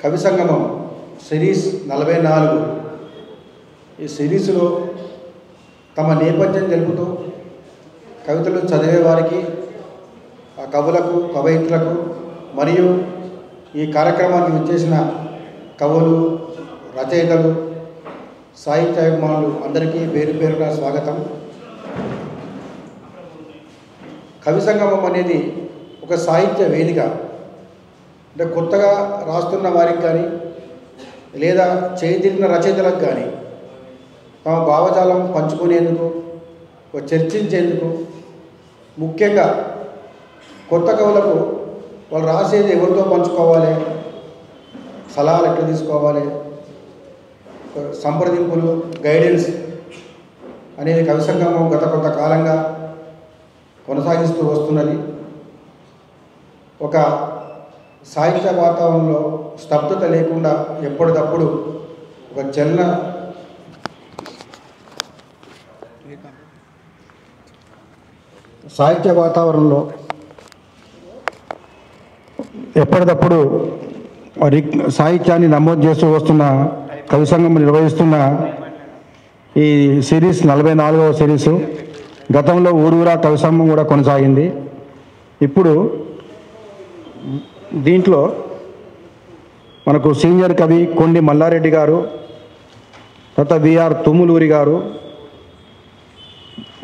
కవి సంగమం సిరీస్ 44 ఈ సిరీస్లో తమ నేపథ్యం తెలుపుతూ కవితలు చదివే వారికి ఆ కవులకు కవయిత్రులకు మరియు ఈ కార్యక్రమానికి విచ్చేసిన కవులు రచయితలు సాహిత్యాభిమానులు అందరికీ పేరు పేరున స్వాగతం. కవి సంగమం అనేది ఒక సాహిత్య వేదిక. అంటే కొత్తగా రాస్తున్న వారికి కానీ లేదా చేతిరిన రచయితలకు కానీ తమ భావజాలం పంచుకునేందుకు చర్చించేందుకు, ముఖ్యంగా కొత్త కవులకు వాళ్ళు రాసేది ఎవరితో పంచుకోవాలి, సలహాలు ఎట్లా తీసుకోవాలి, సంప్రదింపులు, గైడెన్స్ అనేది కవి సంగమం గత కొంతకాలంగా కొనసాగిస్తూ వస్తున్నది. ఒక సాహిత్య వాతావరణంలో స్తబ్దత లేకుండా ఎప్పటికప్పుడు ఒక చలన సాహిత్య వాతావరణంలో ఎప్పటికప్పుడు సాహిత్యాన్ని నమోదు చేస్తూ వస్తున్న కవి సంగమం నిర్వహిస్తున్న ఈ సిరీస్ 44వ సిరీసు. గతంలో ఊరూరా కవి సంగమం కూడా కొనసాగింది. ఇప్పుడు దీంట్లో మనకు సీనియర్ కవి కొండి మల్లారెడ్డి గారు, తర్వాత విఆర్ తుమ్ములూరి గారు,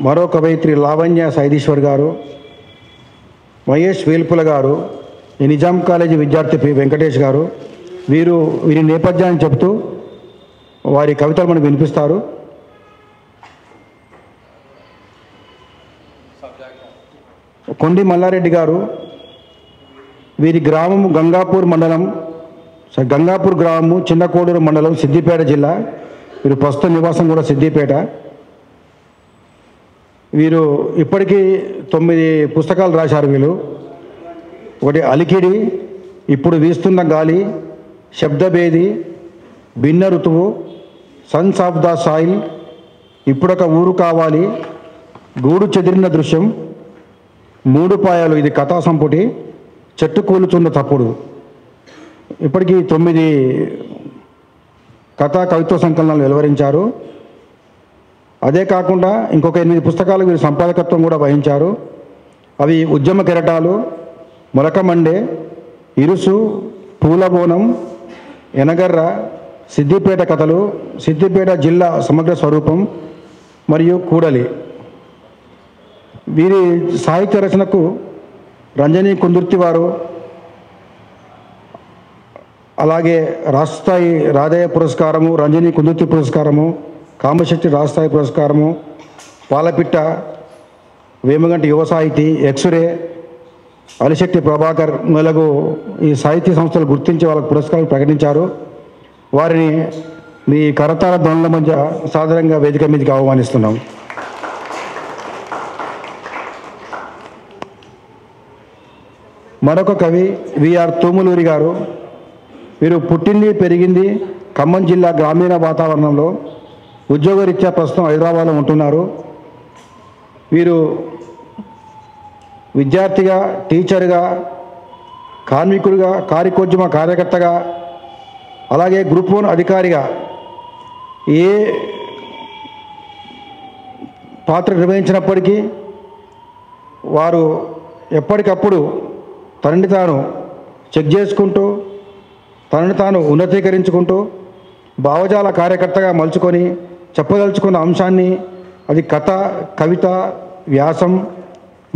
మరో కవయిత్రి లావణ్య సైదీశ్వర్ గారు, మహేష్ వేల్పుల గారు, ఈ నిజాం కాలేజీ విద్యార్థి పి వెంకటేష్ గారు, వీరి నేపథ్యాన్ని చెబుతూ వారి కవితలు మనకు వినిపిస్తారు. కొండి మల్లారెడ్డి గారు, వీరి గ్రామం గంగాపూర్ గ్రామము, చిన్నకోడూరు మండలం, సిద్దిపేట జిల్లా. వీరు ప్రస్తుత నివాసం కూడా సిద్దిపేట. వీరు ఇప్పటికీ 9 పుస్తకాలు రాశారు. వీళ్ళు ఒకటి అలికిడి, ఇప్పుడు వీస్తున్న గాలి, శబ్దభేది, భిన్న ఋతువు, సన్స్ ఆఫ్ ద సాయిల్, ఇప్పుడొక ఊరు కావాలి, గూడు చెదిరిన దృశ్యం, 3 పాయాలు, ఇది కథా సంపుటి, చెట్టు కూలుచున్న తప్పుడు. ఇప్పటికీ 9 కథా కవిత్వ సంకలనాలు వెలువరించారు. అదే కాకుండా ఇంకొక 8 పుస్తకాలు వీరు సంపాదకత్వం కూడా వహించారు. అవి ఉద్యమ కెరటాలు, మొలకమండే, ఇరుసు, పూలబోనం, ఎనగర్ర, సిద్దిపేట కథలు, సిద్దిపేట జిల్లా సమగ్ర స్వరూపం మరియు కూడలి. వీరి సాహిత్య రచనకు రంజని కుందుర్తి వారు, అలాగే రాష్ట్ర స్థాయి రాధయ్య పురస్కారము, రంజని కుందుర్తి పురస్కారము, కామశెట్టి రాష్ట్ర స్థాయి పురస్కారము, పాలపిట్ట, వేమగంటి యువ సాహితీ, ఎక్స్రే, అలిశెట్టి ప్రభాకర్ మొదలగు ఈ సాహిత్య సంస్థలు గుర్తించి వాళ్ళకు పురస్కారాలు ప్రకటించారు. వారిని మీ కరతాళ ధ్వనుల మధ్య సాధారణంగా వేదిక మీదకి ఆహ్వానిస్తున్నాం. మరొక కవి విఆర్ తుమ్ములూరి గారు. వీరు పుట్టింది పెరిగింది ఖమ్మం జిల్లా గ్రామీణ వాతావరణంలో, ఉద్యోగరీత్యా ప్రస్తుతం హైదరాబాద్లో ఉంటున్నారు. వీరు విద్యార్థిగా, టీచర్గా, కార్మికుడిగా, కారికోద్యమ కార్యకర్తగా, అలాగే గ్రూప్ 1 అధికారిగా ఏ పాత్ర నిర్వహించినప్పటికీ వారు ఎప్పటికప్పుడు తనని తాను చెక్ చేసుకుంటూ, తనని తాను ఉన్నతీకరించుకుంటూ, భావజాల కార్యకర్తగా మలుచుకొని చెప్పదలుచుకున్న అంశాన్ని, అది కథ, కవిత, వ్యాసం,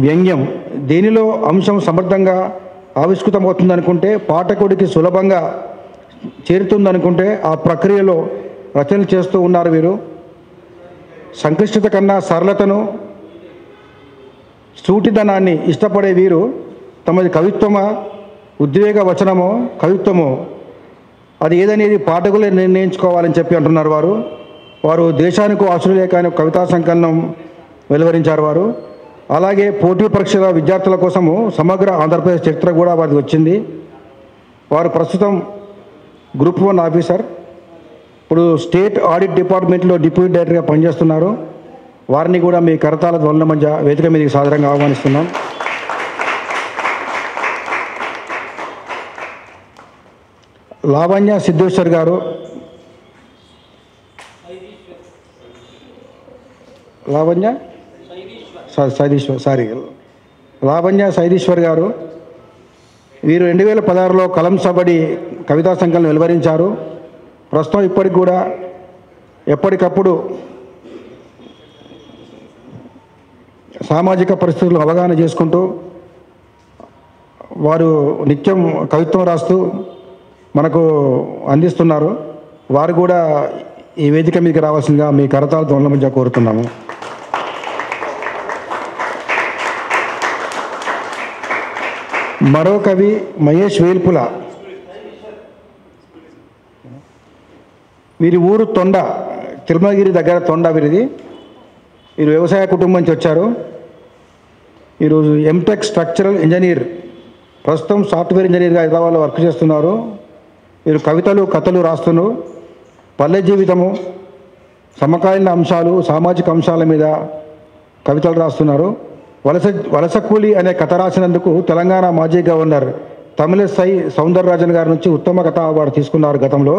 వ్యంగ్యం, దేనిలో అంశం సమర్థంగా ఆవిష్కృతమవుతుందనుకుంటే, పాఠకుడికి సులభంగా చేరుతుందనుకుంటే ఆ ప్రక్రియలో రచనలు చేస్తూ ఉన్నారు. వీరు సంక్లిష్టత కన్నా సరళతను, సూటిదనాన్ని ఇష్టపడే వీరు తమది కవిత్వమా, ఉద్వేగ వచనమో, కవిత్వమో అది ఏదనేది పాఠకులే నిర్ణయించుకోవాలని చెప్పి అంటున్నారు. వారు దేశానికి ఆశ్రయ కానీ కవితా సంకలనం వెలువరించారు. వారు అలాగే పోటీ పరీక్షల విద్యార్థుల కోసము సమగ్ర ఆంధ్రప్రదేశ్ చరిత్ర కూడా వారికి వచ్చింది. వారు ప్రస్తుతం గ్రూప్ 1 ఆఫీసర్, ఇప్పుడు స్టేట్ ఆడిట్ డిపార్ట్మెంట్లో డిప్యూటీ డైరెక్టర్గా పనిచేస్తున్నారు. వారిని కూడా మీ కరతాళ ధ్వనుల మధ్య వేదిక మీదకి సాదరంగా ఆహ్వానిస్తున్నాం. లావణ్య సిద్ధేశ్వర్ గారు, లావణ్య సైదీశ్వర్ గారు, వీరు 2016లో కలం సబడి కవితా సంకలనం వెలువరించారు. ప్రస్తుతం ఇప్పటికి కూడా ఎప్పటికప్పుడు సామాజిక పరిస్థితులను అవగాహన చేసుకుంటూ వారు నిత్యం కవిత్వం రాస్తూ మనకు అందిస్తున్నారు. వారు కూడా ఈ వేదిక మీకు రావాల్సిందిగా మీ కరతాల ధ్వనుల మధ్య కోరుతున్నాము. మరో కవి మహేష్ వేల్పుల, వీరి ఊరు తొండ, తిరుమలగిరి దగ్గర తొండ వీరిది. వీరు వ్యవసాయ కుటుంబం నుంచి వచ్చారు. ఈరోజు ఎంటెక్ స్ట్రక్చరల్ ఇంజనీర్, ప్రస్తుతం సాఫ్ట్వేర్ ఇంజనీర్గా హైదరాబాద్లో వర్క్ చేస్తున్నారు. వీరు కవితలు కథలు రాస్తున్నారు. పల్లె జీవితము, సమకాలీన అంశాలు, సామాజిక అంశాల మీద కవితలు రాస్తున్నారు. వలస కూలి అనే కథ రాసినందుకు తెలంగాణ మాజీ గవర్నర్ తమిళసై సౌందరరాజన్ గారి నుంచి ఉత్తమ కథ అవార్డు తీసుకున్నారు గతంలో.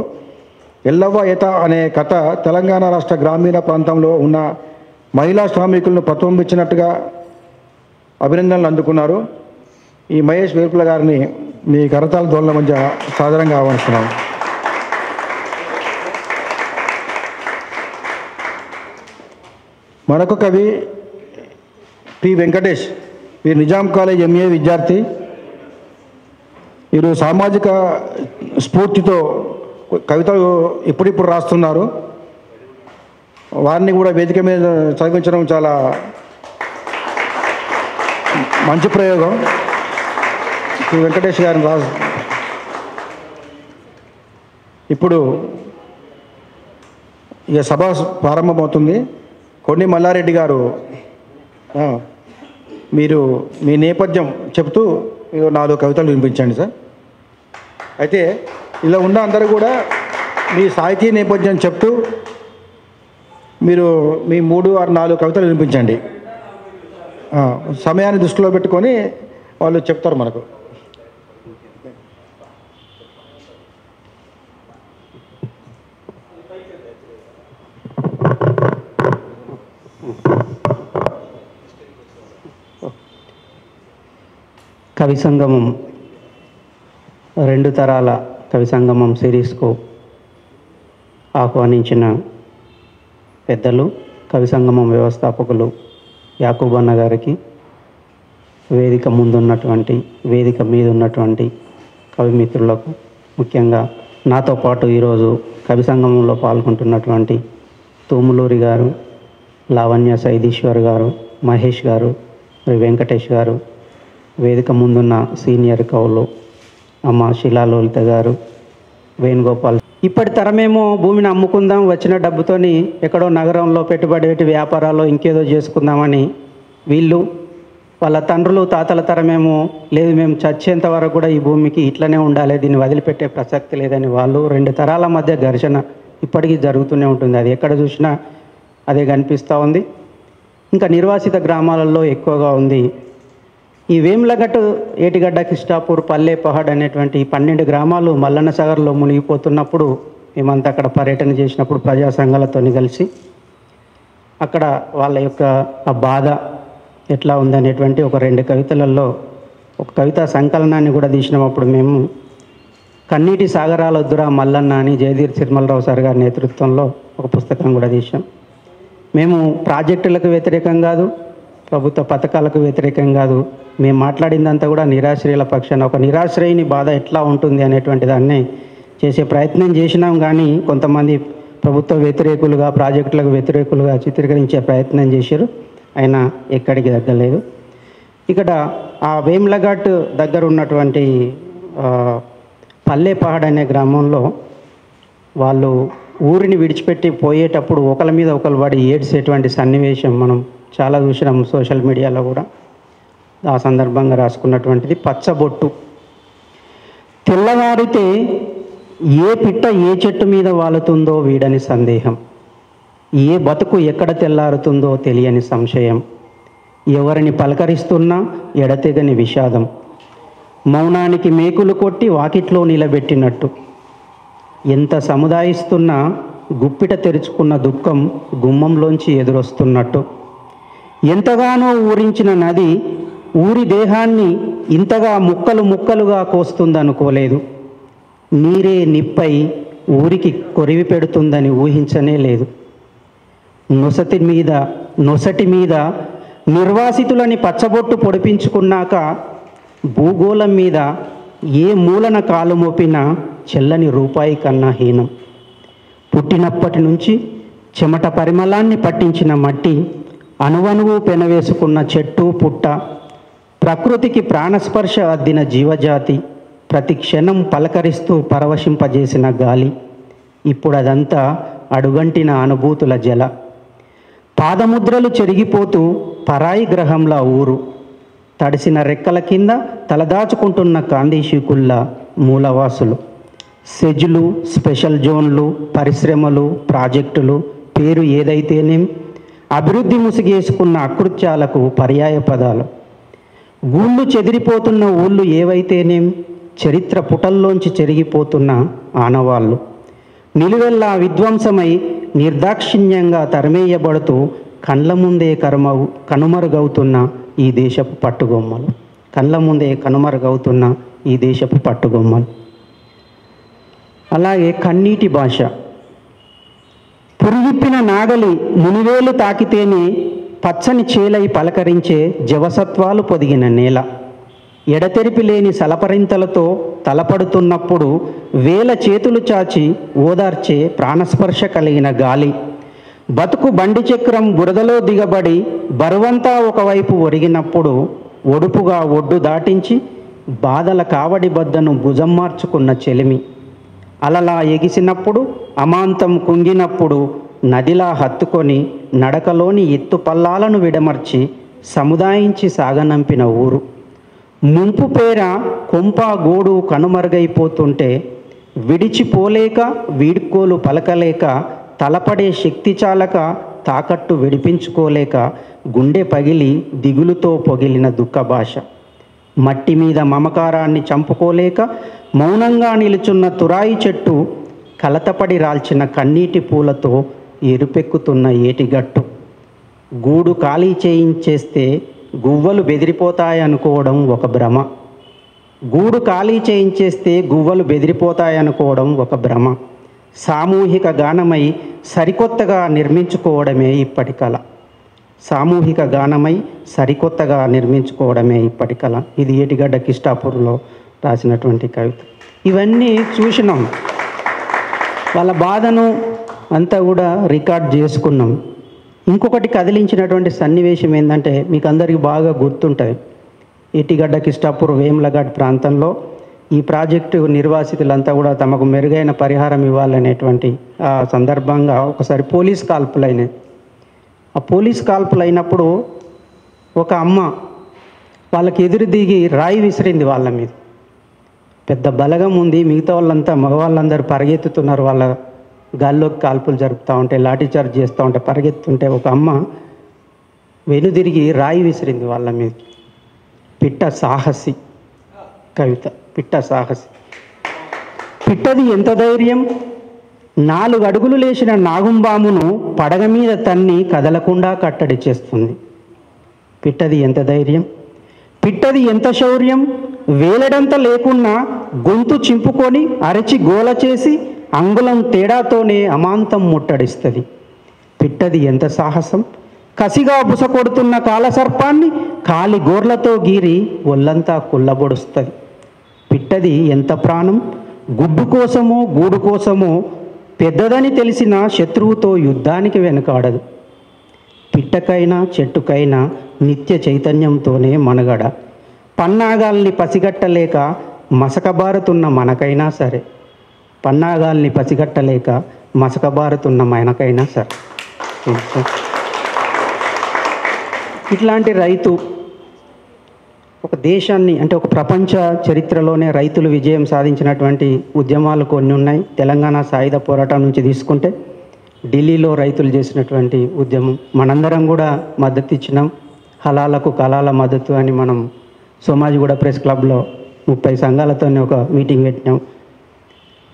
ఎల్లవ్వ ఏత అనే కథ తెలంగాణ రాష్ట్ర గ్రామీణ ప్రాంతంలో ఉన్న మహిళా శ్రామికులను ప్రతిబింబించినట్టుగా అభినందనలు అందుకున్నారు. ఈ మహేష్ వేల్పుల గారిని మీ కరతాల ధ్వనుల మధ్య సాధారణంగా ఆహ్వానిస్తున్నాం. మరొక కవి పి వెంకటేష్, వీరు నిజాం కాలేజ్ ఎంఏ విద్యార్థి. వీరు సామాజిక స్ఫూర్తితో కవితలు ఇప్పుడిప్పుడు రాస్తున్నారు. వారిని కూడా వేదిక మీద చదివించడం చాలా మంచి ప్రయోగం. శ్రీ వెంకటేష్ గారిని ఇప్పుడు ఇక సభ ప్రారంభమవుతుంది. కొన్ని మల్లారెడ్డి గారు మీరు మీ నేపథ్యం చెప్తూ 4 కవితలు వినిపించండి సార్. అయితే ఇలా ఉన్న అందరూ కూడా మీ సాహితీ నేపథ్యం చెప్తూ మీరు మీ 3 or 4 కవితలు వినిపించండి. సమయాన్ని దృష్టిలో పెట్టుకొని వాళ్ళు చెప్తారు మనకు. కవి సంగమం 2 తరాల కవి సంగమం సిరీస్కు ఆహ్వానించిన పెద్దలు, కవి సంగమం వ్యవస్థాపకులు యాకూబన్న గారికి, వేదిక ముందున్నటువంటి, వేదిక మీద ఉన్నటువంటి కవి మిత్రులకు, ముఖ్యంగా నాతో పాటు ఈరోజు కవి సంగమంలో పాల్గొంటున్నటువంటి తూములూరి గారు, లావణ్య సైదీశ్వర్ గారు, మహేష్ గారు, వెంకటేష్ గారు, వేదిక ముందున్న సీనియర్ కవులు అమ్మ శిలాలోలిత గారు, వేణుగోపాల్. ఇప్పటి తరమేమో భూమిని అమ్ముకుందాం, వచ్చిన డబ్బుతోని ఎక్కడో నగరంలో పెట్టుబడి పెట్టి వ్యాపారాల్లో ఇంకేదో చేసుకుందామని వీళ్ళు, వాళ్ళ తండ్రులు తాతల తరమేమో లేదు మేము చచ్చేంత వరకు కూడా ఈ భూమికి ఇట్లనే ఉండాలి, దీన్ని వదిలిపెట్టే ప్రసక్తి లేదని వాళ్ళు. 2 తరాల మధ్య ఘర్షణ ఇప్పటికీ జరుగుతూనే ఉంటుంది. అది ఎక్కడ చూసినా అదే కనిపిస్తూ ఉంది. ఇంకా నిర్వాసిత గ్రామాలలో ఎక్కువగా ఉంది. ఈ వేములగట్టు, ఏటిగడ్డ, కిష్టాపూర్, పల్లె, పహాడ్ అనేటువంటి 12 గ్రామాలు మల్లన్న సాగర్లో మునిగిపోతున్నప్పుడు మేమంతా అక్కడ పర్యటన చేసినప్పుడు ప్రజా సంఘాలతో కలిసి అక్కడ వాళ్ళ యొక్క ఆ బాధ ఎట్లా ఉందనేటువంటి ఒక 2 కవితలలో ఒక కవితా సంకలనాన్ని కూడా తీసినప్పుడు మేము కన్నీటి సాగరాలొద్దురా మల్లన్న అని జయధీర్ తిరుమలరావు సార్ గారి నేతృత్వంలో ఒక పుస్తకం కూడా తీసాం. మేము ప్రాజెక్టులకు వ్యతిరేకం కాదు, ప్రభుత్వ పథకాలకు వ్యతిరేకం కాదు. మేము మాట్లాడిందంతా కూడా నిరాశ్రయుల పక్షాన, ఒక నిరాశ్రయుని బాధ ఎట్లా ఉంటుంది అనేటువంటి దాన్ని చేసే ప్రయత్నం చేసినాం. కానీ కొంతమంది ప్రభుత్వ వ్యతిరేకులుగా, ప్రాజెక్టులకు వ్యతిరేకులుగా చిత్రీకరించే ప్రయత్నం చేశారు. అయినా ఎక్కడికి తగ్గలేదు. ఇక్కడ ఆ వేములఘాట్ దగ్గర ఉన్నటువంటి పల్లె పహాడ్ అనే గ్రామంలో వాళ్ళు ఊరిని విడిచిపెట్టి పోయేటప్పుడు ఒకరి మీద ఒకరు పడి ఏడ్చేటువంటి సన్నివేశం మనం చాలా చూసినాం సోషల్ మీడియాలో కూడా. ఆ సందర్భంగా రాసుకున్నటువంటిది పచ్చబొట్టు. తెల్లవారితే ఏ పిట్ట ఏ చెట్టు మీద వాలుతుందో వీడని సందేహం, ఏ బతుకు ఎక్కడ తెల్లారుతుందో తెలియని సంశయం, ఎవరిని పలకరిస్తున్నా ఎడతెగని విషాదం, మౌనానికి మేకులు కొట్టి వాకిట్లో నిలబెట్టినట్టు ఎంత సముదాయిస్తున్నా గుప్పిట తెరుచుకున్న దుఃఖం గుమ్మంలోంచి ఎదురొస్తున్నట్టు. ఎంతగానో ఊరించిన నది ఊరి దేహాన్ని ఇంతగా ముక్కలు ముక్కలుగా కోస్తుందనుకోలేదు. నీరే నిప్పై ఊరికి కొరివి పెడుతుందని ఊహించనే లేదు. నొసటి మీద నిర్వాసితులని పచ్చబొట్టు పొడిపించుకున్నాక భూగోళం మీద ఏ మూలన కాలు మోపినా చెల్లని రూపాయి కన్నా హీనం. పుట్టినప్పటి నుంచి చెమట పరిమళాన్ని పట్టించిన మట్టి, అణువణువు పెనవేసుకున్న చెట్టు పుట్ట, ప్రకృతికి ప్రాణస్పర్శ అద్దిన జీవజాతి, ప్రతి క్షణం పలకరిస్తూ పరవశింపజేసిన గాలి, ఇప్పుడు అదంతా అడుగంటిన అనుభూతుల జల. పాదముద్రలు చెరిగిపోతూ పరాయి గ్రహంలా ఊరు, తడిసిన రెక్కల కింద తలదాచుకుంటున్న కాందీశీకుల్లా మూలవాసులు. సెజులు, స్పెషల్ జోన్లు, పరిశ్రమలు, ప్రాజెక్టులు, పేరు ఏదైతేనేం అభివృద్ధి ముసిగేసుకున్న అకృత్యాలకు పర్యాయ పదాలు. గూళ్ళు చెదిరిపోతున్న ఊళ్ళు ఏవైతేనేం చరిత్ర పుటల్లోంచి చెరిగిపోతున్న ఆనవాళ్ళు. నిలువెల్లా విధ్వంసమై నిర్దాక్షిణ్యంగా తరిమేయబడుతూ కండ్ల ముందే కనుమరుగవుతున్న ఈ దేశపు పట్టుగొమ్మలు. కండ్ల ముందే కనుమరుగవుతున్న ఈ దేశపు పట్టుగొమ్మలు. అలాగే కన్నీటి భాష. పురిగిప్పిన నాగలి మునివేలు తాకితేనే పచ్చని చేలై పలకరించే జవసత్వాలు పొదిగిన నేల. ఎడతెరిపి లేని సలపరింతలతో తలపడుతున్నప్పుడు వేల చేతులు చాచి ఓదార్చే ప్రాణస్పర్శ కలిగిన గాలి. బతుకు బండి చక్రం బురదలో దిగబడి బరువంతా ఒకవైపు ఒరిగినప్పుడు ఒడుపుగా ఒడ్డు దాటించి బాధల కావడి బద్దను భుజం మార్చుకున్న చెలిమి. అలలా ఎగిసినప్పుడు, అమాంతం కుంగినప్పుడు నదిలా హత్తుకొని నడకలోని ఎత్తు పల్లాలను విడమర్చి సముదాయించి సాగనంపిన ఊరు. ముంపు పేర కొంప గోడు కనుమరుగైపోతుంటే విడిచిపోలేక వీడ్కోలు పలకలేక తలపడే శక్తి చాలక తాకట్టు విడిపించుకోలేక గుండె పగిలి దిగులుతో పొగిలిన దుఃఖ భాష. మట్టి మీద మమకారాన్ని చంపుకోలేక మౌనంగా నిలుచున్న తురాయి చెట్టు కలతపడి రాల్చిన కన్నీటి పూలతో ఎరుపెక్కుతున్న ఏటిగట్టు. గూడు ఖాళీ చేయించేస్తే గువ్వలు బెదిరిపోతాయనుకోవడం ఒక భ్రమ. గూడు ఖాళీ చేయించేస్తే గువ్వలు బెదిరిపోతాయనుకోవడం ఒక భ్రమ. సామూహిక గానమై సరికొత్తగా నిర్మించుకోవడమే ఇప్పటి కళ. సామూహిక గానమై సరికొత్తగా నిర్మించుకోవడమే ఇప్పటి కళ. ఇది ఏటిగడ్డ కిష్టాపూర్లో రాసినటువంటి కవిత. ఇవన్నీ చూసినాం, వాళ్ళ బాధను అంతా కూడా రికార్డ్ చేసుకున్నాం. ఇంకొకటి కదిలించినటువంటి సన్నివేశం ఏంటంటే మీకు అందరికీ బాగా గుర్తుంటుంది. ఏటిగడ్డ కిష్టాపూర్ వేములగఢ్ ప్రాంతంలో ఈ ప్రాజెక్టు నిర్వాసితులంతా కూడా తమకు మెరుగైన పరిహారం ఇవ్వాలనేటువంటి ఆ సందర్భంగా ఒకసారి పోలీస్ కాల్పులైనాయి. ఆ పోలీస్ కాల్పులైనప్పుడు ఒక అమ్మ వాళ్ళకి ఎదురు దిగి రాయి విసిరింది వాళ్ళ మీద. పెద్ద బలగం ఉంది, మిగతా వాళ్ళంతా మగవాళ్ళందరూ పరిగెత్తుతున్నారు. వాళ్ళ గాల్లోకి కాల్పులు జరుపుతూ ఉంటే, లాఠీచార్జ్ చేస్తూ ఉంటే పరిగెత్తుంటే ఒక అమ్మ వెనుదిరిగి రాయి విసిరింది వాళ్ళ మీద. పిట్ట సాహసి కవిత. పిట్ట సాహసి. పిట్టది ఎంత ధైర్యం, 4 అడుగులు లేచిన నాగుంబామును పడగ మీద తన్ని కదలకుండా కట్టడి చేస్తుంది. పిట్టది ఎంత ధైర్యం, పిట్టది ఎంత శౌర్యం, వేలడంత లేకున్నా గొంతు చింపుకొని అరచి గోల చేసి అంగుళం తేడాతోనే అమాంతం ముట్టడిస్తుంది. పిట్టది ఎంత సాహసం, కసిగా బుసకొడుతున్న కాలసర్పాన్ని కాలి గోర్లతో గీరి ఒళ్ళంతా కుల్లబొడుస్తుంది. పిట్టది ఎంత ప్రాణం, గుడ్డు కోసమో గూడు కోసమో పెద్దదని తెలిసిన శత్రువుతో యుద్ధానికి వెనుకాడదు. పిట్టకైనా చెట్టుకైనా నిత్య చైతన్యంతోనే మనుగడ. పన్నాగాల్ని పసిగట్టలేక మసకబారుతున్న మనకైనా సరే, పన్నాగాల్ని పసిగట్టలేక మసకబారుతున్న మనకైనా సరే. ఇట్లాంటి రైతు ఒక దేశాన్ని, అంటే ఒక ప్రపంచ చరిత్రలోనే రైతులు విజయం సాధించినటువంటి ఉద్యమాలు కొన్ని ఉన్నాయి. తెలంగాణ సాయుధ పోరాటం నుంచి తీసుకుంటే ఢిల్లీలో రైతులు చేసినటువంటి ఉద్యమం మనందరం కూడా మద్దతు ఇచ్చినాం. హలాలకు కలాల మద్దతు అని మనం సోమాజిగూడ ప్రెస్ క్లబ్లో 30 సంఘాలతోనే ఒక మీటింగ్ పెట్టినాం.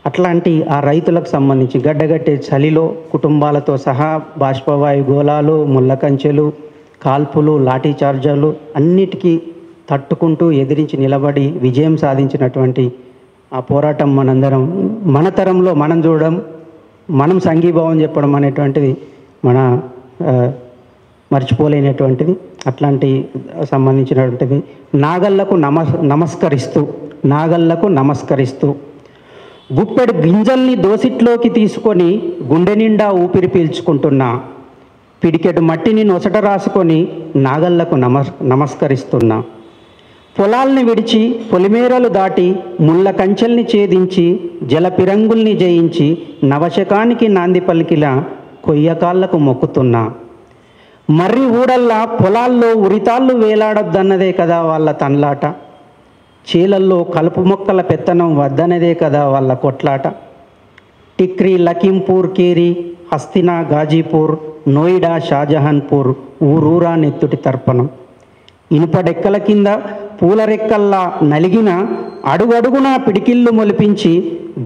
అట్లాంటి ఆ రైతులకు సంబంధించి గడ్డగట్టే చలిలో కుటుంబాలతో సహా బాష్పవాయు గోళాలు, ముళ్ళ కంచెలు, కాల్పులు, లాఠీ చార్జాలు అన్నిటికీ తట్టుకుంటూ ఎదిరించి నిలబడి విజయం సాధించినటువంటి ఆ పోరాటం మనందరం మన తరంలో మనం చూడడం, మనం సంఘీభావం చెప్పడం అనేటువంటిది మన మర్చిపోలేనటువంటిది. అట్లాంటి సంబంధించినటువంటిది నాగళ్లకు నమస్కరిస్తూ గుప్పెడు గింజల్ని దోసిట్లోకి తీసుకొని గుండె నిండా ఊపిరి పీల్చుకుంటున్నా, పిడికెడు మట్టిని నొసట రాసుకొని నాగళ్లకు నమస్కరిస్తున్నా, పొలాల్ని విడిచి పొలిమేరలు దాటి ముళ్ళ కంచెల్ని ఛేదించి జలపిరంగుల్ని జయించి నవశకానికి నాంది పలికిలా కొయ్యకాళ్లకు మొక్కుతున్నా, మర్రి ఊడల్లా పొలాల్లో ఉరితాళ్ళు వేలాడొద్దన్నదే కదా వాళ్ళ తన్లాట, చీలల్లో కలుపు మొక్కల పెత్తనం వద్దనదే కదా వాళ్ళ కొట్లాట, టిక్రీ, లఖింపూర్ కేరి, హస్తినా, గాజీపూర్, నోయిడా, షాజహాన్పూర్ ఊరూరా నెత్తుటి తర్పణం, ఇనుపడెక్కల కింద పూలరెక్కల్లా నలిగిన అడుగడుగునా పిడికిళ్ళు మొలిపించి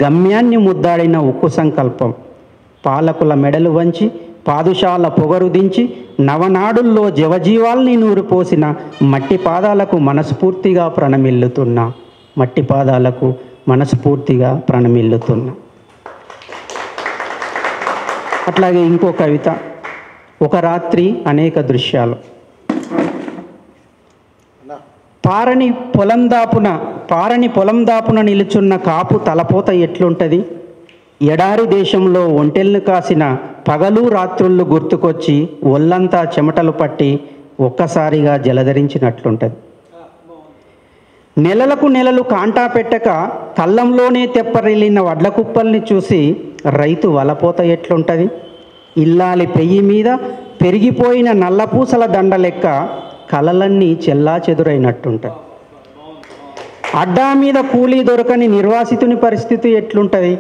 గమ్యాన్ని ముద్దాడిన ఉక్కు సంకల్పం, పాలకుల మెడలు వంచి పాదుషాల పొగరు దించి నవనాడుల్లో జవజీవాల్ని నూరిపోసిన మట్టి పాదాలకు మనస్ఫూర్తిగా ప్రణమిల్లుతున్నా. అట్లాగే ఇంకో కవిత, ఒక రాత్రి అనేక దృశ్యాలు. పారని పొలం దాపున నిలుచున్న కాపు తలపోత ఎట్లుంటుంది, ఎడారి దేశంలో ఒంటెల్ని కాసిన పగలు రాత్రుళ్ళు గుర్తుకొచ్చి ఒళ్ళంతా చెమటలు పట్టి ఒక్కసారిగా జలధరించినట్లుంటుంది, నెలలకు నెలలు కాంటా పెట్టక కళ్ళంలోనే తెప్పరిల్లిన వడ్ల కుప్పల్ని చూసి రైతు వలపోత ఎట్లుంటుంది, ఇల్లాలి పెయ్యి మీద పెరిగిపోయిన నల్లపూసల దండ లెక్క కలలన్నీ చెల్లా చెదురైనట్టుంటుంది, అడ్డా మీద కూలీ దొరకని నిర్వాసితుని పరిస్థితి ఎట్లుంటుంది,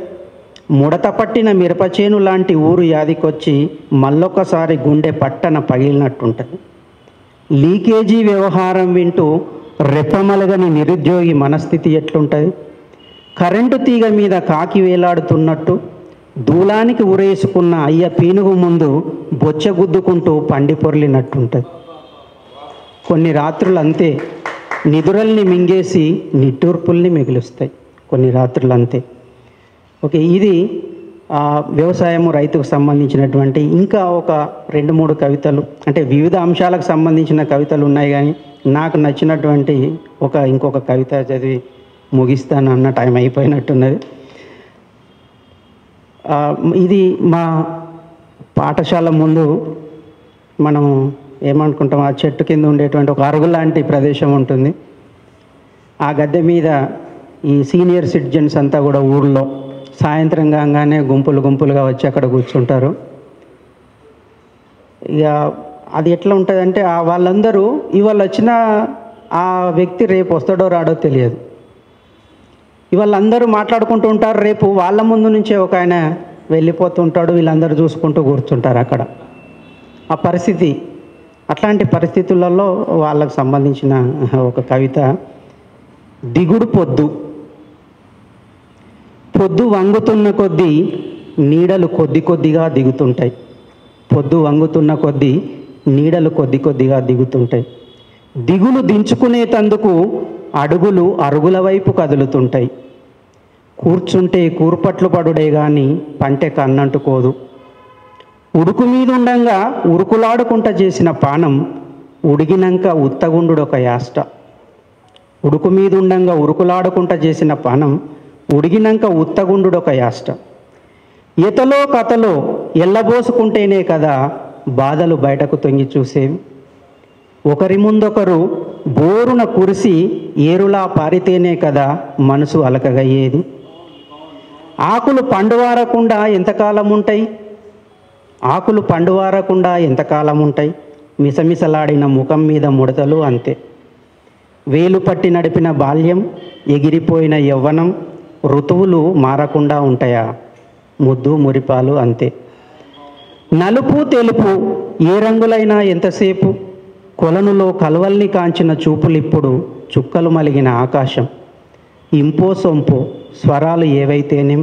ముడత పట్టిన మిరపచేను లాంటి ఊరు యాదికొచ్చి మళ్ళొకసారి గుండె పట్టన పగిలినట్టుంటుంది, లీకేజీ వ్యవహారం వింటూ రెప్పమలగని నిరుద్యోగి మనస్థితి ఎట్లుంటుంది, కరెంటు తీగ మీద కాకి వేలాడుతున్నట్టు దూలానికి ఉరేసుకున్న అయ్య పీనుగు ముందు బొచ్చగుద్దుకుంటూ పండి పొర్లినట్టుంటుంది, కొన్ని రాత్రులు అంతే నిదురల్ని మింగేసి నిట్టూర్పుల్ని మిగులుస్తాయి, కొన్ని రాత్రులు అంతే. ఓకే, ఇది వ్యవసాయము రైతుకు సంబంధించినటువంటి ఇంకా ఒక 2-3 కవితలు, అంటే వివిధ అంశాలకు సంబంధించిన కవితలు ఉన్నాయి, కానీ నాకు నచ్చినటువంటి ఇంకొక కవిత చదివి ముగిస్తాను అన్న టైం అయిపోయినట్టున్నది. ఇది మా పాఠశాల ముందు మనం ఏమనుకుంటాం, ఆ చెట్టు కింద ఉండేటువంటి ఒక అరుగు లాంటి ప్రదేశం ఉంటుంది. ఆ గద్దె మీద ఈ సీనియర్ సిటిజన్స్ అంతా కూడా ఊళ్ళో సాయంత్రం కాగానే గుంపులుగా వచ్చి అక్కడ కూర్చుంటారు. ఇక అది ఎట్లా ఉంటుందంటే వాళ్ళందరూ ఇవాళ వచ్చిన ఆ వ్యక్తి రేపు వస్తాడో రాడో తెలియదు, ఇవాళ అందరూ మాట్లాడుకుంటూ ఉంటారు, రేపు వాళ్ళ ముందు నుంచే ఒక ఆయన వెళ్ళిపోతుంటాడు, వీళ్ళందరూ చూసుకుంటూ కూర్చుంటారు అక్కడ. ఆ పరిస్థితి, అట్లాంటి పరిస్థితులలో వాళ్ళకు సంబంధించిన ఒక కవిత, దిగుడు పొద్దు వంగుతున్న కొద్దీ నీడలు కొద్దిగా దిగుతుంటాయి, దిగులు దించుకునేటందుకు అడుగులు అరుగుల వైపు కదులుతుంటాయి, కూర్చుంటే కూర్పట్లు పడుడే గాని పంటె కన్నంటుకోదు, ఉడుకు మీదుండంగా ఉరుకులాడుకుంట చేసిన పానం ఉడిగినంక ఉత్తగుండుడొక యాష్ట, ఉడుకు మీదుండంగా ఉరుకులాడుకుంట చేసిన పానం ఉడిగినంక ఉత్తగుండుడొక యాష్ట, ఎతలో కథలో ఎల్లబోసుకుంటేనే కదా బాధలు బయటకు తొంగి చూసేవి, ఒకరి ముందొకరు బోరున కురిసి ఏరులా పారితేనే కదా మనసు అలకగయ్యేది, ఆకులు పండువారకుండా ఎంతకాలం ఉంటాయి, మిసమిసలాడిన ముఖం మీద ముడతలు అంతే, వేలు పట్టి నడిపిన బాల్యం, ఎగిరిపోయిన యవ్వనం, ఋతువులు మారకుండా ఉంటాయా, ముద్దు మురిపాలు అంతే, నలుపు తెలుపు ఏ రంగులైనా ఎంతసేపు, కొలనులో కలవల్ని కాంచిన చూపులిప్పుడు చుక్కలు మలిగిన ఆకాశం, ఇంపో సొంపో స్వరాలు ఏవైతేనేం,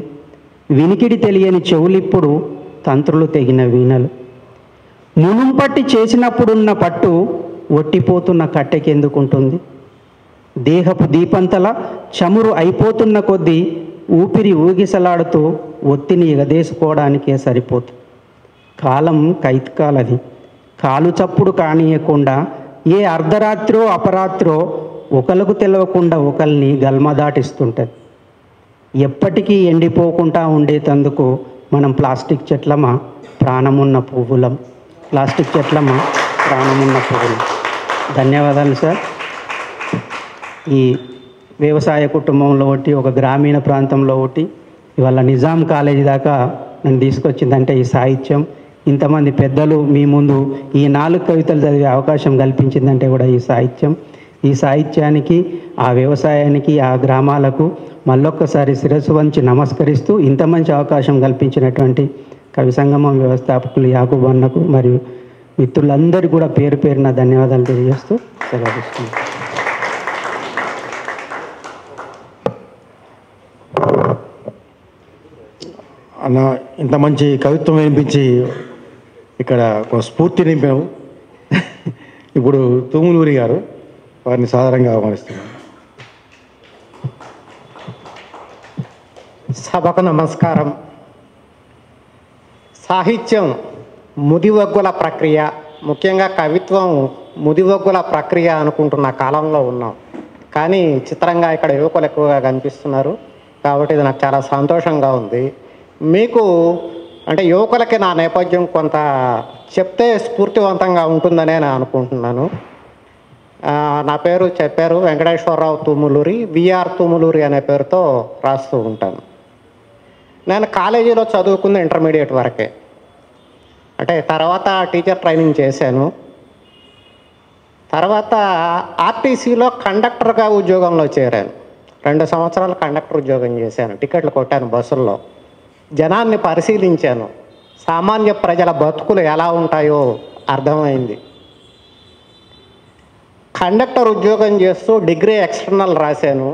వినికిడి తెలియని చెవులిప్పుడు తంత్రులు తెగిన వీణలు. మునుంపట్టి చేసినప్పుడున్న పట్టు ఒట్టిపోతున్న కట్టెకెందుకుంటుంది? దేహపు దీపంతల చమురు అయిపోతున్న కొద్దీ ఊపిరి ఊగిసలాడుతూ ఒత్తిని ఎగదేసుకోవడానికే సరిపోతుంది. కాలం కైత్కాలది. కాలు చప్పుడు కానీయకుండా ఏ అర్ధరాత్రో అపరాత్రో ఒకలకు తెలవకుండా ఒకల్ని గల్మ దాటిస్తుంటుంది. ఎప్పటికీ ఎండిపోకుండా ఉండేటందుకు మనం ప్లాస్టిక్ చెట్లమా ప్రాణమున్న పువ్వులం. ప్లాస్టిక్ చెట్లమా ప్రాణమున్న పువ్వులం. ధన్యవాదాలు సార్. ఈ వ్యవసాయ కుటుంబంలో ఒకటి, ఒక గ్రామీణ ప్రాంతంలో ఒకటి, ఇవాళ నిజాం కాలేజీ దాకా నన్ను తీసుకొచ్చిందంటే ఈ సాహిత్యం. ఇంతమంది పెద్దలు మీ ముందు ఈ 4 కవితలు చదివే అవకాశం కల్పించిందంటే కూడా ఈ సాహిత్యం. ఈ సాహిత్యానికి, ఆ వ్యవసాయానికి, ఆ గ్రామాలకు మళ్ళొక్కసారి శిరస్సు వంచి నమస్కరిస్తూ ఇంత మంచి అవకాశం కల్పించినటువంటి కవి సంగమం వ్యవస్థాపకులు యాకూబ్ అన్నకు మరియు మిత్రులందరూ కూడా పేరు పేరున ధన్యవాదాలు తెలియజేస్తూ సెలవు తీసుకుంటాను. అన్న, ఇంత మంచి కవిత్వం వినిపించి ఇక్కడ ఒక స్ఫూర్తి నింపాము. ఇప్పుడు తూములూరి గారు, వారిని సాధారణంగా ఆహ్వానిస్తున్నాను. సభకు నమస్కారం. సాహిత్యం ముదివగ్గుల ప్రక్రియ, ముఖ్యంగా కవిత్వం ముదివగ్గుల ప్రక్రియ అనుకుంటున్న కాలంలో ఉన్నాం. కానీ చిత్రంగా ఇక్కడ యువకులు ఎక్కువగా కనిపిస్తున్నారు కాబట్టి ఇది నాకు చాలా సంతోషంగా ఉంది. మీకు అంటే యువకులకి నా నేపథ్యం కొంత చెప్తే స్ఫూర్తివంతంగా ఉంటుందనే నేను అనుకుంటున్నాను. నా పేరు చెప్పారు, వెంకటేశ్వరరావు తూములూరి, విఆర్ తూములూరి అనే పేరుతో రాస్తూ ఉంటాను. నేను కాలేజీలో చదువుకున్న ఇంటర్మీడియట్ వరకే. అంటే తర్వాత టీచర్ ట్రైనింగ్ చేశాను. తర్వాత ఆర్టీసీలో కండక్టర్గా ఉద్యోగంలో చేరాను. 2 సంవత్సరాలు కండక్టర్ ఉద్యోగం చేశాను. టికెట్లు కొట్టాను, బస్సుల్లో జనాన్ని పరిశీలించాను. సామాన్య ప్రజల బతుకులు ఎలా ఉంటాయో అర్థమైంది. కండక్టర్ ఉద్యోగం చేస్తూ డిగ్రీ ఎక్స్టర్నల్ రాశాను.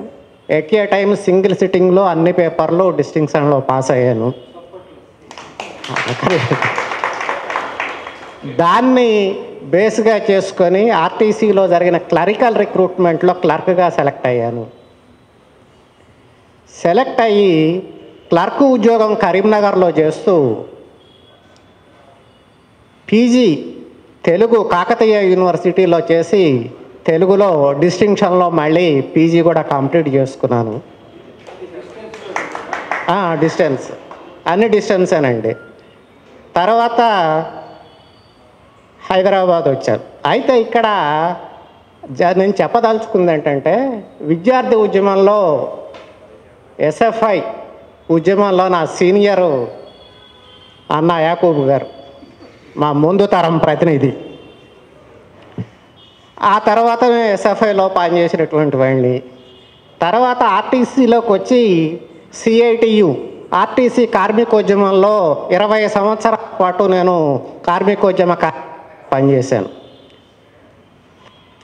ఎట్ ఏ టైం సింగిల్ సిట్టింగ్లో అన్ని పేపర్లు డిస్టింక్షన్లో పాస్ అయ్యాను. దాన్ని బేస్గా చేసుకొని ఆర్టీసీలో జరిగిన క్లరికల్ రిక్రూట్మెంట్లో క్లర్క్గా సెలెక్ట్ అయ్యాను. సెలెక్ట్ అయ్యి క్లర్క్ ఉద్యోగం కరీంనగర్లో చేస్తూ పీజీ తెలుగు కాకతీయ యూనివర్సిటీలో చేసి తెలుగులో డిస్టింక్షన్లో మళ్ళీ పీజీ కూడా కంప్లీట్ చేసుకున్నాను. డిస్టెన్స్, అన్ని డిస్టెన్సేనండి. తర్వాత హైదరాబాద్ వచ్చాను. అయితే ఇక్కడ నేను చెప్పదలుచుకుంది ఏంటంటే, విద్యార్థి ఉద్యమంలో ఎస్ఎఫ్ఐ ఉద్యమంలో నా సీనియరు అన్న యాకూబ్ గారు, మా ముందు తరం ప్రతినిధి. ఆ తర్వాత మేము ఎస్ఎఫ్ఐలో పనిచేసినటువంటి వాడిని. తర్వాత ఆర్టీసీలోకి వచ్చి సిఐటియు ఆర్టీసీ కార్మికోద్యమంలో 20 సంవత్సరాల పాటు నేను కార్మికోద్యమ పనిచేశాను.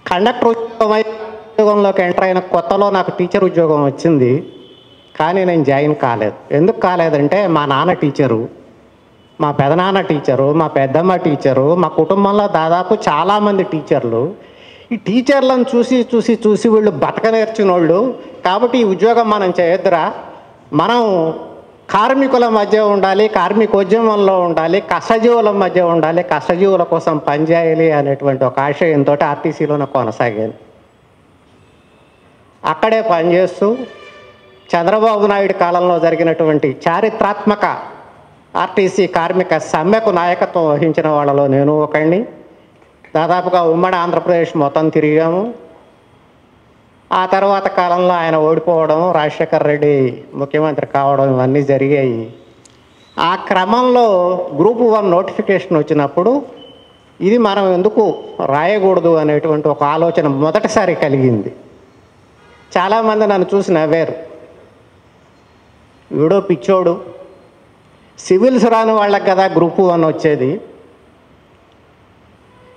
కండక్టర్ ఉద్యోగంలోకి ఎంటర్ అయిన కొత్తలో నాకు టీచర్ ఉద్యోగం వచ్చింది. కానీ నేను జాయిన్ కాలేదు. ఎందుకు కాలేదంటే, మా నాన్న టీచరు, మా పెదనాన్న టీచరు, మా పెద్దమ్మ టీచరు, మా కుటుంబంలో దాదాపు చాలామంది టీచర్లు. ఈ టీచర్లను చూసి చూసి చూసి వీళ్ళు బతక నేర్చిన వాళ్ళు. కాబట్టి ఈ ఉద్యోగం మనం చేయొద్దురా, మనం కార్మికుల మధ్య ఉండాలి, కార్మికోద్యమంలో ఉండాలి, కష్టజీవుల మధ్య ఉండాలి, కష్టజీవుల కోసం పనిచేయాలి అనేటువంటి ఒక ఆశయంతో ఆర్టీసీలోనే కొనసాగాను. అక్కడే పనిచేస్తూ చంద్రబాబు నాయుడు కాలంలో జరిగినటువంటి చారిత్రాత్మక ఆర్టీసీ కార్మిక సమ్మెకు నాయకత్వం వహించిన వాళ్ళలో నేను ఒకడిని. దాదాపుగా ఉమ్మడి ఆంధ్రప్రదేశ్ మొత్తం తిరిగాము. ఆ తర్వాత కాలంలో ఆయన ఓడిపోవడం, రాజశేఖర్ రెడ్డి ముఖ్యమంత్రి కావడం, ఇవన్నీ జరిగాయి. ఆ క్రమంలో గ్రూప్ 1 నోటిఫికేషన్ వచ్చినప్పుడు ఇది మనం ఎందుకు రాయకూడదు అనేటువంటి ఒక ఆలోచన మొదటిసారి కలిగింది. చాలామంది నన్ను చూసి నవ్వారు, వీడో పిచ్చోడు, సివిల్స్ రాని వాళ్ళకి కదా గ్రూప్ 1 వచ్చేది,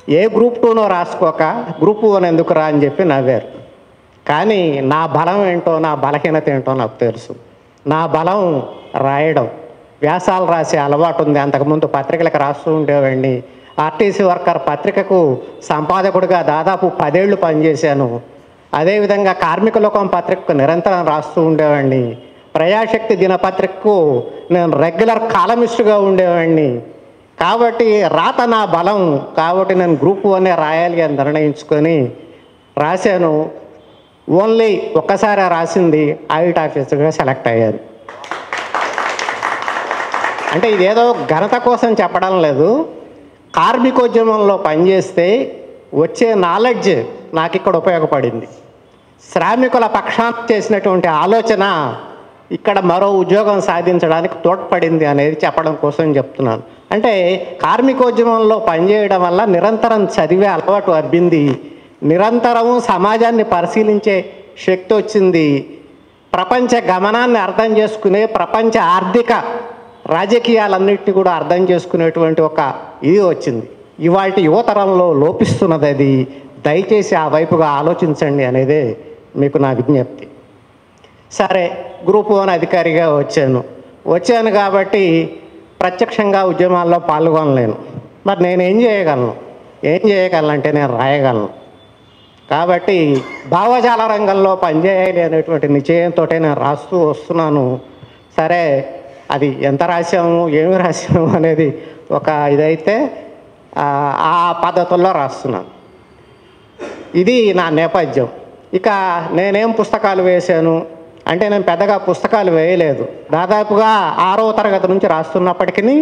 ఏ గ్రూప్ 2నో రాసుకోక గ్రూప్ 1 ఎందుకు రా అని చెప్పి నవ్వారు. కానీ నా బలం ఏంటో, నా బలహీనత ఏంటో నాకు తెలుసు. నా బలం రాయడం. వ్యాసాలు రాసే అలవాటు ఉంది. అంతకుముందు పత్రికలకు రాస్తూ ఉండేవాడిని. ఆర్టీసీ వర్కర్ పత్రికకు సంపాదకుడిగా దాదాపు 10 ఏళ్ళు పనిచేశాను. అదేవిధంగా కార్మిక లోకం పత్రికకు నిరంతరం రాస్తూ ఉండేవాడిని. ప్రజాశక్తి దినపత్రికకు నేను రెగ్యులర్ కాలమిస్టుగా ఉండేవాడిని. కాబట్టి రాత నా బలం, కాబట్టి నేను గ్రూప్ 1 రాయాలి అని నిర్ణయించుకొని రాశాను. ఓన్లీ ఒక్కసారి రాసింది ఆడిట్ ఆఫీసర్గా సెలెక్ట్ అయ్యాను. అంటే ఇదేదో ఘనత కోసం చెప్పడం లేదు. కార్మికోద్యమంలో పనిచేస్తే వచ్చే నాలెడ్జ్ నాకు ఇక్కడ ఉపయోగపడింది. శ్రామికుల పక్షాన చేసినటువంటి ఆలోచన ఇక్కడ మరో ఉద్యోగం సాధించడానికి తోడ్పడింది అనేది చెప్పడం కోసం చెప్తున్నాను. అంటే కార్మికోద్యమంలో పనిచేయడం వల్ల నిరంతరం చదివే అలవాటు అబ్బింది. నిరంతరము సమాజాన్ని పరిశీలించే శక్తి వచ్చింది. ప్రపంచ గమనాన్ని అర్థం చేసుకునే, ప్రపంచ ఆర్థిక రాజకీయాలన్నింటినీ కూడా అర్థం చేసుకునేటువంటి ఒక ఇది వచ్చింది. ఇవాళ యువతరంలో లోపిస్తున్నది అది. దయచేసి ఆ వైపుగా ఆలోచించండి అనేదే మీకు నా విజ్ఞప్తి. సరే, గ్రూప్ 1 అధికారిగా వచ్చాను కాబట్టి ప్రత్యక్షంగా ఉద్యమాల్లో పాల్గొనలేను. మరి నేను ఏం చేయగలను అంటే నేను రాయగలను. కాబట్టి భావజాల రంగంలో పనిచేయాలి అనేటువంటి నిశ్చయంతో నేను రాస్తూ వస్తున్నాను. సరే, అది ఎంత రాసాము ఏమి రాసాము అనేది ఒక ఇదైతే ఆ పద్ధతుల్లో రాస్తున్నాను. ఇది నా నేపథ్యం. ఇక నేనేం పుస్తకాలు వేశాను అంటే నేను పెద్దగా పుస్తకాలు వేయలేదు. దాదాపుగా 6వ తరగతి నుంచి రాస్తున్నప్పటికీ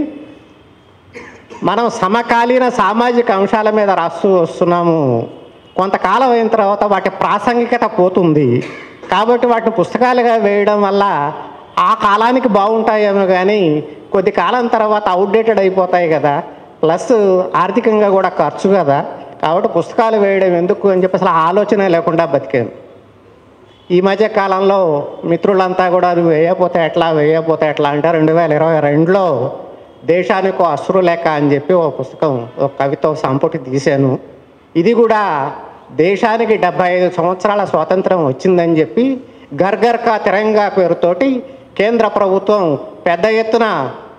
మనం సమకాలీన సామాజిక అంశాల మీద రాస్తూ వస్తున్నాము. కొంతకాలం అయిన తర్వాత వాటి ప్రాసంగికత పోతుంది. కాబట్టి వాటిని పుస్తకాలుగా వేయడం వల్ల ఆ కాలానికి బాగుంటాయేమో కానీ కొద్ది కాలం తర్వాత అవుట్డేటెడ్ అయిపోతాయి కదా, ప్లస్ ఆర్థికంగా కూడా ఖర్చు కదా. కాబట్టి పుస్తకాలు వేయడం ఎందుకు అని చెప్పి అసలు ఆలోచన లేకుండా బతికాను. ఈ మధ్య కాలంలో మిత్రులంతా కూడా అది వేయకపోతే ఎట్లా అంటే 2022లో దేశానికి అశ్రులేఖ అని చెప్పి ఒక పుస్తకం, ఒక కవిత సంపుటి తీశాను. ఇది కూడా దేశానికి 75 సంవత్సరాల స్వాతంత్రం వచ్చిందని చెప్పి ఘర్ కా తిరంగా పేరుతోటి కేంద్ర ప్రభుత్వం పెద్ద ఎత్తున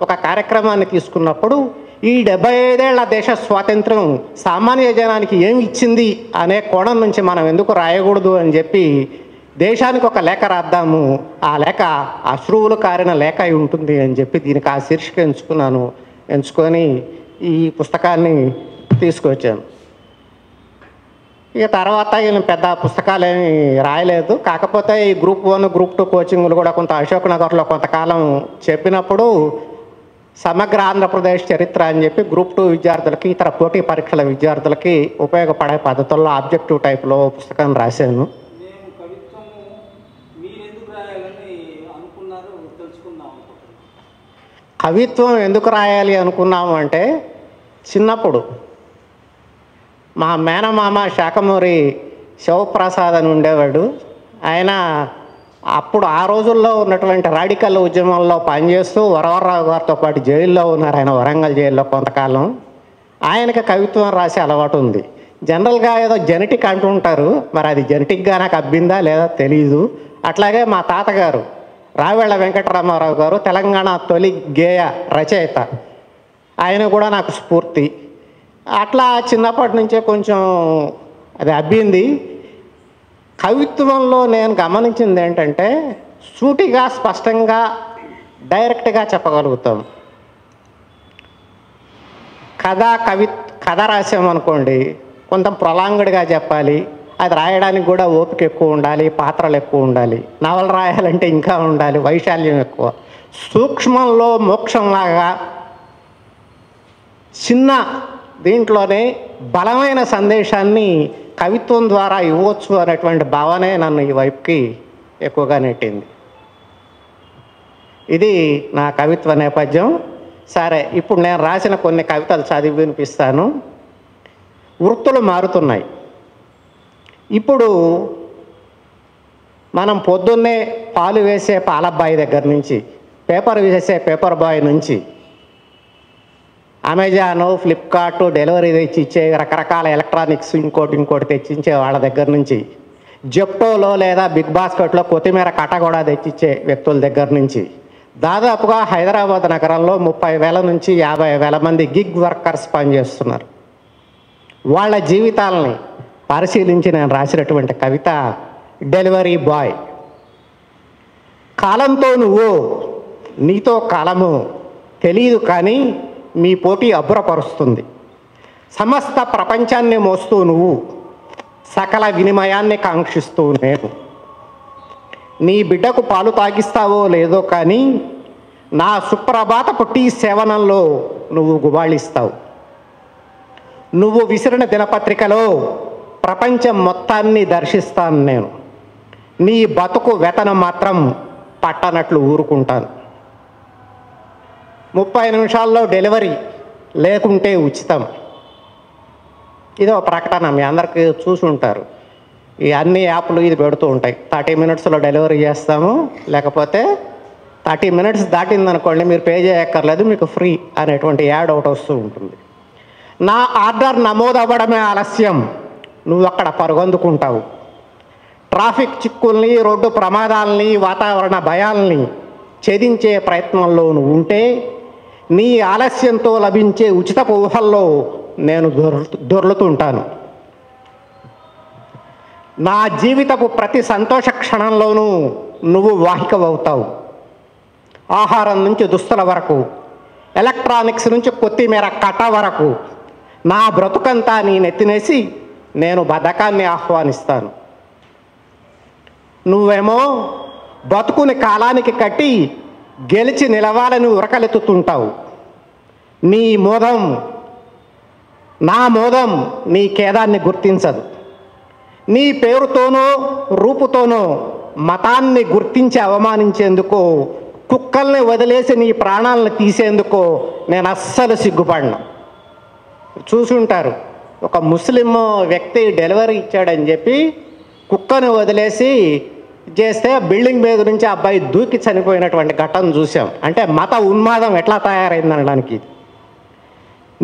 ఒక కార్యక్రమాన్ని తీసుకున్నప్పుడు ఈ 75 ఏళ్ల దేశ స్వాతంత్రం సామాన్య జనానికి ఏమి ఇచ్చింది అనే కోణం నుంచి మనం ఎందుకు రాయకూడదు అని చెప్పి దేశానికి ఒక లేఖ రాద్దాము, ఆ లేఖ అశ్రువులు కారిన లేఖ అయి ఉంటుంది అని చెప్పి దీనికి ఆ శీర్షిక ఎంచుకొని ఈ పుస్తకాన్ని తీసుకొచ్చాను. ఇక తర్వాత ఈయన పెద్ద పుస్తకాలేమి రాయలేదు. కాకపోతే ఈ గ్రూప్ 1 గ్రూప్ 2 కోచింగ్లు కూడా కొంత అశోక్ నగర్లో కొంతకాలం చెప్పినప్పుడు సమగ్ర ఆంధ్రప్రదేశ్ చరిత్ర అని చెప్పి గ్రూప్ 2 విద్యార్థులకి, ఇతర పోటీ పరీక్షల విద్యార్థులకి ఉపయోగపడే పద్ధతుల్లో ఆబ్జెక్టివ్ టైప్లో పుస్తకం రాశాను. కవిత్వం ఎందుకు రాయాలి అనుకున్నాము అంటే చిన్నప్పుడు మా మేనమామ శాఖమూరి శివప్రసాద్ అని ఉండేవాడు. ఆయన అప్పుడు ఆ రోజుల్లో ఉన్నటువంటి రాడికల్ ఉద్యమంలో పనిచేస్తూ వరవరరావు గారితో పాటు జైల్లో ఉన్నారు. ఆయన వరంగల్ జైల్లో కొంతకాలం. ఆయనకి కవిత్వం రాసే అలవాటు ఉంది. జనరల్గా ఏదో జెనెటిక్ అంటుంటారు, మరి అది జెనెటిక్గా నాకు అబ్బిందా లేదా తెలీదు. అట్లాగే మా తాతగారు రావెళ్ళ వెంకటరామారావు గారు తెలంగాణ తొలి గేయ రచయిత, ఆయన కూడా నాకు స్ఫూర్తి. అట్లా చిన్నప్పటి నుంచే కొంచెం అది అబ్బింది. కవిత్వంలో నేను గమనించింది ఏంటంటే సూటిగా స్పష్టంగా డైరెక్ట్గా చెప్పగలుగుతాం. కథ రాసామనుకోండి కొంత ప్రొలాంగ్డ్గా చెప్పాలి, అది రాయడానికి కూడా ఓపిక ఎక్కువ ఉండాలి, పాత్రలు ఎక్కువ ఉండాలి. నవల రాయాలంటే ఇంకా ఉండాలి, వైశాల్యం ఎక్కువ. సూక్ష్మంలో మోక్షంలాగా చిన్న దీంట్లోనే బలమైన సందేశాన్ని కవిత్వం ద్వారా ఇవ్వచ్చు అనేటువంటి భావనే నన్ను ఈ వైపుకి ఎక్కువగా నెట్టింది. ఇది నా కవిత్వ నేపథ్యం. సరే, ఇప్పుడు నేను రాసిన కొన్ని కవితలు చదివి వినిపిస్తాను. వృత్తులు మారుతున్నాయి. ఇప్పుడు మనం పొద్దున్నే పాలు వేసే పాలబ్బాయి దగ్గర నుంచి, పేపర్ వేసే పేపర్ బాయ్ నుంచి, అమెజాను, ఫ్లిప్కార్టు డెలివరీ తెచ్చి ఇచ్చే రకరకాల ఎలక్ట్రానిక్స్ ఇంకోటి తెచ్చిచ్చే వాళ్ళ దగ్గర నుంచి, జెప్టోలో లేదా బిగ్ బాస్కెట్లో కొత్తిమీర కట్ట కూడా తెచ్చిచ్చే వ్యక్తుల దగ్గర నుంచి, దాదాపుగా హైదరాబాద్ నగరంలో 30,000 నుంచి 50,000 మంది గిగ్ వర్కర్స్ పనిచేస్తున్నారు. వాళ్ళ జీవితాలని పరిశీలించి నేను రాసినటువంటి కవిత డెలివరీ బాయ్. కాలంతో నువ్వు, నీతో కాలము తెలియదు కానీ మీ పోటీ అబ్బురపరుస్తుంది. సమస్త ప్రపంచాన్ని మోస్తూ నువ్వు, సకల వినిమయాన్ని కాంక్షిస్తూ నేను. నీ బిడ్డకు పాలు తాగిస్తావో లేదో కానీ నా సుప్రభాతపు టీ సేవనంలో నువ్వు గుబాళిస్తావు. నువ్వు విసిరిన దినపత్రికలో ప్రపంచం మొత్తాన్ని దర్శిస్తాను నేను. నీ బతుకు వేతనం మాత్రం పట్టనట్లు ఊరుకుంటాను. 30 నిమిషాల్లో డెలివరీ లేకుంటే ఉచితం. ఇదో ప్రకటన, మీ అందరికీ చూసి ఉంటారు. ఈ అన్ని యాప్లు ఇది పెడుతూ ఉంటాయి. 30 మినిట్స్లో డెలివరీ చేస్తాము, లేకపోతే 30 మినిట్స్ దాటిందనుకోండి మీరు పే చేయక్కర్లేదు, మీకు ఫ్రీ అనేటువంటి యాడ్ ఒకటి వస్తూ ఉంటుంది. నా ఆర్డర్ నమోదవ్వడమే ఆలస్యం, నువ్వు అక్కడ పరుగొందుకుంటావు. ట్రాఫిక్ చిక్కుల్ని, రోడ్డు ప్రమాదాలని, వాతావరణ భయాల్ని ఛేదించే ప్రయత్నంలో నువ్వు ఉంటే నీ ఆలస్యంతో లభించే ఉచితపు ఊహల్లో నేను దొర్లుతుంటాను. నా జీవితపు ప్రతి సంతోష క్షణంలోనూ నువ్వు వాహికవవుతావు. ఆహారం నుంచి దుస్తుల వరకు, ఎలక్ట్రానిక్స్ నుంచి కొత్తిమీర కట్ట వరకు నా బ్రతుకంతా నీ నెత్తినేసి నేను బద్ధకాన్ని ఆహ్వానిస్తాను. నువ్వేమో బతుకుని కాలానికి కట్టి గెలిచి నిలవాలని ఉరకలెత్తుతుంటావు. నీ మోదం, నా మోదం నీ ఖేదాన్ని గుర్తించదు. నీ పేరుతోనో రూపుతోనో మతాన్ని గుర్తించి అవమానించేందుకో, కుక్కల్ని వదిలేసి నీ ప్రాణాలను తీసేందుకో నేను అస్సలు సిగ్గుపడను. చూసుంటారు, ఒక ముస్లిం వ్యక్తి డెలివరీ ఇచ్చాడని చెప్పి కుక్కను వదిలేసి చేస్తే బిల్డింగ్ మీద నుంచి అబ్బాయి దూకి చనిపోయినటువంటి ఘటన చూసాం. అంటే మత ఉన్మాదం ఎట్లా తయారైందనడానికి.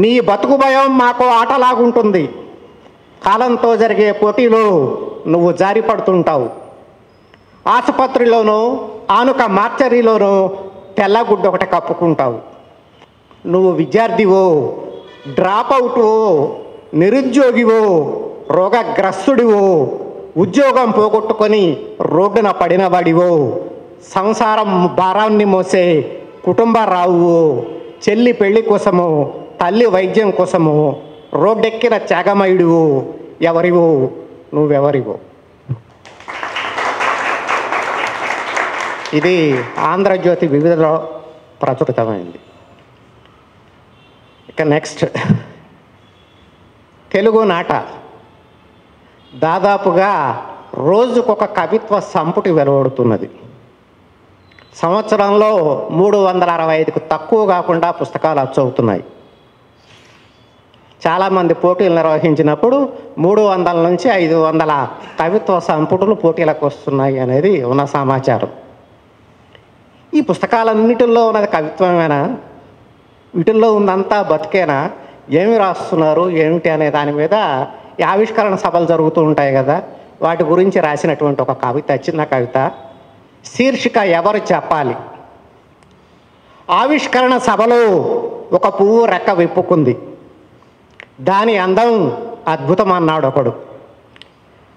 నీ బతుకు భయం మాకు ఆటలాగుంటుంది. కాలంతో జరిగే పోటీలో నువ్వు జారిపడుతుంటావు. ఆసుపత్రిలోనూ ఆనుక మార్చరీలోనూ తెల్లగుడ్డ ఒకటి కప్పుకుంటావు. నువ్వు విద్యార్థివో, డ్రాప్ అవుట్వో, నిరుద్యోగివో, రోగగ్రస్తుడివో, ఉద్యోగం పోగొట్టుకొని రోడ్డున పడినవాడివో, సంసారం భారాన్ని మోసే కుటుంబ రావువో, చెల్లి పెళ్లి కోసమో, తల్లి వైద్యం కోసమో రోడ్డెక్కిన త్యాగమయుడివో, ఎవరివో నువ్వెవరివో. ఇది ఆంధ్రజ్యోతి వివిధలో ప్రచురితమైంది. ఇక నెక్స్ట్ తెలుగు నాట దాదాపుగా రోజుకొక కవిత్వ సంపుటి వెలువడుతున్నది. సంవత్సరంలో 365కు తక్కువ కాకుండా పుస్తకాలు అచ్చవుతున్నాయి. చాలామంది పోటీలు నిర్వహించినప్పుడు 300 నుంచి 500 కవిత్వ సంపుటులు పోటీలకు వస్తున్నాయి అనేది ఉన్న సమాచారం. ఈ పుస్తకాలన్నిటిల్లో ఉన్నది కవిత్వమేనా? వీటిల్లో ఉందంతా బతికేనా? ఏమి రాస్తున్నారు ఏమిటి అనే దాని మీద ఈ ఆవిష్కరణ సభలు జరుగుతూ ఉంటాయి కదా, వాటి గురించి రాసినటువంటి ఒక కవిత, చిన్న కవిత. శీర్షిక ఎవరు చెప్పాలి. ఆవిష్కరణ సభలో ఒక పువ్వు రెక్క విప్పుకుంది. దాని అందం అద్భుతం అన్నాడు ఒకడు,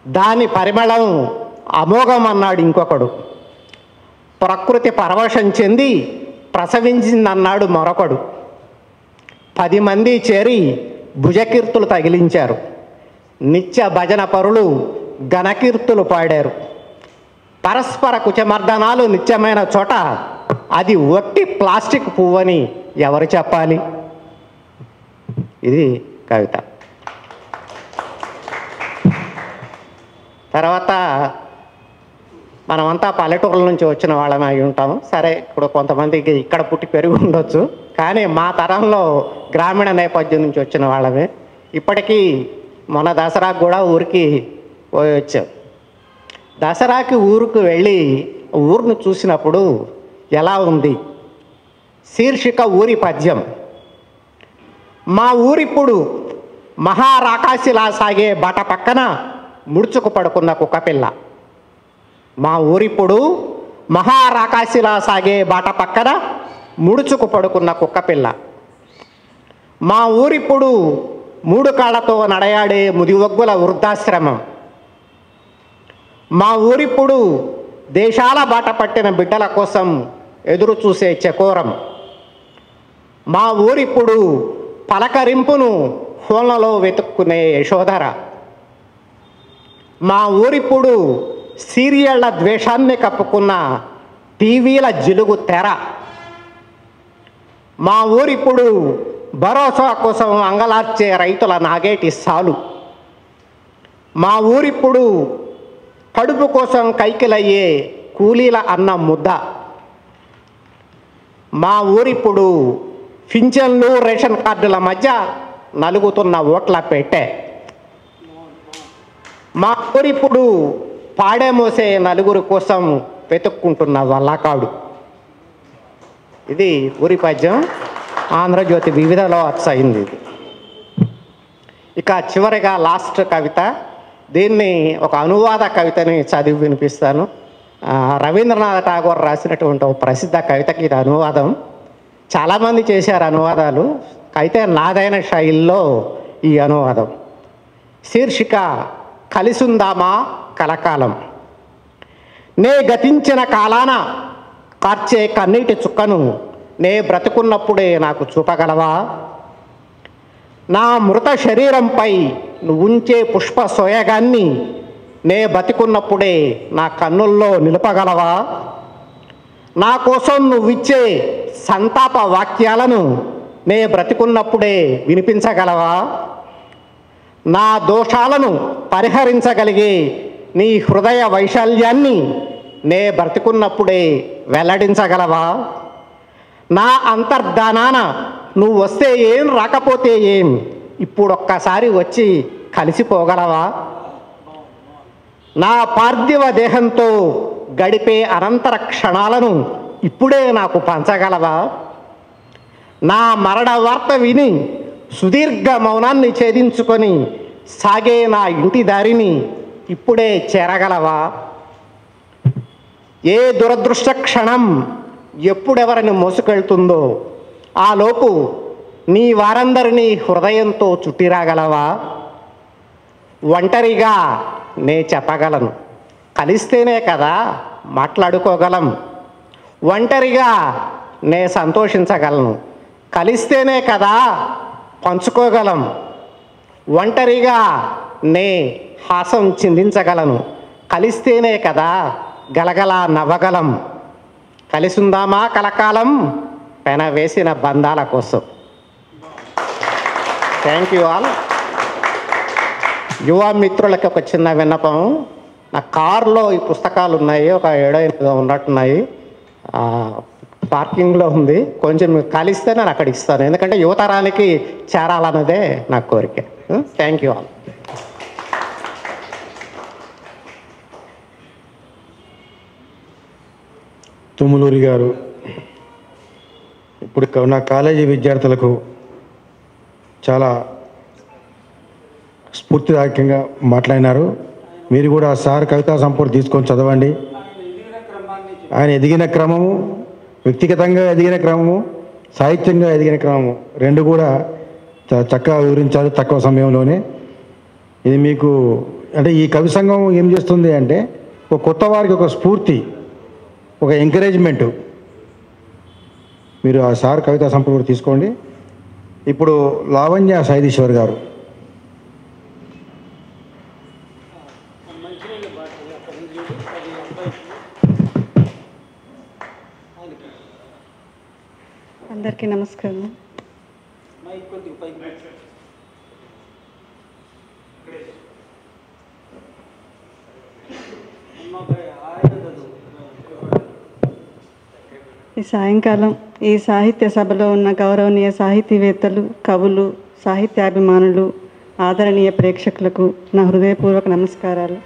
దాని పరిమళం అమోఘం అన్నాడు ఇంకొకడు, ప్రకృతి పరవశం చెంది ప్రసవించిందన్నాడు మరొకడు. 10 మంది చేరి భుజకీర్తులు తగిలించారు. నిత్య భజన పరులు ఘనకీర్తులు పాడారు. పరస్పర కుచమర్దనాలు నిత్యమైన చోట అది ఒట్టి ప్లాస్టిక్ పువ్వని ఎవరు చెప్పాలి? ఇది కవిత. తర్వాత మనమంతా పల్లెటూరుల నుంచి వచ్చిన వాళ్ళమే అయి ఉంటాము. సరే, ఇప్పుడు కొంతమందికి ఇక్కడ పుట్టి పెరిగి ఉండొచ్చు, కానీ మా తరంలో గ్రామీణ నేపథ్యం నుంచి వచ్చిన వాళ్ళమే. ఇప్పటికీ మొన్న దసరాకు కూడా ఊరికి పోయి వచ్చాం. దసరాకి ఊరికి వెళ్ళి ఊరిని చూసినప్పుడు ఎలా ఉంది? శీర్షిక ఊరి పద్యం. మా ఊరిప్పుడు మహారాకాశిలా సాగే బాట పక్కన ముడుచుకు పడుకున్న కుక్కపిల్ల. మా ఊరిప్పుడు మహారాకాశిలా సాగే బాట పక్కన ముడుచుకు పడుకున్న కుక్కపిల్ల. మా ఊరిప్పుడు 3 కాళ్ళతో నడయాడే ముదివొగ్గుల వృద్ధాశ్రమం. మా ఊరిప్పుడు దేశాల బాట పట్టిన బిడ్డల కోసం ఎదురు చూసే చకోరం. మా ఊరిప్పుడు పలకరింపును ఫోన్లలో వెతుక్కునే యశోధర. మా ఊరిప్పుడు సీరియళ్ల ద్వేషాన్ని కప్పుకున్న టీవీల జిలుగు తెర. మా ఊరిప్పుడు భరోసా కోసం అంగలార్చే రైతుల నాగేటి సాలు. మా ఊరిప్పుడు కడుపు కోసం కైకిలయ్యే కూలీల అన్న ముద్ద. మా ఊరిప్పుడు పింఛన్లు రేషన్ కార్డుల మధ్య నలుగుతున్న ఓట్ల పెట్టె. మా ఊరిప్పుడు పాడే మోసే నలుగురు కోసం వెతుక్కుంటున్న వల్లకాడు. ఇది ఊరి పద్యం. ఆంధ్రజ్యోతి వివిధలో అచ్చయింది ఇది. ఇక చివరిగా లాస్ట్ కవిత. దీన్ని ఒక అనువాద కవితని చదివి వినిపిస్తాను. రవీంద్రనాథ్ ఠాగూర్ రాసినటువంటి ఒక ప్రసిద్ధ కవితకి ఇది అనువాదం. చాలామంది చేశారు అనువాదాలు, అయితే నాదైన శైలిలో ఈ అనువాదం. శీర్షిక కలిసుందామా కలకాలం. నే గతించిన కాలాన కార్చే కన్నీటి చుక్కను నే బ్రతుకున్నప్పుడే నాకు చూపగలవా? నా మృత శరీరంపై నువ్వుంచే పుష్ప సోయగాన్ని నే బతికున్నప్పుడే నా కన్నుల్లో నిలపగలవా? నా కోసం నువ్విచ్చే సంతాప వాక్యాలను నే బ్రతికున్నప్పుడే వినిపించగలవా? నా దోషాలను పరిహరించగలిగే నీ హృదయ వైశాల్యాన్ని నే బ్రతికున్నప్పుడే వెల్లడించగలవా? నా అంతర్ధానాన నువ్వు వస్తే ఏం రాకపోతే ఏం, ఇప్పుడొక్కసారి వచ్చి కలిసిపోగలవా? నా పార్థివ దేహంతో గడిపే అనంతర క్షణాలను ఇప్పుడే నాకు పంచగలవా? నా మరణ వార్త విని సుదీర్ఘ మౌనాన్ని ఛేదించుకొని సాగే నా ఇంటి దారిని ఇప్పుడే చేరగలవా? ఏ దురదృష్ట క్షణం ఎప్పుడెవరిని మోసుకెళ్తుందో ఆలోపు నీ వారందరినీ హృదయంతో చుట్టిరాగలవా? ఒంటరిగా నే చెప్పగలను, కలిస్తేనే కదా మాట్లాడుకోగలం. ఒంటరిగా నే సంతోషించగలను, కలిస్తేనే కదా పంచుకోగలం. ఒంటరిగా నే హాసం చిందించగలను, కలిస్తేనే కదా గలగలా నవ్వగలం. కలిసుందామా కలకాలం పెన వేసిన బంధాల కోసం. Thank you all. యువ మిత్రులకి ఒక చిన్న విన్నపం. నా కారులో ఈ పుస్తకాలు ఉన్నాయి, ఒక 7-8 ఉన్నట్టున్నాయి. పార్కింగ్లో ఉంది. కొంచెం కలిస్తే నేను అక్కడ ఇస్తాను, ఎందుకంటే యువతరానికి చేరాలన్నదే నా కోరిక. Thank you all. తుమ్మలూరి గారు ఇప్పుడు నా కాలేజీ విద్యార్థులకు చాలా స్ఫూర్తిదాయకంగా మాట్లాడినారు. మీరు కూడా సార్ కవితా సంపూర్తి తీసుకొని చదవండి. ఆయన ఎదిగిన క్రమము, వ్యక్తిగతంగా ఎదిగిన క్రమము, సాహిత్యంగా ఎదిగిన క్రమము రెండు కూడా చక్కగా వివరించారు తక్కువ సమయంలోనే. ఇది మీకు అంటే ఈ కవి సంఘం ఏం చేస్తుంది అంటే ఒక కొత్త వారికి ఒక స్ఫూర్తి, ఒక ఎంకరేజ్మెంటు. మీరు ఆ సార్ కవితా సంపూర్తి తీసుకోండి. ఇప్పుడు లావణ్య సైదీశ్వర్ గారు. అందరికీ నమస్కారం. ఈ సాయంకాలం ఈ సాహిత్య సభలో ఉన్న గౌరవనీయ సాహితీవేత్తలు, కవులు, సాహిత్యాభిమానులు, ఆదరణీయ ప్రేక్షకులకు నా హృదయపూర్వక నమస్కారాలు.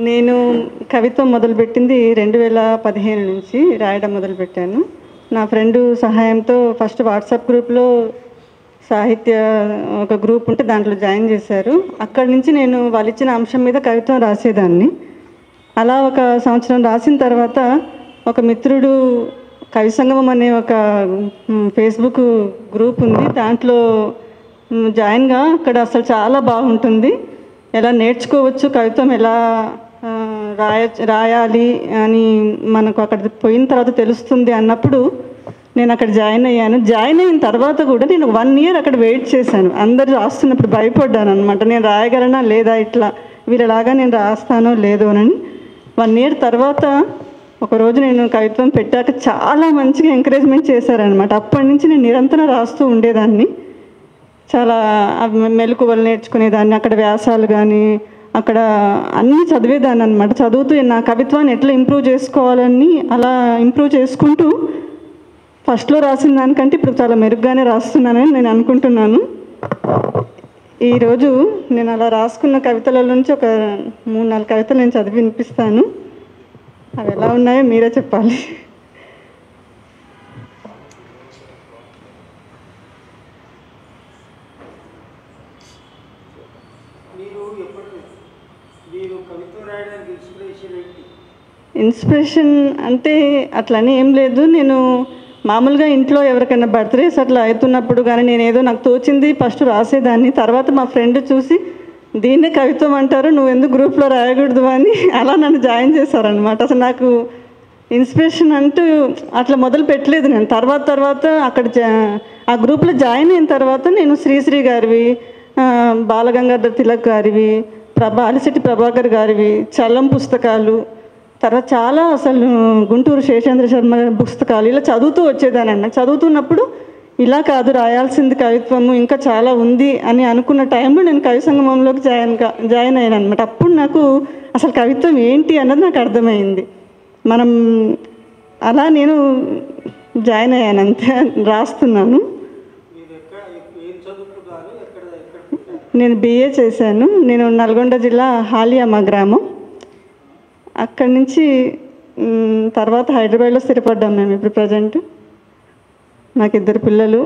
నేను కవిత్వం మొదలుపెట్టింది 2015 నుంచి రాయడం మొదలుపెట్టాను. నా ఫ్రెండు సహాయంతో ఫస్ట్ వాట్సాప్ గ్రూప్లో సాహిత్య ఒక గ్రూప్ ఉంటే దాంట్లో జాయిన్ చేశారు. అక్కడి నుంచి నేను వాళ్ళు ఇచ్చిన అంశం మీద కవిత్వం రాసేదాన్ని. అలా ఒక సంవత్సరం రాసిన తర్వాత ఒక మిత్రుడు కవి సంగమం అనే ఒక ఫేస్బుక్ గ్రూప్ ఉంది, దాంట్లో జాయిన్గా అక్కడ అసలు చాలా బాగుంటుంది, ఎలా నేర్చుకోవచ్చు కవిత్వం ఎలా రాయాలి అని మనకు అక్కడ పోయిన తర్వాత తెలుస్తుంది అన్నప్పుడు నేను అక్కడ జాయిన్ అయ్యాను. జాయిన్ అయిన తర్వాత కూడా నేను 1 year అక్కడ వెయిట్ చేశాను. అందరు రాస్తున్నప్పుడు భయపడ్డాను అనమాట, నేను రాయగలనా లేదా, ఇట్లా వీళ్ళలాగా నేను రాస్తానో లేదో అని. 1 year తర్వాత ఒకరోజు నేను కవిత్వం పెట్టాక చాలా మంచిగా ఎంకరేజ్మెంట్ చేశారనమాట. అప్పటి నుంచి నేను నిరంతరం రాస్తూ ఉండేదాన్ని, చాలా మెలకువలు నేర్చుకునేదాన్ని, అక్కడ వ్యాసాలు కానీ అక్కడ అన్నీ చదివేదాన్ని అనమాట. చదువుతూ నా కవిత్వాన్ని ఎట్లా ఇంప్రూవ్ చేసుకోవాలని అలా ఇంప్రూవ్ చేసుకుంటూ ఫస్ట్లో రాసిన దానికంటే ఇప్పుడు చాలా మెరుగ్గానే రాస్తున్నానని నేను అనుకుంటున్నాను. ఈరోజు నేను అలా రాసుకున్న కవితల నుంచి ఒక 3-4 కవితలు నేను చదివి వినిపిస్తాను. అవి ఎలా ఉన్నాయో మీరే చెప్పాలి. ఇన్స్పిరేషన్ అంటే అట్లనే ఏం లేదు. నేను మామూలుగా ఇంట్లో ఎవరికైనా బర్త్డేస్ అట్లా అవుతున్నప్పుడు కానీ నేను ఏదో నాకు తోచింది ఫస్ట్ రాసేదాన్ని. తర్వాత మా ఫ్రెండ్ చూసి దీన్నే కవిత్వం అంటారు, నువ్వు ఎందుకు గ్రూప్లో రాయకూడదు అని అలా నన్ను జాయిన్ చేశారనమాట. అసలు నాకు ఇన్స్పిరేషన్ అంటూ అట్లా మొదలు పెట్టలేదు నేను. తర్వాత అక్కడ ఆ గ్రూప్లో జాయిన్ అయిన తర్వాత నేను శ్రీశ్రీ గారివి, బాలగంగాధర్ తిలక్ గారివి, అలిశెట్టి ప్రభాకర్ గారివి చల్లం పుస్తకాలు, తర్వాత చాలా అసలు గుంటూరు శేషేంద్ర శర్మ పుస్తకాలు ఇలా చదువుతూ వచ్చేదానన్న. చదువుతున్నప్పుడు ఇలా కాదు రాయాల్సింది కవిత్వము, ఇంకా చాలా ఉంది అని అనుకున్న టైంలో నేను కవి సంగమంలోకి జాయిన్ అయ్యాను అనమాట. అప్పుడు నాకు అసలు కవిత్వం ఏంటి అన్నది నాకు అర్థమైంది. మనం అలా నేను జాయిన్ అయ్యాను, అంతే రాస్తున్నాను. నేను BA చేశాను. నేను నల్గొండ జిల్లా హాలియా మా గ్రామం. అక్కడి నుంచి తర్వాత హైదరాబాద్లో స్థిరపడ్డాం మేము. ఇప్పుడు ప్రజెంట్ నాకు 2 పిల్లలు,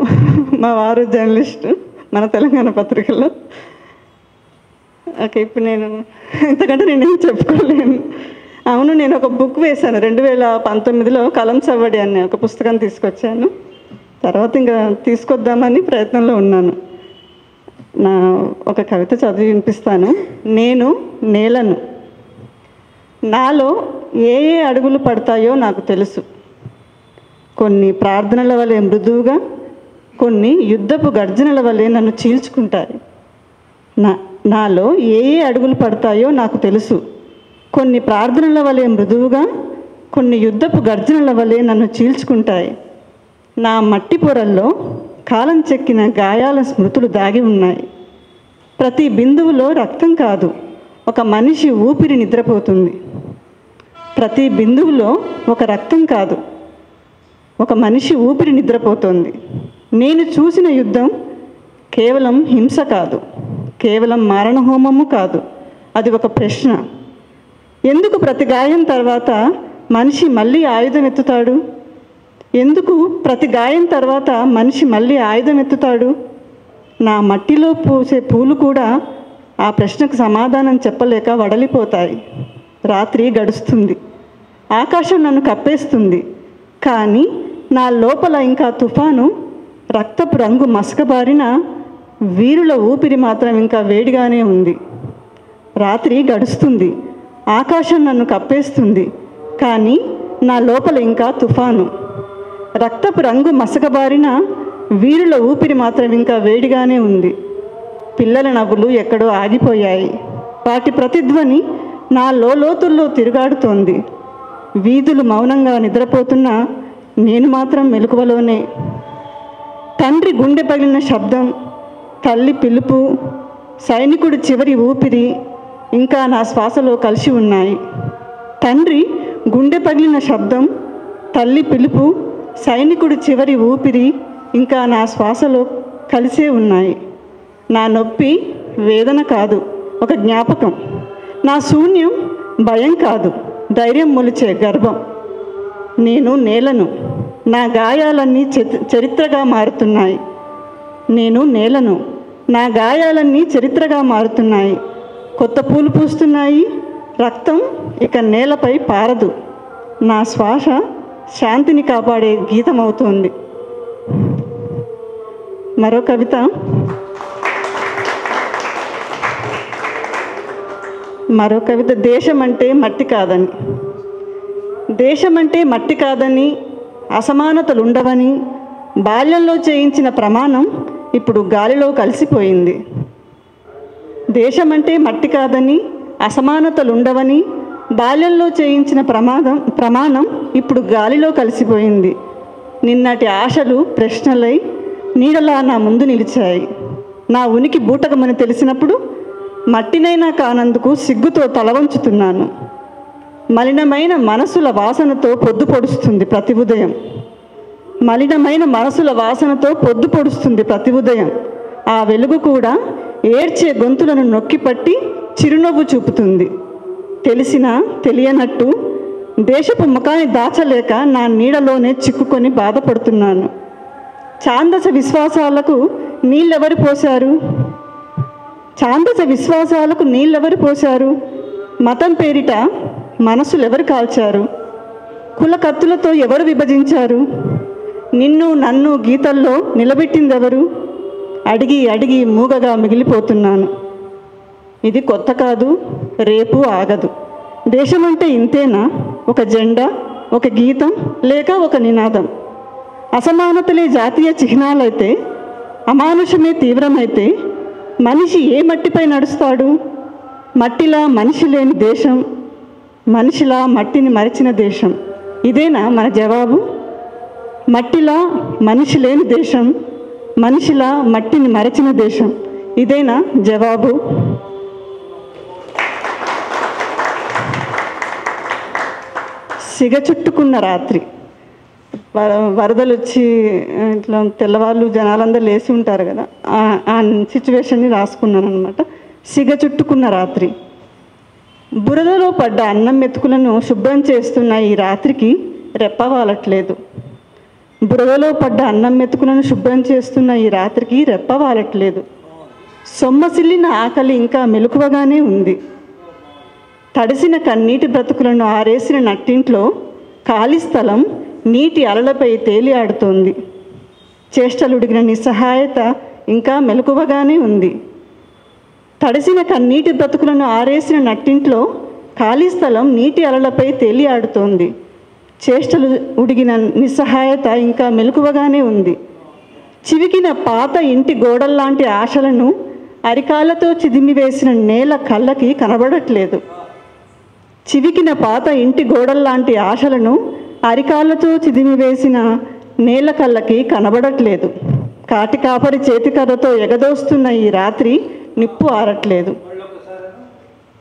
మా వారు జర్నలిస్టు మన తెలంగాణ పత్రికలో. ఓకే, ఇప్పుడు నేను ఇంతకంటే నేనేం చెప్పుకోలేను. అవును, నేను ఒక బుక్ వేశాను 2019లో, కలం సవ్వడి అనే ఒక పుస్తకం తీసుకొచ్చాను. తర్వాత ఇంకా తీసుకొద్దామని ప్రయత్నంలో ఉన్నాను. నా ఒక కవిత చదివి వినిపిస్తాను. నేను నేలను, నాలో ఏ అడుగులు పడతాయో నాకు తెలుసు. కొన్ని ప్రార్థనల వలె మృదువుగా, కొన్ని యుద్ధపు గర్జనల వలె నన్ను చీల్చుకుంటాయి. నాలో ఏ అడుగులు పడతాయో నాకు తెలుసు. కొన్ని ప్రార్థనల వలె మృదువుగా, కొన్ని యుద్ధపు గర్జనల వలె నన్ను చీల్చుకుంటాయి. నా మట్టి పొరల్లో కాలం చెక్కిన గాయాల స్మృతులు దాగి ఉన్నాయి. ప్రతి బిందువులో రక్తం కాదు, ఒక మనిషి ఊపిరి నిద్రపోతుంది. ప్రతి బిందువులో ఒక రక్తం కాదు, ఒక మనిషి ఊపిరి నిద్రపోతుంది. నేను చూసిన యుద్ధం కేవలం హింస కాదు, కేవలం మారణహోమము కాదు, అది ఒక ప్రశ్న. ఎందుకు ప్రతి గాయం తర్వాత మనిషి మళ్ళీ ఆయుధం ఎత్తుతాడు? ఎందుకు ప్రతి గాయం తర్వాత మనిషి మళ్ళీ ఆయుధం ఎత్తుతాడు? నా మట్టిలో పూసే పూలు కూడా ఆ ప్రశ్నకు సమాధానం చెప్పలేక వడలిపోతాయి. రాత్రి గడుస్తుంది, ఆకాశం నన్ను కప్పేస్తుంది, కానీ నా లోపల ఇంకా తుఫాను, రక్తపు రంగు మసకబారిన వీరుల ఊపిరి మాత్రం ఇంకా వేడిగానే ఉంది. రాత్రి గడుస్తుంది, ఆకాశం నన్ను కప్పేస్తుంది, కానీ నా లోపల ఇంకా తుఫాను, రక్తపు రంగు మసకబారిన వీరుల ఊపిరి మాత్రం ఇంకా వేడిగానే ఉంది. పిల్లల నవ్వులు ఎక్కడో ఆగిపోయాయి, వాటి ప్రతిధ్వని నా లోతుల్లో తిరుగాడుతోంది. వీధులు మౌనంగా నిద్రపోతున్నా నేను మాత్రం మెలకువలోనే. తండ్రి గుండె పగిలిన శబ్దం, తల్లి పిలుపు, సైనికుడి చివరి ఊపిరి ఇంకా నా శ్వాసలో కలిసి ఉన్నాయి. తండ్రి గుండె పగిలిన శబ్దం, తల్లి పిలుపు, సైనికుడి చివరి ఊపిరి ఇంకా నా శ్వాసలో కలిసే ఉన్నాయి. నా నొప్పి వేదన కాదు, ఒక జ్ఞాపకం. నా శూన్యం భయం కాదు, ధైర్యం మొలిచే గర్భం. నేను నేలను, నా గాయాలన్నీ చరిత్రగా మారుతున్నాయి. నేను నేలను. నా గాయాలన్నీ చరిత్రగా మారుతున్నాయి. కొత్త పూలు పూస్తున్నాయి. రక్తం ఇక నేలపై పారదు. నా శ్వాస శాంతిని కాపాడే గీతమవుతోంది. మరో కవిత. దేశం అంటే మట్టి కాదని. దేశం అంటే మట్టి కాదని, అసమానతలుండవని బాల్యంలో చేయించిన ప్రమాణం ఇప్పుడు గాలిలో కలిసిపోయింది. దేశం అంటే మట్టి కాదని, అసమానతలుండవని బాల్యంలో చేయించిన ప్రమాణం ఇప్పుడు గాలిలో కలిసిపోయింది. నిన్నటి ఆశలు ప్రశ్నలై నీడలా నా ముందు నిలిచాయి. నా ఉనికి బూటకమని తెలిసినప్పుడు మట్టినైనా కానందుకు సిగ్గుతో తల వంచుతున్నాను. మలినమైన మనసుల వాసనతో పొద్దు పొడుస్తుంది ప్రతి ఉదయం. మలినమైన మనసుల వాసనతో పొద్దు పొడుస్తుంది ప్రతి ఉదయం. ఆ వెలుగు కూడా ఏడ్చే గొంతులను నొక్కిపట్టి చిరునవ్వు చూపుతుంది. తెలిసినా తెలియనట్టు దేశపు ముఖాన్ని దాచలేక నా నీడలోనే చిక్కుకొని బాధపడుతున్నాను. ఛాందస విశ్వాసాలకు నీళ్ళెవరు పోశారు? ఛాందస విశ్వాసాలకు నీళ్ళెవరు పోశారు? మతం పేరిట మనసులు ఎవరు కాల్చారు? కుల కత్తులతో ఎవరు విభజించారు? నిన్ను నన్ను గీతల్లో నిలబెట్టిందెవరు? అడిగి అడిగి మూగగా మిగిలిపోతున్నాను. ఇది కొత్త కాదు, రేపు ఆగదు. దేశం అంటే ఇంతేనా? ఒక జెండా, ఒక గీతం, లేక ఒక నినాదం. అసమానతలే జాతీయ చిహ్నాలైతే, అమానుషమే తీవ్రమైతే మనిషి ఏ మట్టిపై నడుస్తాడు? మట్టిలా మనిషి లేని దేశం, మనిషిలా మట్టిని మరిచిన దేశం. ఇదేనా మన జవాబు? మట్టిలా మనిషి లేని దేశం, మనిషిలా మట్టిని మరచిన దేశం. ఇదేనా జవాబు? సిగ చుట్టుకున్న రాత్రి. వరదలు వచ్చి ఇట్లా తెల్లవాళ్ళు జనాలందరూ లేచి ఉంటారు కదా, ఆ సిచ్యువేషన్ని రాసుకున్నాను అనమాట. సిగ చుట్టుకున్న రాత్రి. బురదలో పడ్డ అన్నం మెతుకులను శుభ్రం చేస్తున్న ఈ రాత్రికి రెప్పవాలట్లేదు. బురదలో పడ్డ అన్నం మెతుకులను శుభ్రం చేస్తున్న ఈ రాత్రికి రెప్పవాలట్లేదు. సొమ్మసిల్లిన ఆకలి ఇంకా మెలకువగానే ఉంది. తడిసిన కన్నీటి బ్రతుకులను ఆరేసిన నట్టింట్లో ఖాళీ స్థలం నీటి అలలపై తేలి ఆడుతోంది. చేష్టలుడిగిన నిస్సహాయత ఇంకా మెలకువగానే ఉంది. తడిసిన కన్నీటి బ్రతుకులను ఆరేసిన నట్టింట్లో ఖాళీ స్థలం నీటి అలలపై తేలి ఆడుతోంది. చేష్టలు ఉడిగిన నిస్సహాయత ఇంకా మెలకువగానే ఉంది. చివికిన పాత ఇంటి గోడల్లాంటి ఆశలను అరికాళ్ళతో చిదిమివేసిన నేల కళ్ళకి కనబడట్లేదు. చివికిన పాత ఇంటి గోడల్లాంటి ఆశలను అరికాళ్ళతో చిదిమివేసిన నేల కళ్ళకి కనబడట్లేదు. కాటి కాపరి చేతికర్రతో ఎగదోస్తున్న ఈ రాత్రి నిప్పు ఆరట్లేదు.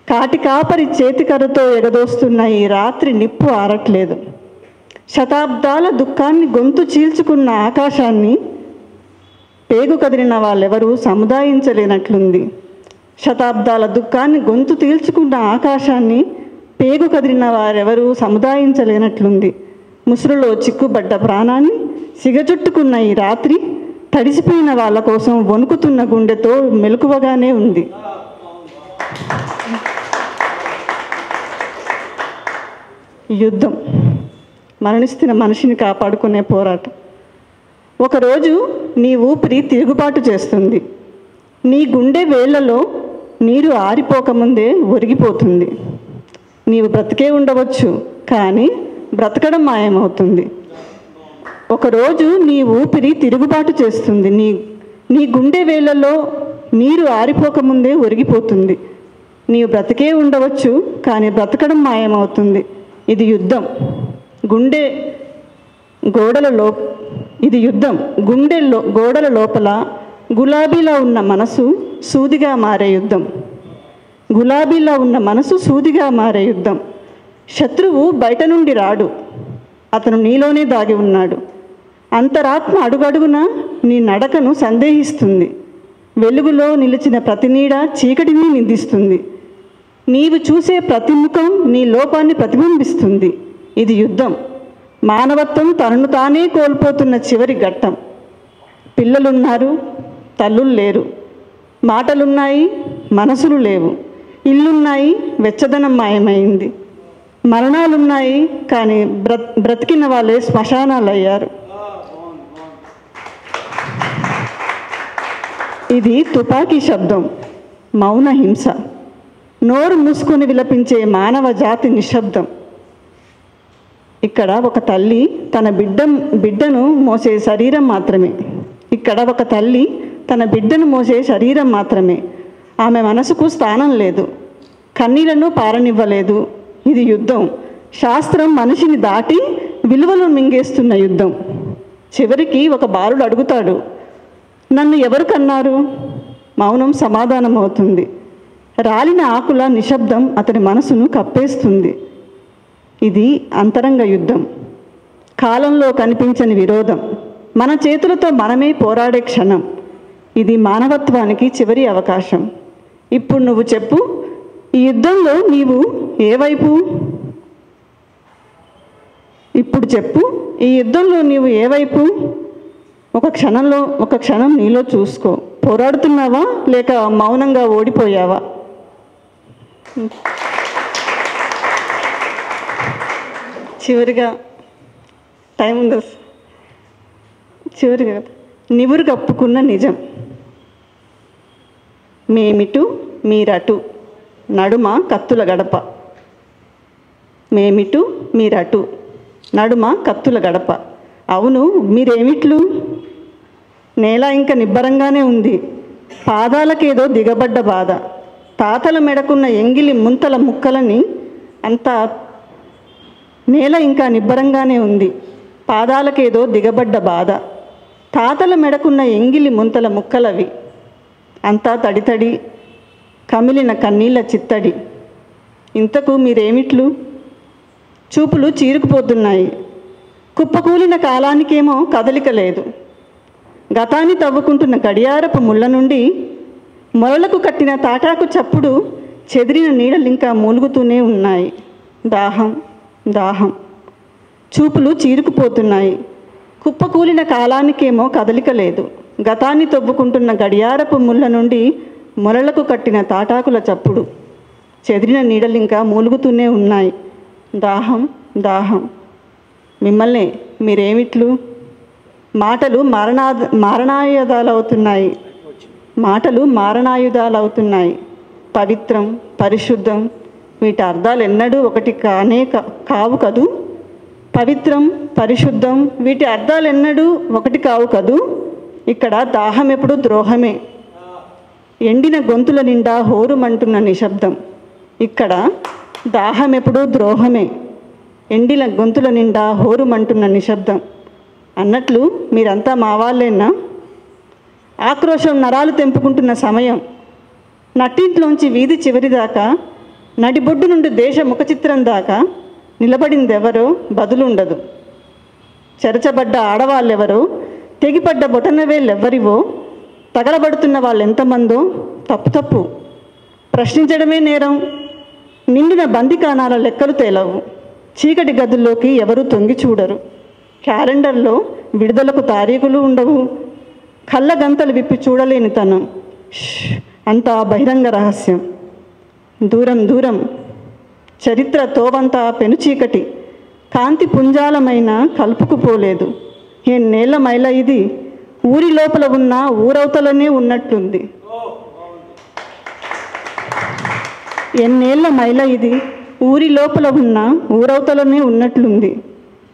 కాటి కాపరి చేతికర్రతో ఎగదోస్తున్న ఈ రాత్రి నిప్పు ఆరట్లేదు. శతాబ్దాల దుఃఖాన్ని గొంతు చీల్చుకున్న ఆకాశాన్ని పేగు కదిలిన వాళ్ళెవరూ సముదాయించలేనట్లుంది. శతాబ్దాల దుఃఖాన్ని గొంతు తీల్చుకున్న ఆకాశాన్ని పేగు కదిలిన వారెవరూ సముదాయించలేనట్లుంది. ముసురులో చిక్కుబడ్డ ప్రాణాన్ని సిగచుట్టుకున్న ఈ రాత్రి తడిసిపోయిన వాళ్ళ కోసం వణుకుతున్న గుండెతో మెలకువగానే ఉంది. యుద్ధం, మరణిస్తున్న మనిషిని కాపాడుకునే పోరాటం. ఒకరోజు నీ ఊపిరి తిరుగుబాటు చేస్తుంది. నీ గుండె వేళ్లలో నీరు ఆరిపోకముందే ఒరిగిపోతుంది. నీవు బ్రతికే ఉండవచ్చు, కానీ బ్రతకడం మాయమవుతుంది. ఒకరోజు నీ ఊపిరి తిరుగుబాటు చేస్తుంది. నీ గుండె వేళ్లలో నీరు ఆరిపోకముందే ఒరిగిపోతుంది. నీవు బ్రతికే ఉండవచ్చు, కానీ బ్రతకడం మాయమవుతుంది. ఇది యుద్ధం. గోడల లోపల గులాబీలా ఉన్న మనసు సూదిగా మారే యుద్ధం. గులాబీలా ఉన్న మనసు సూదిగా మారే యుద్ధం. శత్రువు బయట నుండి రాడు, అతను నీలోనే దాగి ఉన్నాడు. అంతరాత్మ అడుగడుగునా నీ నడకను సందేహిస్తుంది. వెలుగులో నిలిచిన ప్రతి నీడ చీకటిని నిందిస్తుంది. నీవు చూసే ప్రతి ముఖం నీ లోపాన్ని ప్రతిబింబిస్తుంది. ఇది యుద్ధం. మానవత్వం తనను తానే కోల్పోతున్న చివరి ఘట్టం. పిల్లలున్నారు, తల్లులు లేరు. మాటలున్నాయి, మనసులు లేవు. ఇల్లున్నాయి, వెచ్చదనం మాయమైంది. మరణాలున్నాయి, కానీ బ్రతికిన వాళ్ళే శ్మశానాలు అయ్యారు. ఇది తుపాకీ శబ్దం, మౌన హింస, నోరు మూసుకొని విలపించే మానవ జాతి నిశ్శబ్దం. ఇక్కడ ఒక తల్లి తన బిడ్డను మోసే శరీరం మాత్రమే. ఇక్కడ ఒక తల్లి తన బిడ్డను మోసే శరీరం మాత్రమే. ఆమె మనసుకు స్థానం లేదు, కన్నీళ్లను పారనివ్వలేదు. ఇది యుద్ధం. శాస్త్రం మనిషిని దాటి విలువలు మింగేస్తున్న యుద్ధం. చివరికి ఒక బాలుడు అడుగుతాడు, నన్ను ఎవరు కన్నారు? మౌనం సమాధానం అవుతుంది. రాలిన ఆకుల నిశ్శబ్దం అతని మనసును కప్పేస్తుంది. ఇది అంతరంగ యుద్ధం, కాలంలో కనిపించని విరోధం, మన చేతులతో మనమే పోరాడే క్షణం. ఇది మానవత్వానికి చివరి అవకాశం. ఇప్పుడు నువ్వు చెప్పు, ఈ యుద్ధంలో నీవు ఏ వైపు? ఇప్పుడు చెప్పు, ఈ యుద్ధంలో నీవు ఏ వైపు? ఒక క్షణం నీలో చూసుకో. పోరాడుతున్నావా లేక మౌనంగా ఓడిపోయావా? చివరిగా టైం ఉందా? చివరిగా నివురు కప్పుకున్న నిజం. మేమిటు మీరటు, నడుమ కత్తుల గడప. మేమిటు మీరటు, నడుమ కత్తుల గడప. అవును, మీరేమిట్లు? నేల ఇంకా నిబ్బరంగానే ఉంది, పాదాలకేదో దిగబడ్డ బాధ. తాతల మెడకున్న ఎంగిలి ముంతల ముక్కలని అంతా నేల ఇంకా నిబ్బరంగానే ఉంది, పాదాలకేదో దిగబడ్డ బాధ. తాతల మెడకున్న ఎంగిలి ముంతల ముక్కలవి, అంతా తడితడి, కమిలిన కన్నీళ్ళ చిత్తడి. ఇంతకు మీరేమిట్లు? చూపులు చీరుకుపోతున్నాయి. కుప్పకూలిన కాలానికేమో కదలిక లేదు. గతాన్ని తవ్వుకుంటున్న గడియారపు ముళ్ళ నుండి మొలలకు కట్టిన తాటాకు చప్పుడు చెదిరిన నీడలింకా మూలుగుతూనే ఉన్నాయి. దాహం దాహం. చూపులు చీరుకుపోతున్నాయి. కుప్పకూలిన కాలానికేమో కదలిక లేదు. గతాన్ని తవ్వుకుంటున్న గడియారపు ముళ్ళ నుండి మొలలకు కట్టిన తాటాకుల చప్పుడు చెదిరిన నీడలింకా మూలుగుతూనే ఉన్నాయి. దాహం దాహం. మిమ్మల్ని మీరేమిట్లు? మాటలు మారణాయుధాలవుతున్నాయి. మాటలు మారణాయుధాలవుతున్నాయి. పవిత్రం, పరిశుద్ధం, వీటి అర్థాలు ఎన్నడూ ఒకటి కావు కదూ. పవిత్రం, పరిశుద్ధం, వీటి అర్థాలు ఎన్నడూ ఒకటి కావు కదూ. ఇక్కడ దాహం ఎప్పుడు ద్రోహమే. ఎండిన గొంతుల నిండా హోరుమంటున్న నిశ్శబ్దం. ఇక్కడ దాహం ఎప్పుడు ద్రోహమే. ఎండిన గొంతుల నిండా హోరుమంటున్న నిశ్శబ్దం. అన్నట్లు మీరంతా మా వాళ్ళేనా? ఆక్రోశం నరాలు తెంపుకుంటున్న సమయం. నట్టింట్లోంచి వీధి చివరి దాకా, నడిబొడ్డు నుండి దేశ ముఖచిత్రం దాకా నిలబడిందెవరో బదులుండదు. చెరచబడ్డ ఆడవాళ్ళెవరో, తెగిపడ్డ బొటనవేళ్ళెవ్వరివో, తగలబడుతున్న వాళ్ళెంతమందో తప్పు. ప్రశ్నించడమే నేరం. నిండిన బందికానాల లెక్కలు తేలవు. చీకటి గదుల్లోకి ఎవరూ తొంగి చూడరు. క్యాలెండర్లో విడుదలకు తారీఖులు ఉండవు. కళ్ళ గంతలు విప్పి చూడలేని తనం. అంతా బహిరంగ రహస్యం. దూరం దూరం. చరిత్ర తోవంతా పెనుచీకటి. కాంతి పుంజాలమైన కలుపుకుపోలేదు. ఎన్నేళ్ల మైల ఇది? ఊరి లోపల ఉన్న ఊరవతలనే ఉన్నట్లుంది. ఎన్నేళ్ల మైల ఇది? ఊరి లోపల ఉన్న ఊరవతలనే ఉన్నట్లుంది.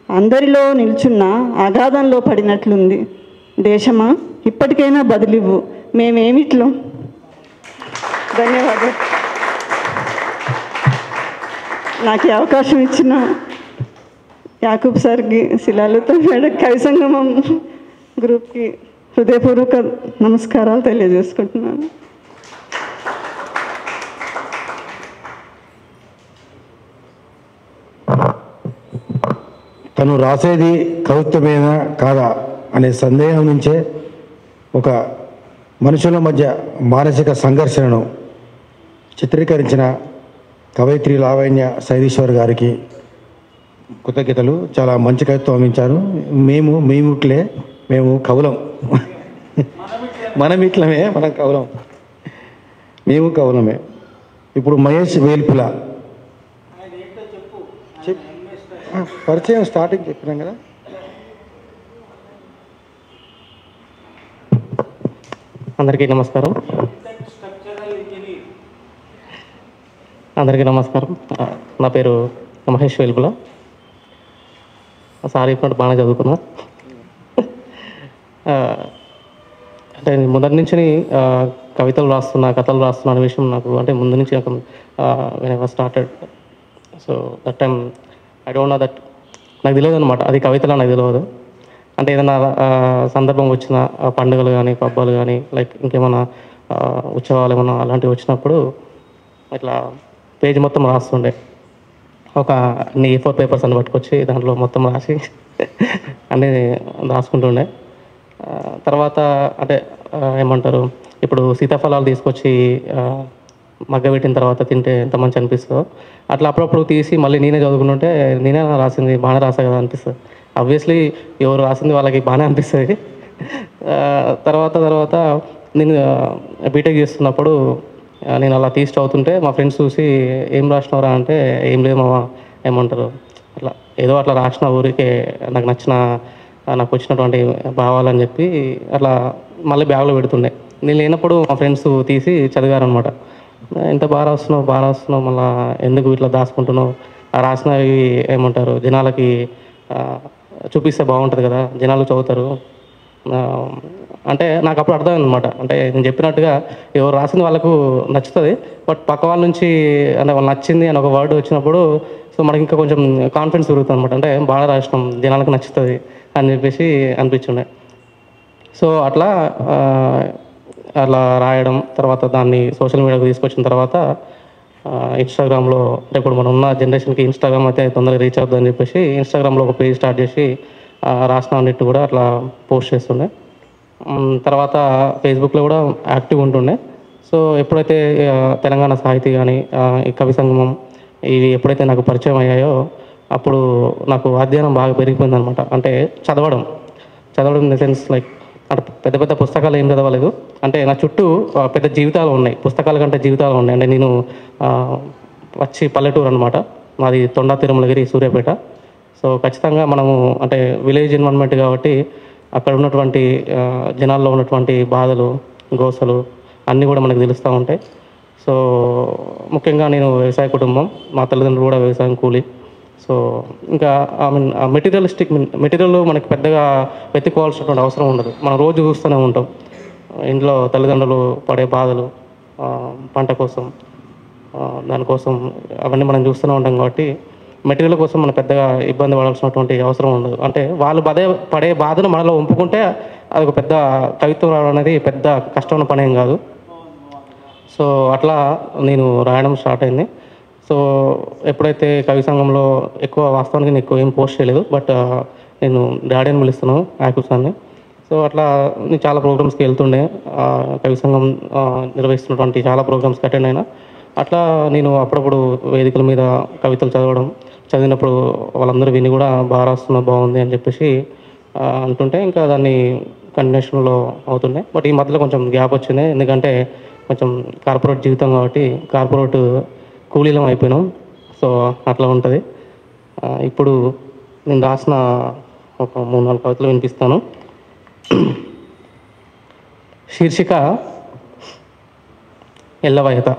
అందరిలో నిల్చున్న అగాధంలో పడినట్లుంది. దేశమా, ఇప్పటికైనా బదిలివ్వు, మేమేమిట్లో. ధన్యవాదాలు. నాకు ఈ అవకాశం ఇచ్చిన యాకూబ్ సార్కి, శిలాలత మేడం, కవి సంగమం గ్రూప్కి హృదయపూర్వక నమస్కారాలు తెలియజేసుకుంటున్నాను. తను రాసేది కవిత్వమేనా కాదా అనే సందేహం నుంచే ఒక మనుషుల మధ్య మానసిక సంఘర్షణను చిత్రీకరించిన కవయిత్రి లావణ్య సైదీశ్వర్ గారికి కృతజ్ఞతలు. చాలా మంచి కవిత్వం అందించారు. మేముట్లే, మేము కవులం. మనం ఇట్లమే, మనం కవులం, మేము కవులమే. ఇప్పుడు మహేష్ వేల్పుల పరిచయం స్టార్టింగ్ చెప్పినాం కదా. అందరికీ నమస్కారం. నా పేరు మహేష్ వేల్పుల. సారీ ఇప్పుడు బాగానే చదువుకున్నా. అంటే మొదటి నుంచి కవితలు రాస్తున్నా, కథలు రాస్తున్నా అనే విషయం నాకు అంటే ముందు నుంచి నాకు when I was started. So that time I don't know that, నాకు తెలియదు అనమాట అది కవితలా నాకు తెలియదు. అంటే ఏదైనా సందర్భం వచ్చిన పండుగలు కానీ పబ్బాలు కానీ లైక్ ఇంకేమైనా ఉత్సవాలు ఏమైనా అలాంటివి వచ్చినప్పుడు ఇట్లా పేజ్ మొత్తం రాస్తుండే. ఒక అన్ని A4 పేపర్స్ అని పట్టుకొచ్చి దాంట్లో మొత్తం రాసి అన్నీ రాసుకుంటుండే. తర్వాత అంటే ఏమంటారు, ఇప్పుడు సీతాఫలాలు తీసుకొచ్చి మగ్గబెట్టిన తర్వాత తింటే ఎంత మంచి అనిపిస్తుందో అట్లా అప్పుడప్పుడు తీసి మళ్ళీ నేనే చదువుకుంటుంటే నేనే రాసింది బాగానే రాసా కదా అనిపిస్తుంది. ఆబ్వియస్లీ ఎవరు రాసింది వాళ్ళకి బాగానే అనిపిస్తుంది. తర్వాత నేను బీటెక్ చేస్తున్నప్పుడు నేను అలా తీసి చదువుతుంటే మా ఫ్రెండ్స్ చూసి ఏం రాసినవరా అంటే ఏం లేదు మామ, ఏమంటారు అట్లా ఏదో అట్లా రాసిన ఊరికే నాకు వచ్చినటువంటి భావాలని చెప్పి అట్లా మళ్ళీ బ్యాగ్లో పెడుతుండే. నేను లేనప్పుడు మా ఫ్రెండ్స్ తీసి చదివారనమాట. ఇంత బాగా రాస్తున్నావు మళ్ళీ ఎందుకు ఇట్లా దాచుకుంటున్నావు, ఆ రాసినవి ఏమంటారు జనాలకి చూపిస్తే బాగుంటుంది కదా, జనాలు చదువుతారు అంటే నాకు అప్పుడు అర్థమైంది అనమాట. అంటే నేను చెప్పినట్టుగా ఎవరు రాసింది వాళ్ళకు నచ్చుతుంది, బట్ పక్క వాళ్ళ నుంచి అంటే వాళ్ళు నచ్చింది అని ఒక వర్డ్ వచ్చినప్పుడు సో మనకి ఇంకా కొంచెం కాన్ఫిడెన్స్ పెరుగుతుంది అనమాట. అంటే బాగా రాసినాం జనాలకు నచ్చుతుంది అని చెప్పేసి అనిపించుండే. సో అట్లా రాయడం, తర్వాత దాన్ని సోషల్ మీడియాకు తీసుకొచ్చిన తర్వాత ఇన్స్టాగ్రామ్లో అంటే ఇప్పుడు మనం ఉన్న జనరేషన్కి ఇన్స్టాగ్రామ్ అయితే తొందరగా రీచ్ అవుతుందని చెప్పేసి ఇన్స్టాగ్రామ్లో ఒక పేజ్ స్టార్ట్ చేసి రాసిన అన్నిటి కూడా అట్లా పోస్ట్ చేస్తుండే. తర్వాత ఫేస్బుక్లో కూడా యాక్టివ్ ఉంటుండే. సో ఎప్పుడైతే తెలంగాణ సాహితీ కానీ ఈ కవి సంగమం ఇవి ఎప్పుడైతే నాకు పరిచయం అయ్యాయో అప్పుడు నాకు అధ్యయనం బాగా పెరిగిపోయింది అనమాట. అంటే చదవడం ఇన్ ద సెన్స్ లైక్ అంటే పెద్ద పుస్తకాలు ఏం చదవలేదు, అంటే నా చుట్టూ పెద్ద జీవితాలు ఉన్నాయి, పుస్తకాల కంటే జీవితాలు ఉన్నాయి. అంటే నేను వచ్చి పల్లెటూరు అనమాట, మాది తొండా తిరుమలగిరి సూర్యాపేట. సో ఖచ్చితంగా మనము అంటే విలేజ్ ఎన్విరాన్మెంట్ కాబట్టి అక్కడ ఉన్నటువంటి జనాల్లో ఉన్నటువంటి బాధలు గోసలు అన్నీ కూడా మనకు తెలుస్తూ ఉంటాయి. సో ముఖ్యంగా నేను వ్యవసాయ కుటుంబం, మా తల్లిదండ్రులు కూడా వ్యవసాయం కూలి. సో ఇంకా మెటీరియల్ మనకి పెద్దగా వెతుక్కోవాల్సినటువంటి అవసరం ఉండదు, మనం రోజు చూస్తూనే ఉంటాం ఇంట్లో తల్లిదండ్రులు పడే బాధలు పంట కోసం దానికోసం అవన్నీ మనం చూస్తూనే ఉంటాం కాబట్టి మెటీరియల్ కోసం మనం పెద్దగా ఇబ్బంది పడాల్సినటువంటి అవసరం ఉండదు. అంటే వాళ్ళు పడే బాధను మనలో ఒంపుకుంటే అది ఒక పెద్ద కవిత్వం రావడం అనేది పెద్ద కష్టమైన పని ఏం కాదు. సో అట్లా నేను రాయడం స్టార్ట్ అయింది. సో ఎప్పుడైతే కవి సంఘంలో వాస్తవానికి నేను ఎక్కువ ఏం పోస్ట్ చేయలేదు, బట్ నేను డాడీ అని పిలుస్తున్నాను యాకుసాన్ని. సో అట్లా నేను చాలా ప్రోగ్రామ్స్కి వెళ్తుండే, కవి సంఘం నిర్వహిస్తున్నటువంటి చాలా ప్రోగ్రామ్స్కి అటెండ్ అయినా. అట్లా నేను అప్పుడప్పుడు వేదికల మీద కవితలు చదివినప్పుడు వాళ్ళందరూ విని కూడా బాగా రాస్తున్నా బాగుంది అని చెప్పేసి అంటుంటే ఇంకా దాన్ని కంటిన్యూషన్లో అవుతుండే. బట్ ఈ మధ్యలో కొంచెం గ్యాప్ వచ్చింది, ఎందుకంటే కొంచెం కార్పొరేట్ జీవితం కాబట్టి కార్పొరేట్ కూలీలం అయిపోయినాం. సో అట్లా ఉంటుంది. ఇప్పుడు నేను రాసిన ఒక 3-4 కవితలు వినిపిస్తాను. శీర్షిక ఎల్లవయత.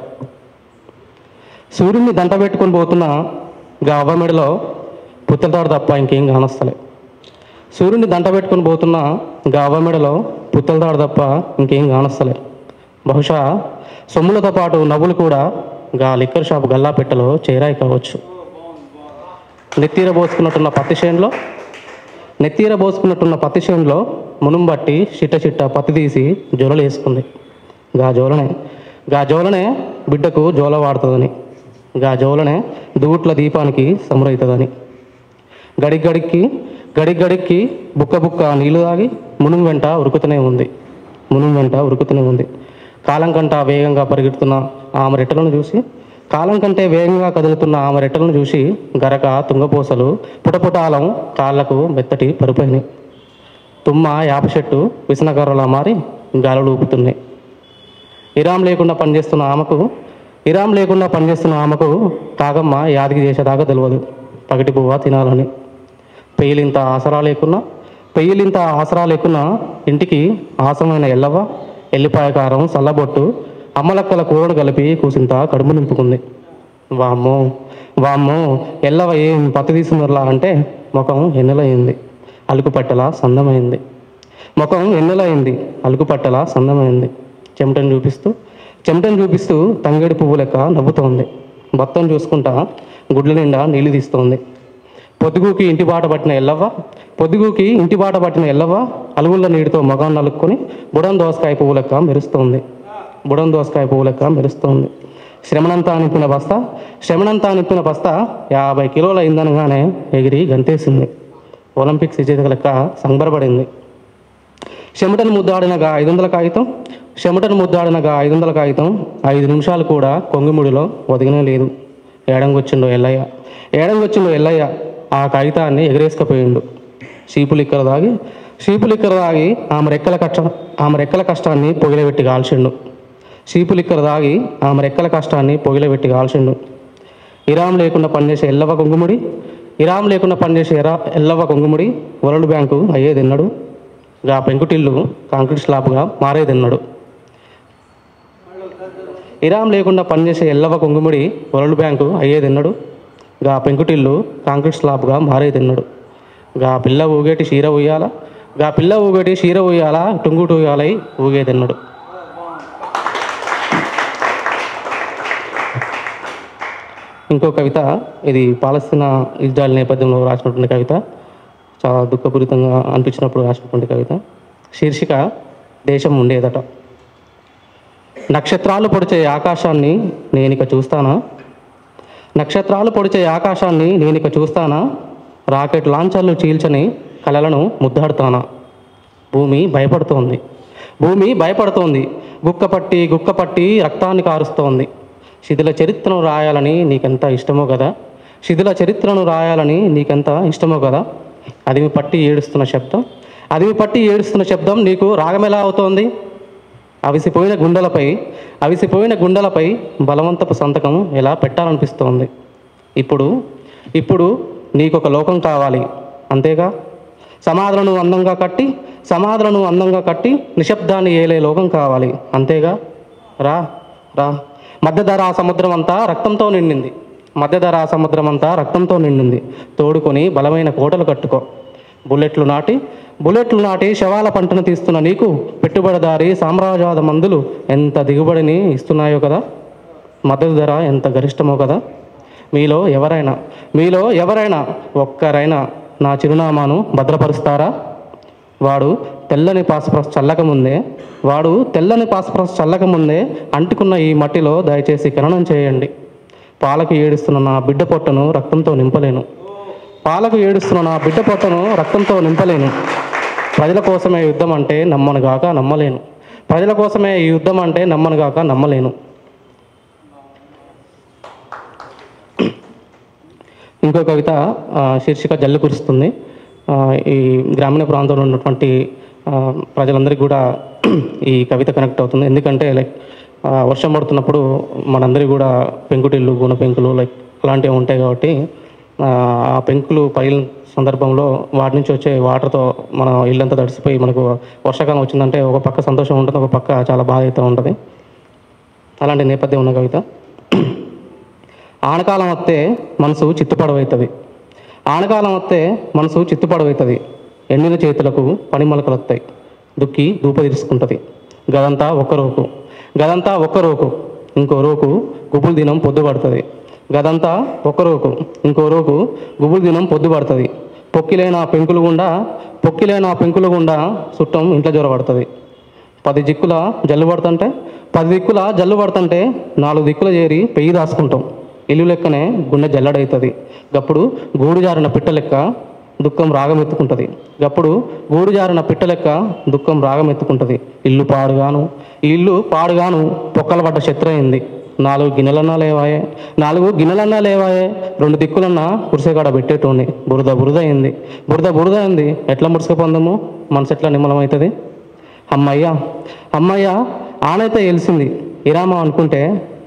సూర్యుడిని దంట పెట్టుకొని పోతున్న అవ్వ మెడలో పుత్తలతాడు తప్ప ఇంకేం కానొస్తలే. సూర్యుడిని దంట పెట్టుకొని పోతున్న అవ్వ మెడలో పుత్తలతాడు తప్ప ఇంకేం కానొస్తలే. బహుశా సొమ్ములతో పాటు నవ్వులు కూడా లిక్కర్ షాపు గల్లా పెట్టెలో చేరాయి కావచ్చు. నెత్తీర పోసుకున్నట్టున్న పత్తి చేనులో మునుం బట్టి చిట్ట పత్తి తీసి జోలలు వేసుకుంది. గా జోలనే బిడ్డకు జోల వాడుతుందని, గా జోలనే దుగుట్ల దీపానికి సమురైతుందని. గడిగడికి బుక్క నీళ్లు తాగి మునుం వెంట ఉరుకుతూనే ఉంది. కాలం కంటే వేగంగా పరిగెడుతున్న ఆమె రెట్టలను చూసి కాలం కంటే వేగంగా కదులుతున్న ఆమె రెట్టలను చూసి గరక తుంగపోసలు పుటపుటాలం కాళ్లకు మెత్తటి పరుపైనాయి. తుమ్మ యాప చెట్టు విసనకర్రలా మారి గాలులు ఊపుతున్నాయి. ఇరాం లేకుండా పనిచేస్తున్న ఆమెకు కాగమ్మ యాదికి చేసేదాకా తెలియదు పగటి పువ్వ తినాలని. పెయ్యిలింత ఆసరా లేకున్నా ఇంటికి ఆసమైన ఎల్లవ్వ ఎల్లిపాయ కారం సల్లబొట్టు అమ్మలక్కల కూరను కలిపి కూసింత కడుపు నింపుకుంది. వామ్మో ఎల్లవ ఏం పత్తి తీసుకున్నలా అంటే ముఖం ఎన్నెలయింది, అలుకుపట్టలా సందమైంది. చెమటను చూపిస్తూ తంగేడు పువ్వు లెక్క నవ్వుతోంది. భర్తను చూసుకుంటా గుడ్ల నిండా నీళ్లు తీస్తోంది. పొద్దుగుకి ఇంటి బాట పట్టిన ఎల్లవ్వ అలుగుళ్ళ నీటితో మగం నలుక్కొని బుడం దోసకాయ పువ్వు లెక్క మెరుస్తోంది. శ్రమణంతా నింపిన బస్తా 50 కిలోల అయిందనగానే ఎగిరి గంతేసింది. ఒలింపిక్స్ విజేత లెక్క సంబరపడింది. చెమటను ముద్దాడిన 500 కాగితం 5 నిమిషాలు కూడా కొంగిముడిలో ఒదిగినే లేదు. ఏడంగొచ్చిండో ఎల్లయ్య ఆ కాగితాన్ని ఎగరేసుకపోయిండు. చీపులిక్కర దాగి ఆమె రెక్కల కష్టాన్ని పొగిలబెట్టి కాల్చిండు. ఇరాం లేకుండా పనిచేసే ఎల్లవ్వ కొంగుముడి వరల్డ్ బ్యాంకు అయ్యేదిన్నాడు. గా పెంకుటిల్లు కాంక్రీట్ స్లాబ్గా మారేదిన్నాడు. ఇరాం లేకుండా పనిచేసే ఎల్లవ్వ కొంగుముడి వరల్డ్ బ్యాంకు అయ్యేదిన్నాడు. గా పెంకుటిల్లు కాంక్రీట్ స్లాబ్గా మారేదిన్నాడు. గా పిల్ల ఊగేటి చీర ఉయ్యాల టుంగుటు ఉయ్యాలై ఊగేదిన్నాడు. ఇంకో కవిత, ఇది పాలస్తీనా ఇజ్రాయెల్ నేపథ్యంలో రాసినటువంటి కవిత. చాలా దుఃఖపూరితంగా అనిపించినప్పుడు రాసినటువంటి కవిత. శీర్షిక దేశం ఉండేదట. నక్షత్రాలు పొడిచే ఆకాశాన్ని నేనిక చూస్తానా, రాకెట్ లాంచర్లు చీల్చని కలలను ముద్దాడుతానా. భూమి భయపడుతోంది, గుక్కపట్టి రక్తాన్ని కారుస్తోంది. శిథిల చరిత్రను రాయాలని నీకెంత ఇష్టమో కదా. అదిమి పట్టి ఏడుస్తున్న శబ్దం నీకు రాగమెలా అవుతోంది. అవిసిపోయిన గుండెలపై బలవంతపు సంతకం ఎలా పెట్టాలనిపిస్తోంది. ఇప్పుడు నీకొక లోకం కావాలి అంతేగా. సమాధులను అందంగా కట్టి నిశ్శబ్దాన్ని ఏలే లోకం కావాలి అంతేగా. రా మధ్యధరా సముద్రం అంతా రక్తంతో నిండింది. తోడుకొని బలమైన కోటలు కట్టుకో. బుల్లెట్లు నాటి శవాల పంటను తీస్తున్న నీకు పెట్టుబడిదారీ సామ్రాజ్యవాద మందులు ఎంత దిగుబడిని ఇస్తున్నాయో కదా. మద్దతు ధర ఎంత గరిష్టమో కదా. మీలో ఎవరైనా ఒక్కరైనా నా చిరునామాను భద్రపరుస్తారా? వాడు తెల్లని పాస్పరస్ చల్లకముందే అంటుకున్న ఈ మట్టిలో దయచేసి ఖననం చేయండి. పాలకు ఏడుస్తున్న నా బిడ్డ పొట్టను రక్తంతో నింపలేను. ప్రజల కోసమే యుద్ధం అంటే నమ్మను గాక నమ్మలేను. ఇంకో కవిత శీర్షిక జల్లు కురుస్తుంది. ఈ గ్రామీణ ప్రాంతంలో ఉన్నటువంటి ప్రజలందరికీ కూడా ఈ కవిత కనెక్ట్ అవుతుంది. ఎందుకంటే వర్షం పడుతున్నప్పుడు మనందరికీ కూడా పెంకుటిల్లు గుణ పెంకులు అలాంటివి ఉంటాయి కాబట్టి ఆ పెంకులు పైల సందర్భంలో వాటి నుంచి వచ్చే వాటర్తో మన ఇల్లంతా తడిసిపోయి మనకు వర్షాకాలం వచ్చిందంటే ఒక పక్క సంతోషం ఉంటుంది, ఒక పక్క చాలా బాధ అయితే ఉంటుంది. అలాంటి నేపథ్యం ఉన్న కవిత. ఆనకాలం వస్తే మనసు చిత్తుపడవైతుంది. ఎండిన చేతులకు పనిమలకలు వస్తాయి. దుక్కి దూప తీర్చుకుంటుంది. గదంతా ఒక్క రోకు ఇంకో రోకు గుబులు దినం పొద్దుపడుతుంది. పొక్కిలైన పెంకులు గుండా చుట్టం ఇంట్లో జ్వరపడుతుంది. 10 దిక్కుల జల్లు పడుతుంటే 4 దిక్కుల చేరి పెయ్యి దాచుకుంటాం. ఇల్లు లెక్కనే గుండె జల్లడవుతుంది. గప్పుడు గూడు జారిన పిట్ట లెక్క దుఃఖం రాగమెత్తుకుంటుంది. ఇల్లు పాడుగాను పొక్కల పడ్డ శత్రయింది. 4 గిన్నెలన్నా లేవాయే 2 దిక్కులన్నా కురిసేకాడ పెట్టేటోని. బురద అయింది. ఎట్లా ముడుచుకుపోందము మనసు ఎట్లా నిమ్మలమవుతుంది. అమ్మయ్య అమ్మయ్య ఆనైతే తెలిసింది ఇరామా అనుకుంటే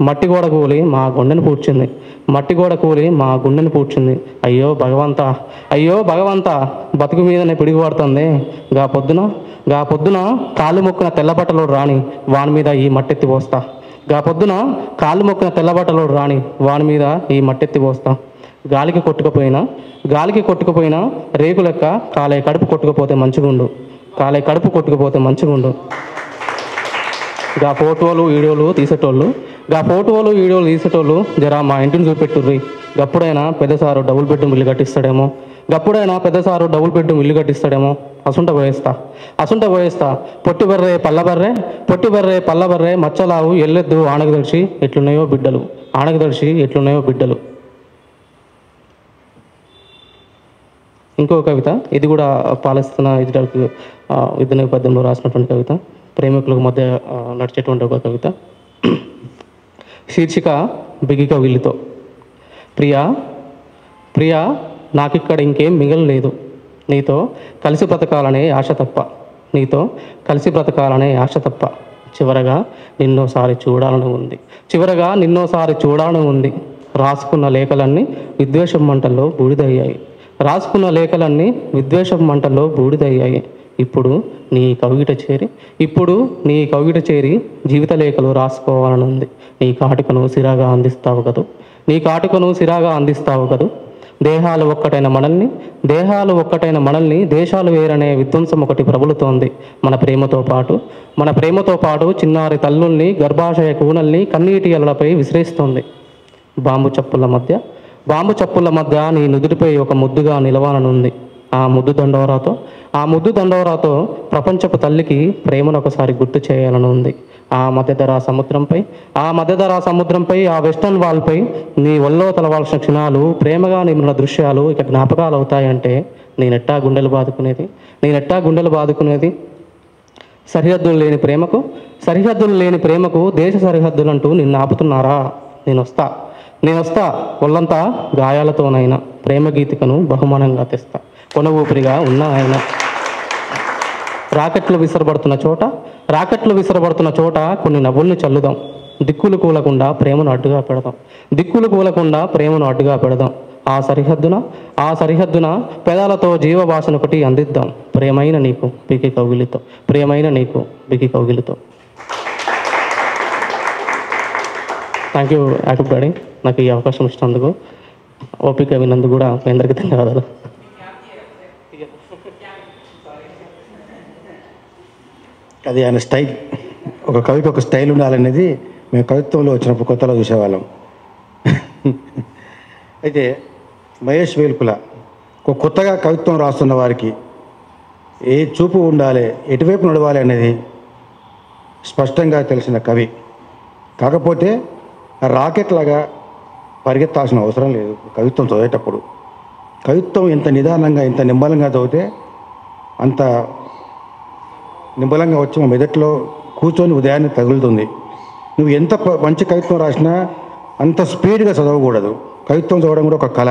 మట్టి గోడ కూలి మా గుండెని పూడ్చింది, మట్టి గోడ కూలి మా గుండెని పూడ్చింది. అయ్యో భగవంతా బతుకు మీదనే పిడిగిపడుతుంది. గా పొద్దున కాళ్ళు మొక్కిన తెల్లబట్టలోడు రాని వాని మీద ఈ మట్టెత్తి పోస్తా. గా పొద్దున కాళ్ళు మొక్కిన తెల్లబట్టలోడు రాని వాని మీద ఈ మట్టెత్తి పోస్తా. గాలికి కొట్టుకుపోయినా రేకు లెక్క కాలే కడుపు కొట్టుకుపోతే మంచిగుండు. గా ఫోటోలు వీడియోలు తీసేటోళ్ళు జరా మా ఇంటిని చూపెట్టుర్రి. గప్పుడైనా పెద్దసారు డబుల్ బెడ్రూమ్ ఇల్లు కట్టిస్తాడేమో అసుంట పోయేస్తా. పొట్టి బర్రే పల్లబర్రే మచ్చలావు ఎల్లెద్దు ఆనకు దర్శి ఎట్లున్నాయో బిడ్డలు. ఇంకో కవిత, ఇది కూడా పాలస్తీనా ఇజ్రాయెల్కు యుద్ధ నేపథ్యంలో రాసినటువంటి కవిత, ప్రేమికులకు మధ్య నడిచేటువంటి ఒక కవిత. శీర్షిక బిగి కవిలితో. ప్రియా నాకిక్కడ ఇంకేం మిగలలేదు, నీతో కలిసి బ్రతకాలనే ఆశ తప్ప. చివరగా నిన్నోసారి చూడాలని ఉంది. రాసుకున్న లేఖలన్నీ విద్వేషం మంటల్లో బూడిదయ్యాయి. ఇప్పుడు నీ కవిట చేరి జీవిత లేఖలు రాసుకోవాలని ఉంది. నీ కాటుకను సిరాగా అందిస్తావు కదూ. దేహాలు ఒక్కటైన మనల్ని దేశాలు వేరనే విధ్వంసం ఒకటి ప్రబలుతోంది. మన ప్రేమతో పాటు చిన్నారి తల్లుల్ని, గర్భాశయ కూనల్ని కన్నీటి అలలపై విసిరేస్తోంది. బాంబు చప్పుల మధ్య నీ నుదుటిపై ఒక ముద్దుగా నిలవాలనుంది. ఆ ముద్దు దండోరాతో ప్రపంచపు తల్లికి ప్రేమను ఒకసారి గుర్తు చేయాలని ఉంది. ఆ మధ్యధరా సముద్రంపై ఆ వెస్టర్న్ వాల్పై నీ ఒళ్ళో తలవాల్సిన క్షణాలు, ప్రేమగా నిమిడిన దృశ్యాలు ఇక జ్ఞాపకాలు అవుతాయంటే నేనెట్టా గుండెలు బాదుకునేది. సరిహద్దులు లేని ప్రేమకు దేశ సరిహద్దులంటూ నిన్ను ఆపుతున్నారా? నేనొస్తా ఒళ్ళంతా గాయాలతోనైనా ప్రేమ గీతికను బహుమానంగా తెస్తా. కొన ఊపిరిగా ఉన్న ఆయన. రాకెట్లు విసరబడుతున్న చోట కొన్ని నవ్వుల్ని చల్లుదాం. దిక్కులు కూలకుండా ప్రేమను అడ్డుగా పెడదాం. ఆ సరిహద్దున పెదాలతో జీవవాసనొకటి అందిద్దాం. ప్రేమైన నీకు బిగి కౌగిలితో. థ్యాంక్ యూ యాకూబ్ డాడీ, నాకు ఈ అవకాశం ఇచ్చినందుకు, ఓపిక విన్నందుకు కూడా మీ అందరికీ ధన్యవాదాలు. అది ఆయన స్టైల్. ఒక కవికి ఒక స్టైల్ ఉండాలనేది మేము కవిత్వంలో వచ్చినప్పుడు కొత్తలో చూసేవాళ్ళం. అయితే మహేష్ వేల్పుల ఒక కొత్తగా కవిత్వం రాస్తున్న వారికి ఏ చూపు ఉండాలి, ఎటువైపు నడవాలి అనేది స్పష్టంగా తెలిసిన కవి. కాకపోతే రాకెట్ లాగా పరిగెత్తాల్సిన అవసరం లేదు. కవిత్వం చదివేటప్పుడు కవిత్వం ఎంత నిదానంగా, ఎంత నిమ్మలంగా చదివితే అంత నిమ్మలంగా వచ్చి మా మెదట్లో కూర్చొని ఉదయాన్నే తగులుతుంది. నువ్వు ఎంత మంచి కవిత్వం రాసినా అంత స్పీడ్గా చదవకూడదు. కవిత్వం చదవడం కూడా ఒక కళ.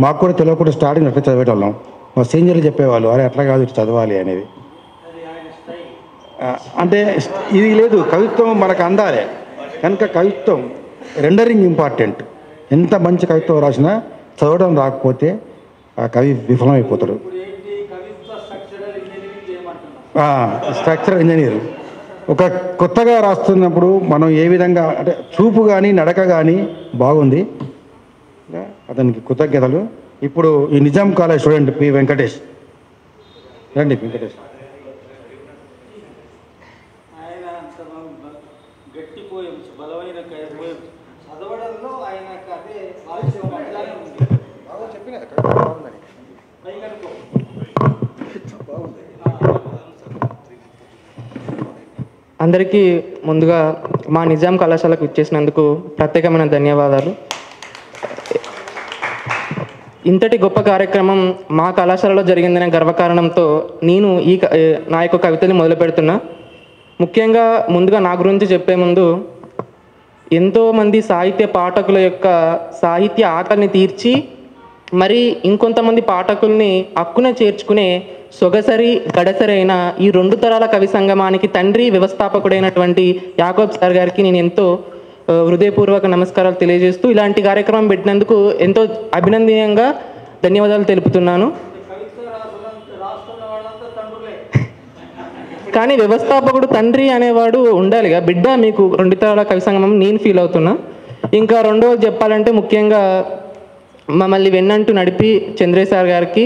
మాకు కూడా తెలియకుండా స్టార్టింగ్ అట్లా చదివేటోళ్ళం. మా సీనియర్లు చెప్పేవాళ్ళు, అరే అట్లా కాదు, ఇటు చదవాలి అనేది. అంటే ఇది లేదు, కవిత్వం మనకు అందాలి కనుక కవిత్వం రెండరింగ్ ఇంపార్టెంట్. ఎంత మంచి కవిత్వం రాసినా చదవడం రాకపోతే ఆ కవి విఫలమైపోతాడు. స్ట్రక్చరల్ ఇంజనీర్ ఒక కొత్తగా రాస్తున్నప్పుడు మనం ఏ విధంగా అంటే చూపు కానీ నడక కానీ బాగుంది, అతనికి కృతజ్ఞతలు. ఇప్పుడు ఈ Nizam college student P Venkatesh, రండి వెంకటేష్. అందరికీ ముందుగా మా నిజాం కళాశాలకు ఇచ్చేసినందుకు ప్రత్యేకమైన ధన్యవాదాలు. ఇంతటి గొప్ప కార్యక్రమం మా కళాశాలలో జరిగిందనే గర్వకారణంతో నేను నా యొక్క కవితని మొదలు పెడుతున్నా. ముఖ్యంగా ముందుగా నా గురించి చెప్పే ముందు, ఎంతోమంది సాహిత్య పాఠకుల యొక్క సాహిత్య ఆకలిని తీర్చి మరి ఇంకొంతమంది పాఠకుల్ని హక్కున చేర్చుకునే సొగసరి గడసరి అయిన ఈ 2 తరాల కవి సంగమానికి తండ్రి వ్యవస్థాపకుడైనటువంటి యాకోబ్ సార్ గారికి నేను ఎంతో హృదయపూర్వక నమస్కారాలు తెలియజేస్తూ ఇలాంటి కార్యక్రమం పెట్టినందుకు ఎంతో అభినందనీయంగా ధన్యవాదాలు తెలుపుతున్నాను. కానీ వ్యవస్థాపకుడు తండ్రి అనేవాడు ఉండాలిగా. బిడ్డ మీకు 2 తరాల కవి సంగమం నేను ఫీల్ అవుతున్నా. ఇంకా రెండవది చెప్పాలంటే ముఖ్యంగా మమ్మల్ని వెన్నంటూ నడిపి చంద్రయ్య సార్ గారికి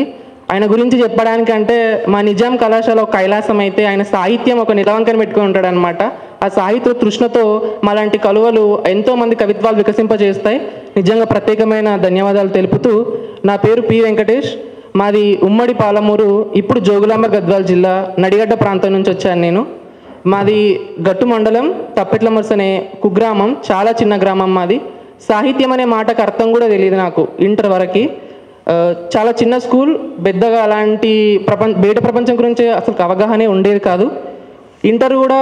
ఆయన గురించి చెప్పడానికంటే మా నిజాం కళాశాల ఒక కైలాసం అయితే ఆయన సాహిత్యం ఒక నిలవంకన పెట్టుకొని ఉంటాడు అనమాట. ఆ సాహిత్య తృష్ణతో మాలాంటి కలువలు ఎంతోమంది కవిత్వాలు వికసింపజేస్తాయి. నిజంగా ప్రత్యేకమైన ధన్యవాదాలు తెలుపుతూ నా పేరు పి వెంకటేష్, మాది ఉమ్మడి పాలమూరు, ఇప్పుడు జోగులాంబ గద్వాల జిల్లా నడిగడ్డ ప్రాంతం నుంచి వచ్చాను నేను. మాది గట్టు మండలం తప్పెట్లమర్స్ అనే కుగ్రామం, చాలా చిన్న గ్రామం మాది. సాహిత్యం అనే మాటకు అర్థం కూడా తెలియదు నాకు ఇంటర్ వరకు. చాలా చిన్న స్కూల్, పెద్దగా అలాంటి బయట ప్రపంచం గురించి అసలు అవగాహనే ఉండేది కాదు. ఇంటర్ కూడా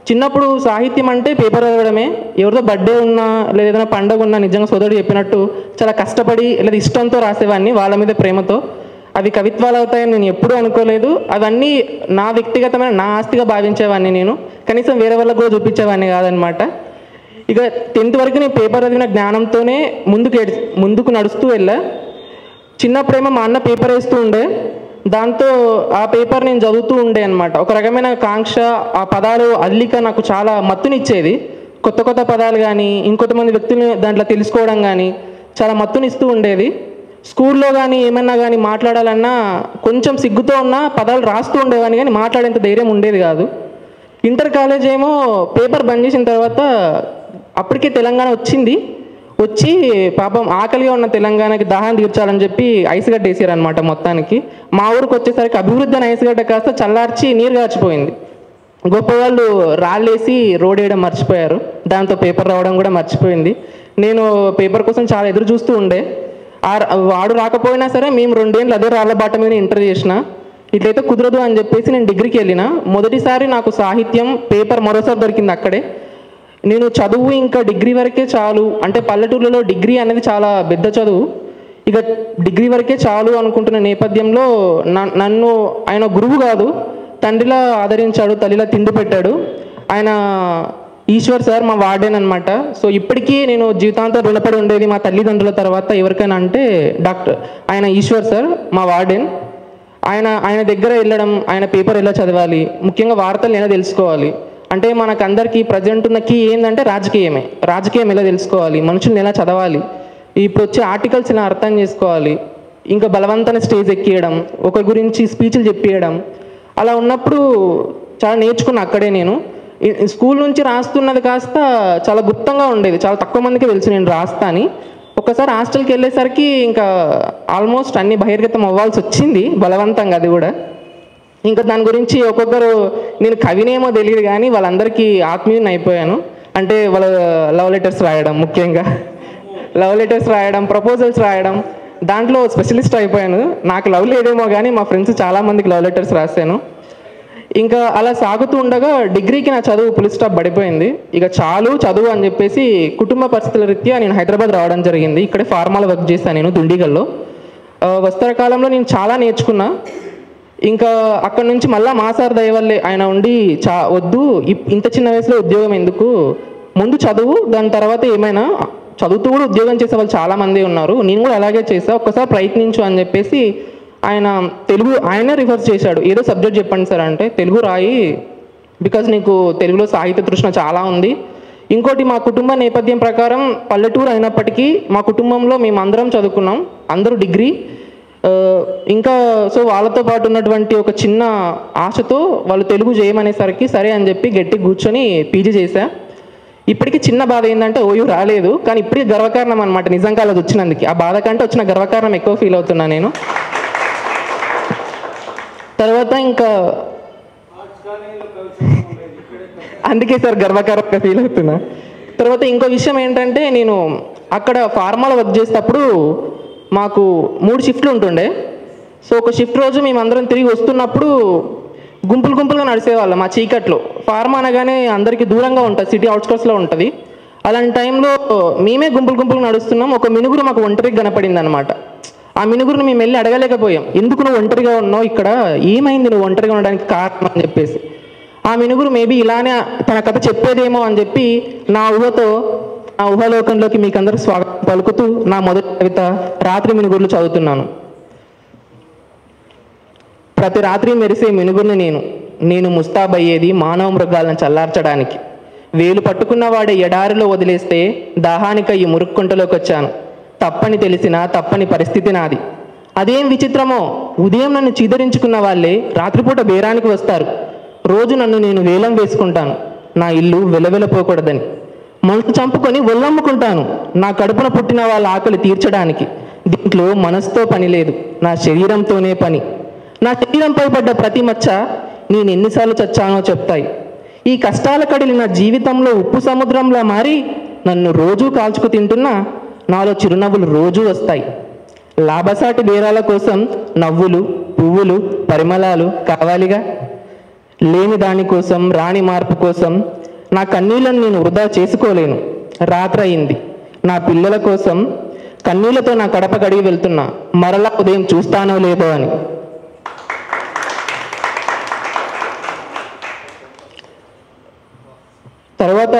చిన్నప్పుడు సాహిత్యం అంటే పేపర్ చదవడమే, ఎవరితో బర్త్డే ఉన్నా లేదా ఏదైనా పండుగ ఉన్నా నిజంగా సోదరుడు చెప్పినట్టు చాలా కష్టపడి లేదా ఇష్టంతో రాసేవాడిని, వాళ్ళ మీద ప్రేమతో. అవి కవిత్వాలు అవుతాయని నేను ఎప్పుడూ అనుకోలేదు. అవన్నీ నా వ్యక్తిగతమైన నా ఆస్తిగా భావించేవాడిని నేను, కనీసం వేరే వాళ్ళకు కూడా చూపించేవాడిని కాదనమాట. ఇక 10th వరకు నేను పేపర్ చదివిన జ్ఞానంతోనే ముందుకు నడుస్తూ వెళ్ళా. చిన్నప్పుడేమో మా అన్న పేపర్ వేస్తూ ఉండే, దాంతో ఆ పేపర్ నేను చదువుతూ ఉండే అనమాట. ఒక రకమైన కాంక్ష, ఆ పదాలు అల్లిక నాకు చాలా మత్తునిచ్చేది. కొత్త కొత్త పదాలు కానీ ఇంకొంతమంది వ్యక్తులు దాంట్లో తెలుసుకోవడం కానీ చాలా మత్తునిస్తూ ఉండేది. స్కూల్లో కానీ ఏమన్నా కానీ మాట్లాడాలన్నా కొంచెం సిగ్గుతో ఉన్న పదాలు రాస్తూ ఉండేవాడిని, కానీ మాట్లాడేంత ధైర్యం ఉండేది కాదు. ఇంటర్ కాలేజ్ ఏమో పేపర్ బంద్ చేసిన తర్వాత అప్పటికే తెలంగాణ వచ్చి పాపం ఆకలిగా ఉన్న తెలంగాణకి దాహం తీర్చాలని చెప్పి ఐసుగడ్డ వేసారనమాట మొత్తానికి. మా ఊరికి వచ్చేసరికి అభివృద్ధి అని ఐసుగడ్డ కాస్త చల్లార్చి నీరు కాచిపోయింది. గొప్పవాళ్ళు రాళ్ళేసి రోడ్ వేయడం మర్చిపోయారు, దాంతో పేపర్ రావడం కూడా మర్చిపోయింది. నేను పేపర్ కోసం చాలా ఎదురు చూస్తూ ఉండే. వాడు రాకపోయినా సరే మేము 2 ఏళ్ళు అదే రాళ్ళ బాట మీద ఇంటర్ చేసిన. ఇట్లయితే కుదరదు అని చెప్పేసి నేను డిగ్రీకి వెళ్ళిన. మొదటిసారి నాకు సాహిత్యం పేపర్ మరోసారి దొరికింది అక్కడే. నేను చదువు ఇంకా డిగ్రీ వరకే చాలు, అంటే పల్లెటూరులో డిగ్రీ అనేది చాలా పెద్ద చదువు, ఇక డిగ్రీ వరకే చాలు అనుకుంటున్న నేపథ్యంలో నన్ను ఆయన గురువు కాదు తండ్రిలా ఆదరించాడు, తల్లిలా తిండి పెట్టాడు. ఆయన ఈశ్వర్ సార్ మా వార్డెన్ అనమాట. సో ఇప్పటికీ నేను జీవితాంతం రుణపడి ఉండేది మా తల్లిదండ్రుల తర్వాత ఎవరికైనా అంటే ఆయన ఈశ్వర్ సార్ మా వార్డెన్. ఆయన దగ్గర వెళ్ళడం, ఆయన పేపర్ ఎలా చదవాలి, ముఖ్యంగా వార్తలు ఎలా తెలుసుకోవాలి, అంటే మనకందరికీ ప్రజెంట్ ఉన్న కీ ఏంటంటే రాజకీయం ఎలా తెలుసుకోవాలి, మనుషుల్ని ఎలా చదవాలి, ఇప్పుడు వచ్చే ఆర్టికల్స్ ఎలా అర్థం చేసుకోవాలి, ఇంకా బలవంతాన్ని స్టేజ్ ఎక్కియడం, ఒకరి గురించి స్పీచ్లు చెప్పేయడం, అలా ఉన్నప్పుడు చాలా నేర్చుకున్నా అక్కడే. నేను స్కూల్ నుంచి రాస్తున్నది కాస్త చాలా గుప్తంగా ఉండేది, చాలా తక్కువ మందికి తెలుసు నేను రాస్తా అని. ఒక్కసారి హాస్టల్కి వెళ్ళేసరికి ఇంకా ఆల్మోస్ట్ అన్ని బహిర్గతం అవ్వాల్సి వచ్చింది బలవంతంగా, అది కూడా. ఇంకా దాని గురించి ఒక్కొక్కరు, నేను కవినేమో తెలియదు కానీ వాళ్ళందరికీ ఆత్మీయుని అయిపోయాను. అంటే వాళ్ళ లవ్ లెటర్స్ రాయడం, ముఖ్యంగా లవ్ లెటర్స్ రాయడం, ప్రపోజల్స్ రాయడం, దాంట్లో స్పెషలిస్ట్ అయిపోయాను. నాకు లవ్ లేదేమో కానీ మా ఫ్రెండ్స్ చాలామందికి లవ్ లెటర్స్ రాశాను. ఇంకా అలా సాగుతూ ఉండగా డిగ్రీకి నా చదువు ఫుల్ స్టాప్ పడిపోయింది. ఇక చాలు చదువు అని చెప్పేసి కుటుంబ పరిస్థితుల రీత్యా నేను హైదరాబాద్ రావడం జరిగింది. ఇక్కడే ఫార్మాలో వర్క్ చేశాను నేను దుండిగల్లో. వస్త్రకాలంలో నేను చాలా నేర్చుకున్నా. ఇంకా అక్కడ నుంచి మళ్ళీ మా సార్ దయ వల్లే ఆయన ఉండి వద్దు ఇంత చిన్న వయసులో ఉద్యోగం ఎందుకు, ముందు చదువు, దాని తర్వాత ఏమైనా చదువుతూ కూడా ఉద్యోగం చేసే వాళ్ళు చాలామంది ఉన్నారు, నేను కూడా అలాగే చేసా, ఒక్కసారి ప్రయత్నించు అని చెప్పేసి ఆయన ఆయనే రిఫర్ చేశాడు. ఏదో సబ్జెక్ట్ చెప్పండి సార్ అంటే, తెలుగు రాయి, బికాజ్ నీకు తెలుగులో సాహిత్య తృష్ణ చాలా ఉంది. ఇంకోటి, మా కుటుంబ నేపథ్యం ప్రకారం పల్లెటూరు అయినప్పటికీ మా కుటుంబంలో మేము అందరం చదువుకున్నాం, అందరూ డిగ్రీ. ఇంకా సో వాళ్ళతో పాటు ఉన్నటువంటి ఒక చిన్న ఆశతో వాళ్ళు తెలుగు చేయమనేసరికి సరే అని చెప్పి గట్టి కూర్చొని పీజీ చేశా. ఇప్పటికీ చిన్న బాధ ఏంటంటే ఓయూ రాలేదు, కానీ ఇప్పటికీ గర్వకారణం అనమాట నిజంగా అది వచ్చినందుకు. ఆ బాధ కంటే వచ్చిన గర్వకారణం ఎక్కువ ఫీల్ అవుతున్నా నేను. తర్వాత ఇంకా అందుకే సార్ గర్వకారంగా ఫీల్ అవుతున్నా. తర్వాత ఇంకో విషయం ఏంటంటే, నేను అక్కడ ఫార్మాలో వర్క్ చేసేటప్పుడు మాకు 3 షిఫ్ట్లు ఉంటుండే. సో ఒక షిఫ్ట్ రోజు మేమందరం తిరిగి వస్తున్నప్పుడు గుంపులుగా నడిచేవాళ్ళం మా చీకట్లో. ఫార్మా అనగానే అందరికీ దూరంగా ఉంటుంది, సిటీ అవుట్స్కర్ట్స్లో ఉంటుంది. అలాంటి టైంలో మేమే గుంపులు నడుస్తున్నాం. ఒక మినుగురు మాకు ఒంటరికి కనపడింది అనమాట. ఆ మినుగురిని మేము వెళ్ళి అడగలేకపోయాం, ఎందుకు నువ్వు ఒంటరిగా ఉన్నావు ఇక్కడ, ఏమైంది నువ్వు ఒంటరిగా ఉండడానికి కారణం అని చెప్పేసి. ఆ మినుగురు మేబీ ఇలానే తన కథ చెప్పేదేమో అని చెప్పి నా ఊహలోకంలోకి మీకు అందరూ స్వాగతం పలుకుతూ నా మొదటి కవిత రాత్రి మినుగురులు చదువుతున్నాను. ప్రతి రాత్రి మెరిసే మినుగురిని నేను ముస్తాబయ్యేది మానవ మృగాలను చల్లార్చడానికి. వేలు పట్టుకున్న వాడే ఎడారిలో వదిలేస్తే దాహానికయ్యి మురుక్కుంటలోకి వచ్చాను. తప్పని తెలిసినా తప్పని పరిస్థితి నాది. అదేం విచిత్రమో, ఉదయం నన్ను చీదరించుకున్న వాళ్ళే రాత్రిపూట బేరానికి వస్తారు. రోజు నన్ను నేను వేలం వేసుకుంటాను, నా ఇల్లు వెలవెలపోకూడదని. మనసు చంపుకొని ఒళ్ళమ్ముకుంటాను, నా కడుపున పుట్టిన వాళ్ళ ఆకలి తీర్చడానికి. దీంట్లో మనసుతో పని లేదు, నా శరీరంతోనే పని. నా శరీరంపై పడ్డ ప్రతి మచ్చ నేను ఎన్నిసార్లు చచ్చానో చెప్తాయి. ఈ కష్టాల కడిలి నా జీవితంలో ఉప్పు సముద్రంలా మారి నన్ను రోజూ కాల్చుకు తింటున్నా నాలో చిరునవ్వులు రోజూ వస్తాయి. లాభసాటి బేరాల కోసం నవ్వులు, పువ్వులు, పరిమళాలు కావాలిగా. లేని దానికోసం, రాని మార్పు కోసం నా కన్నీళ్ళను నేను వృధా చేసుకోలేను. రాత్రి అయింది, నా పిల్లల కోసం కన్నీళ్లతో నా కడప గడిగి వెళ్తున్నా, మరలా ఉదయం చూస్తానో లేదో అని. తర్వాత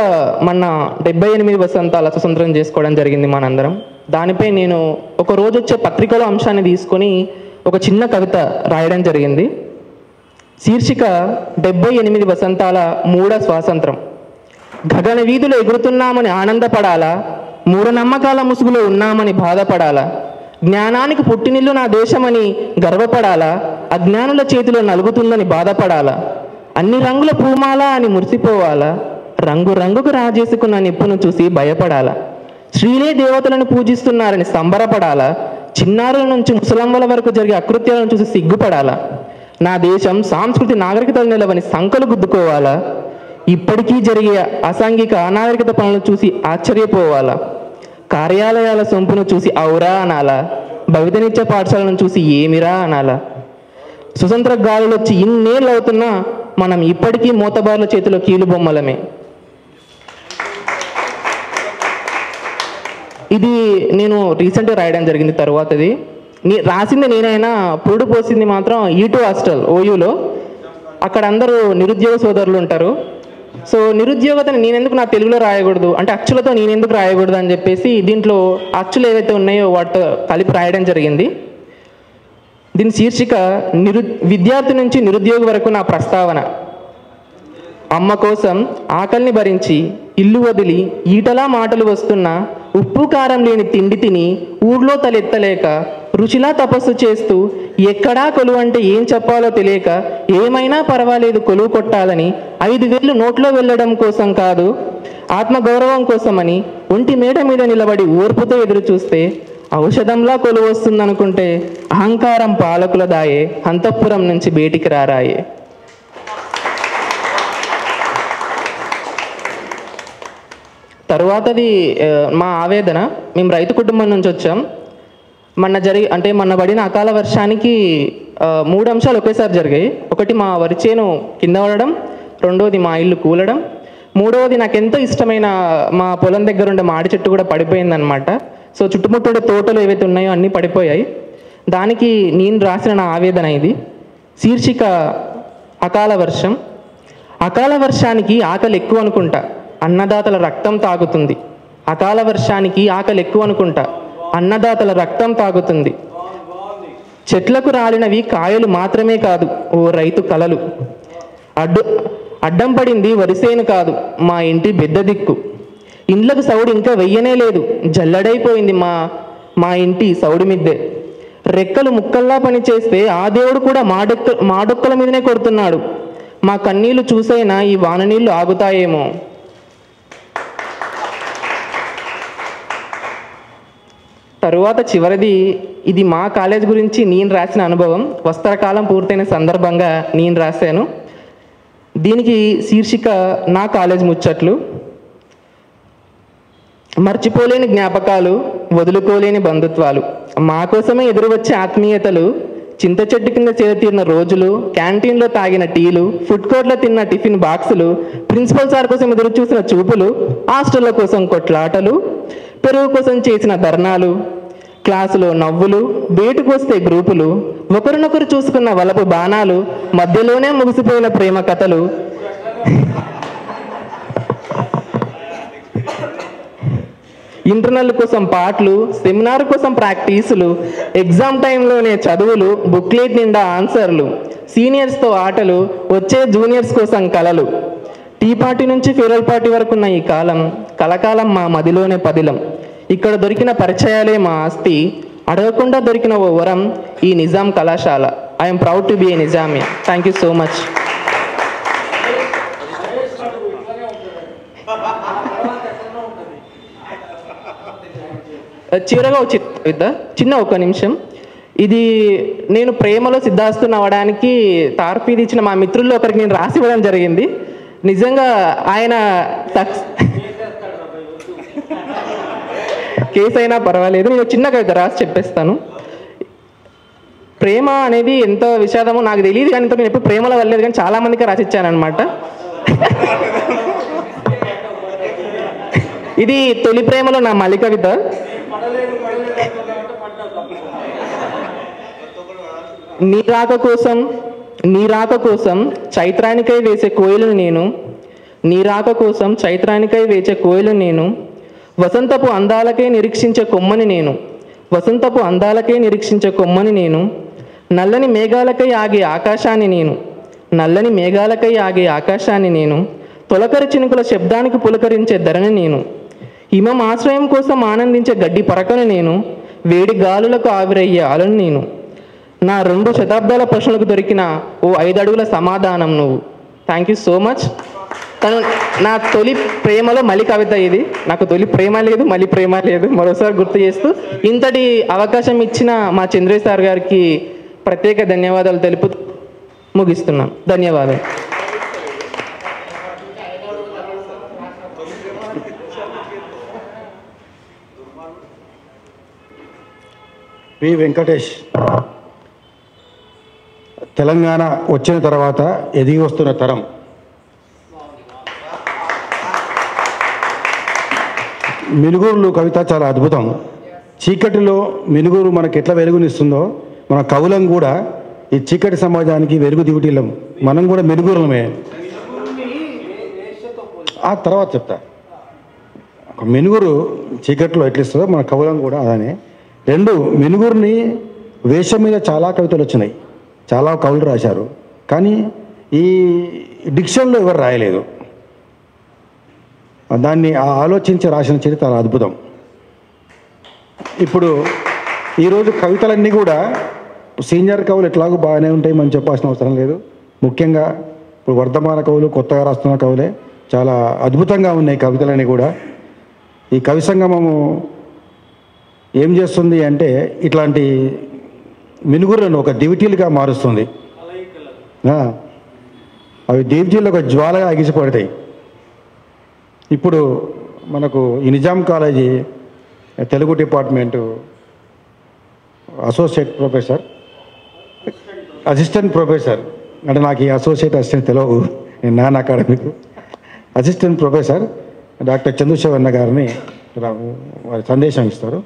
మన 78 వసంతాల స్వతంత్రం చేసుకోవడం జరిగింది మనందరం. దానిపై నేను ఒక రోజు వచ్చే పత్రికలో అంశాన్ని తీసుకొని ఒక చిన్న కవిత రాయడం జరిగింది. శీర్షిక 78 వసంతాల మూఢ స్వాతంత్రం. గగన వీధులు ఎగురుతున్నామని ఆనందపడాలా, మూఢనమ్మకాల ముసుగులో ఉన్నామని బాధపడాలా, జ్ఞానానికి పుట్టినిల్లు నా దేశమని గర్వపడాలా, అజ్ఞానుల చేతిలో నలుగుతుందని బాధపడాలా, అన్ని రంగుల పూమాల అని మురిసిపోవాలా, రంగు రంగుకు రాజేసుకున్న నిప్పును చూసి భయపడాలా, స్త్రీలే దేవతలను పూజిస్తున్నారని సంబరపడాలా, చిన్నారుల నుంచి ముసలమ్మల వరకు జరిగే అకృత్యాలను చూసి సిగ్గుపడాలా, నా దేశం సాంస్కృతి నాగరికతలు నిలవని సంకలు గుద్దుకోవాలా, ఇప్పటికీ జరిగే అసాంఘిక అనాగరికత పనులు చూసి ఆశ్చర్యపోవాలా, కార్యాలయాల సొంపును చూసి ఔరా అనాలా, భవితనిత్య పాఠశాలను చూసి ఏమిరా అనాలా. స్వతంత్ర గాలులు వచ్చి ఇన్నేళ్ళు అవుతున్నా మనం ఇప్పటికీ మోతబార్ల చేతిలో కీలు బొమ్మలమే. ఇది నేను రీసెంట్గా రాయడం జరిగింది. తర్వాతది రాసింది నేనైనా పురుడు పోసింది మాత్రం E2 హాస్టల్ ఓయూలో. అక్కడ అందరూ నిరుద్యోగ సోదరులు ఉంటారు. సో నిరుద్యోగతని నేనెందుకు నా తెలుగులో రాయకూడదు అంటే అచ్చులతో నేనెందుకు రాయకూడదు అని చెప్పేసి దీంట్లో అచ్చులు ఏవైతే ఉన్నాయో వాటితో కలిపి రాయడం జరిగింది. దీని శీర్షిక విద్యార్థి నుంచి నిరుద్యోగి వరకు నా ప్రస్తావన. అమ్మ కోసం ఆకలిని భరించి ఇల్లు వదిలి ఈటలా మాటలు వస్తున్నా, ఉప్పు కారం లేని తిండి తిని ఊర్లో తలెత్తలేక, రుచిలా తపస్సు చేస్తూ ఎక్కడా కొలువు అంటే ఏం చెప్పాలో తెలియక, ఏమైనా పర్వాలేదు కొలువు కొట్టాలని 5,000 నోట్లో వెళ్ళడం కోసం కాదు, ఆత్మగౌరవం కోసమని ఒంటి మేట మీద నిలబడి ఓర్పుతో ఎదురు చూస్తే ఔషధంలా కొలువు వస్తుందనుకుంటే అహంకారం పాలకుల దాయే, అంతఃపురం నుంచి బయటికి రారాయే. తరువాతది మా ఆవేదన. మేము రైతు కుటుంబం నుంచి వచ్చాం. మొన్న పడిన అకాల వర్షానికి 3 అంశాలు ఒకేసారి జరిగాయి. ఒకటి మా వరి చేను కింద పడడం, రెండోది మా ఇల్లు కూలడం, మూడవది నాకు ఎంతో ఇష్టమైన మా పొలం దగ్గర ఉండే మాడి చెట్టు కూడా పడిపోయిందనమాట. సో చుట్టుముట్టు తోటలు ఏవైతే ఉన్నాయో అన్నీ పడిపోయాయి. దానికి నేను రాసిన నా ఆవేదన ఇది. శీర్షిక అకాల వర్షం. అకాల వర్షానికి ఆకలి ఎక్కువ అనుకుంటా, అన్నదాతల రక్తం తాగుతుంది. అకాల వర్షానికి ఆకలి ఎక్కువ అనుకుంటా, అన్నదాతల రక్తం తాగుతుంది. చెట్లకు రాలినవి కాయలు మాత్రమే కాదు, ఓ రైతు కలలు. అడ్డం పడింది వరిసేను కాదు, మా ఇంటి పెద్ద దిక్కు. ఇండ్లకు సౌడు ఇంకా వెయ్యనే లేదు, జల్లడైపోయింది మా ఇంటి సౌడి మిద్దే. రెక్కలు ముక్కల్లా పనిచేస్తే ఆ దేవుడు కూడా మాడొక్కల మీదనే కొడుతున్నాడు. మా కన్నీళ్లు చూసైనా ఈ వాననీళ్లు ఆగుతాయేమో. తరువాత చివరిది, ఇది మా కాలేజ్ గురించి నేను రాసిన అనుభవం. వస్త్రకాలం పూర్తయిన సందర్భంగా నేను రాశాను. దీనికి శీర్షిక నా కాలేజ్ ముచ్చట్లు. మర్చిపోలేని జ్ఞాపకాలు, వదులుకోలేని బంధుత్వాలు, మా కోసమే ఎదురు వచ్చే ఆత్మీయతలు, చింత చెట్టు కింద చేరుతీరిన రోజులు, క్యాంటీన్లో తాగిన టీలు, ఫుడ్ కోర్ట్లో తిన్న టిఫిన్ బాక్సులు, ప్రిన్సిపల్ సార్ కోసం ఎదురు చూసిన చూపులు, హాస్టళ్ల కోసం కొట్లాటలు, పెరుగు కోసం చేసిన ధర్నాలు, క్లాసులో నవ్వులు, బయటకు వస్తే గ్రూపులు, ఒకరినొకరు చూసుకున్న వలపు బాణాలు, మధ్యలోనే ముగిసిపోయిన ప్రేమ కథలు, ఇంటర్నల్ కోసం పాటలు, సెమినార్ కోసం ప్రాక్టీసులు, ఎగ్జామ్ టైంలోనే చదువులు, బుక్లెట్ నిండా ఆన్సర్లు, సీనియర్స్తో ఆటలు, వచ్చే జూనియర్స్ కోసం కలలు. టీ పార్టీ నుంచి ఫేర్వెల్ పార్టీ వరకు ఉన్న ఈ కాలం కలకాలం మా మదిలోనే పదిలం. ఇక్కడ దొరికిన పరిచయాలే మా ఆస్తి, అడగకుండా దొరికిన ఓ వరం ఈ నిజాం కళాశాల. I'm proud to be A Nizamia. Thank you so much. చివరగా చిన్న ఒక నిమిషం. ఇది నేను ప్రేమలో సిద్ధాస్తుని అవ్వడానికి తార్పీది ఇచ్చిన మా మిత్రుల్లో ఒకరికి నేను రాసి ఇవ్వడం జరిగింది. నిజంగా ఆయన కేసు అయినా పర్వాలేదు, నేను చిన్న కవిత రాసి చెప్పేస్తాను. ప్రేమ అనేది ఎంత విషాదమో నాకు తెలియదు, కానీ నేను ఎప్పుడు ప్రేమలో వెళ్ళలేదు, కానీ చాలా మందికి రాసిచ్చానమాట. ఇది తొలి ప్రేమలో నా మలి కవిత. నీ రాక కోసం చైత్రానికై వేసే కోయిలను నేను, నీ రాక కోసం చైత్రానికై వేసే కోయిలను నేను, వసంతపు అందాలకై నిరీక్షించే కొమ్మని నేను, వసంతపు అందాలకై నిరీక్షించే కొమ్మని నేను, నల్లని మేఘాలకై ఆగే ఆకాశాన్ని నేను, నల్లని మేఘాలకై ఆగే ఆకాశాన్ని నేను, తొలకరి చినుకుల శబ్దానికి పులకరించే ధరని నేను, హిమం ఆశ్రయం కోసం ఆనందించే గడ్డి పరకను నేను, వేడి గాలులకు ఆవిరయ్యే అలను నేను, నా 2 శతాబ్దాల ప్రశ్నలకు దొరికిన ఓ 5 అడుగుల సమాధానం నువ్వు. Thank you so much. తను నా తొలి ప్రేమలో మలి కవిత ఇది. నాకు తొలి ప్రేమ లేదు, మలి ప్రేమ లేదు. మరోసారి గుర్తు చేస్తూ ఇంతటి అవకాశం ఇచ్చిన మా చంద్రేష్ సార్ గారికి ప్రత్యేక ధన్యవాదాలు తెలుపు ముగిస్తున్నాను. ధన్యవాదాలు. పి వెంకటేష్ తెలంగాణ వచ్చిన తర్వాత ఎదిగి వస్తున్న తరం. మినుగురులు కవిత చాలా అద్భుతం. చీకటిలో మినుగురు మనకు ఎట్లా వెలుగునిస్తుందో మన కవులం కూడా ఈ చీకటి సమాజానికి వెలుగు దివిటీలం. మనం కూడా మినుగురులమే. ఆ తర్వాత చెప్తా. మినుగురు చీకటిలో ఎట్లిస్తుందో మన కవులం కూడా అలానే. 2 మినుగురిని వేషం మీద చాలా కవితలు వచ్చినాయి, చాలా కవులు రాశారు, కానీ ఈ డిక్షన్లో ఎవరు రాయలేదు. దాన్ని ఆలోచించి రాసిన చరిత్ర చాలా అద్భుతం. ఇప్పుడు ఈరోజు కవితలన్నీ కూడా సీనియర్ కవులు ఎట్లాగో బాగానే ఉంటాయి, మనం చెప్పాల్సిన అవసరం లేదు. ముఖ్యంగా ఇప్పుడు వర్ధమాన కవులు, కొత్తగా రాస్తున్న కవులే చాలా అద్భుతంగా ఉన్నాయి కవితలన్నీ కూడా. ఈ కవి సంగమము ఏం చేస్తుంది అంటే ఇట్లాంటి మినుగురులను ఒక దివిటీలుగా మారుస్తుంది. అవి దివిటీలు ఒక జ్వాలగా ఎగిసిపడతాయి. ఇప్పుడు మనకు ఈ Nizam college Telugu department assistant professor అంటే నాకు ఈ అసిస్టెంట్ తెలియదు, నేను non academic assistant professor doctor Chandrashekar గారిని వారి సందేశం ఇస్తారు.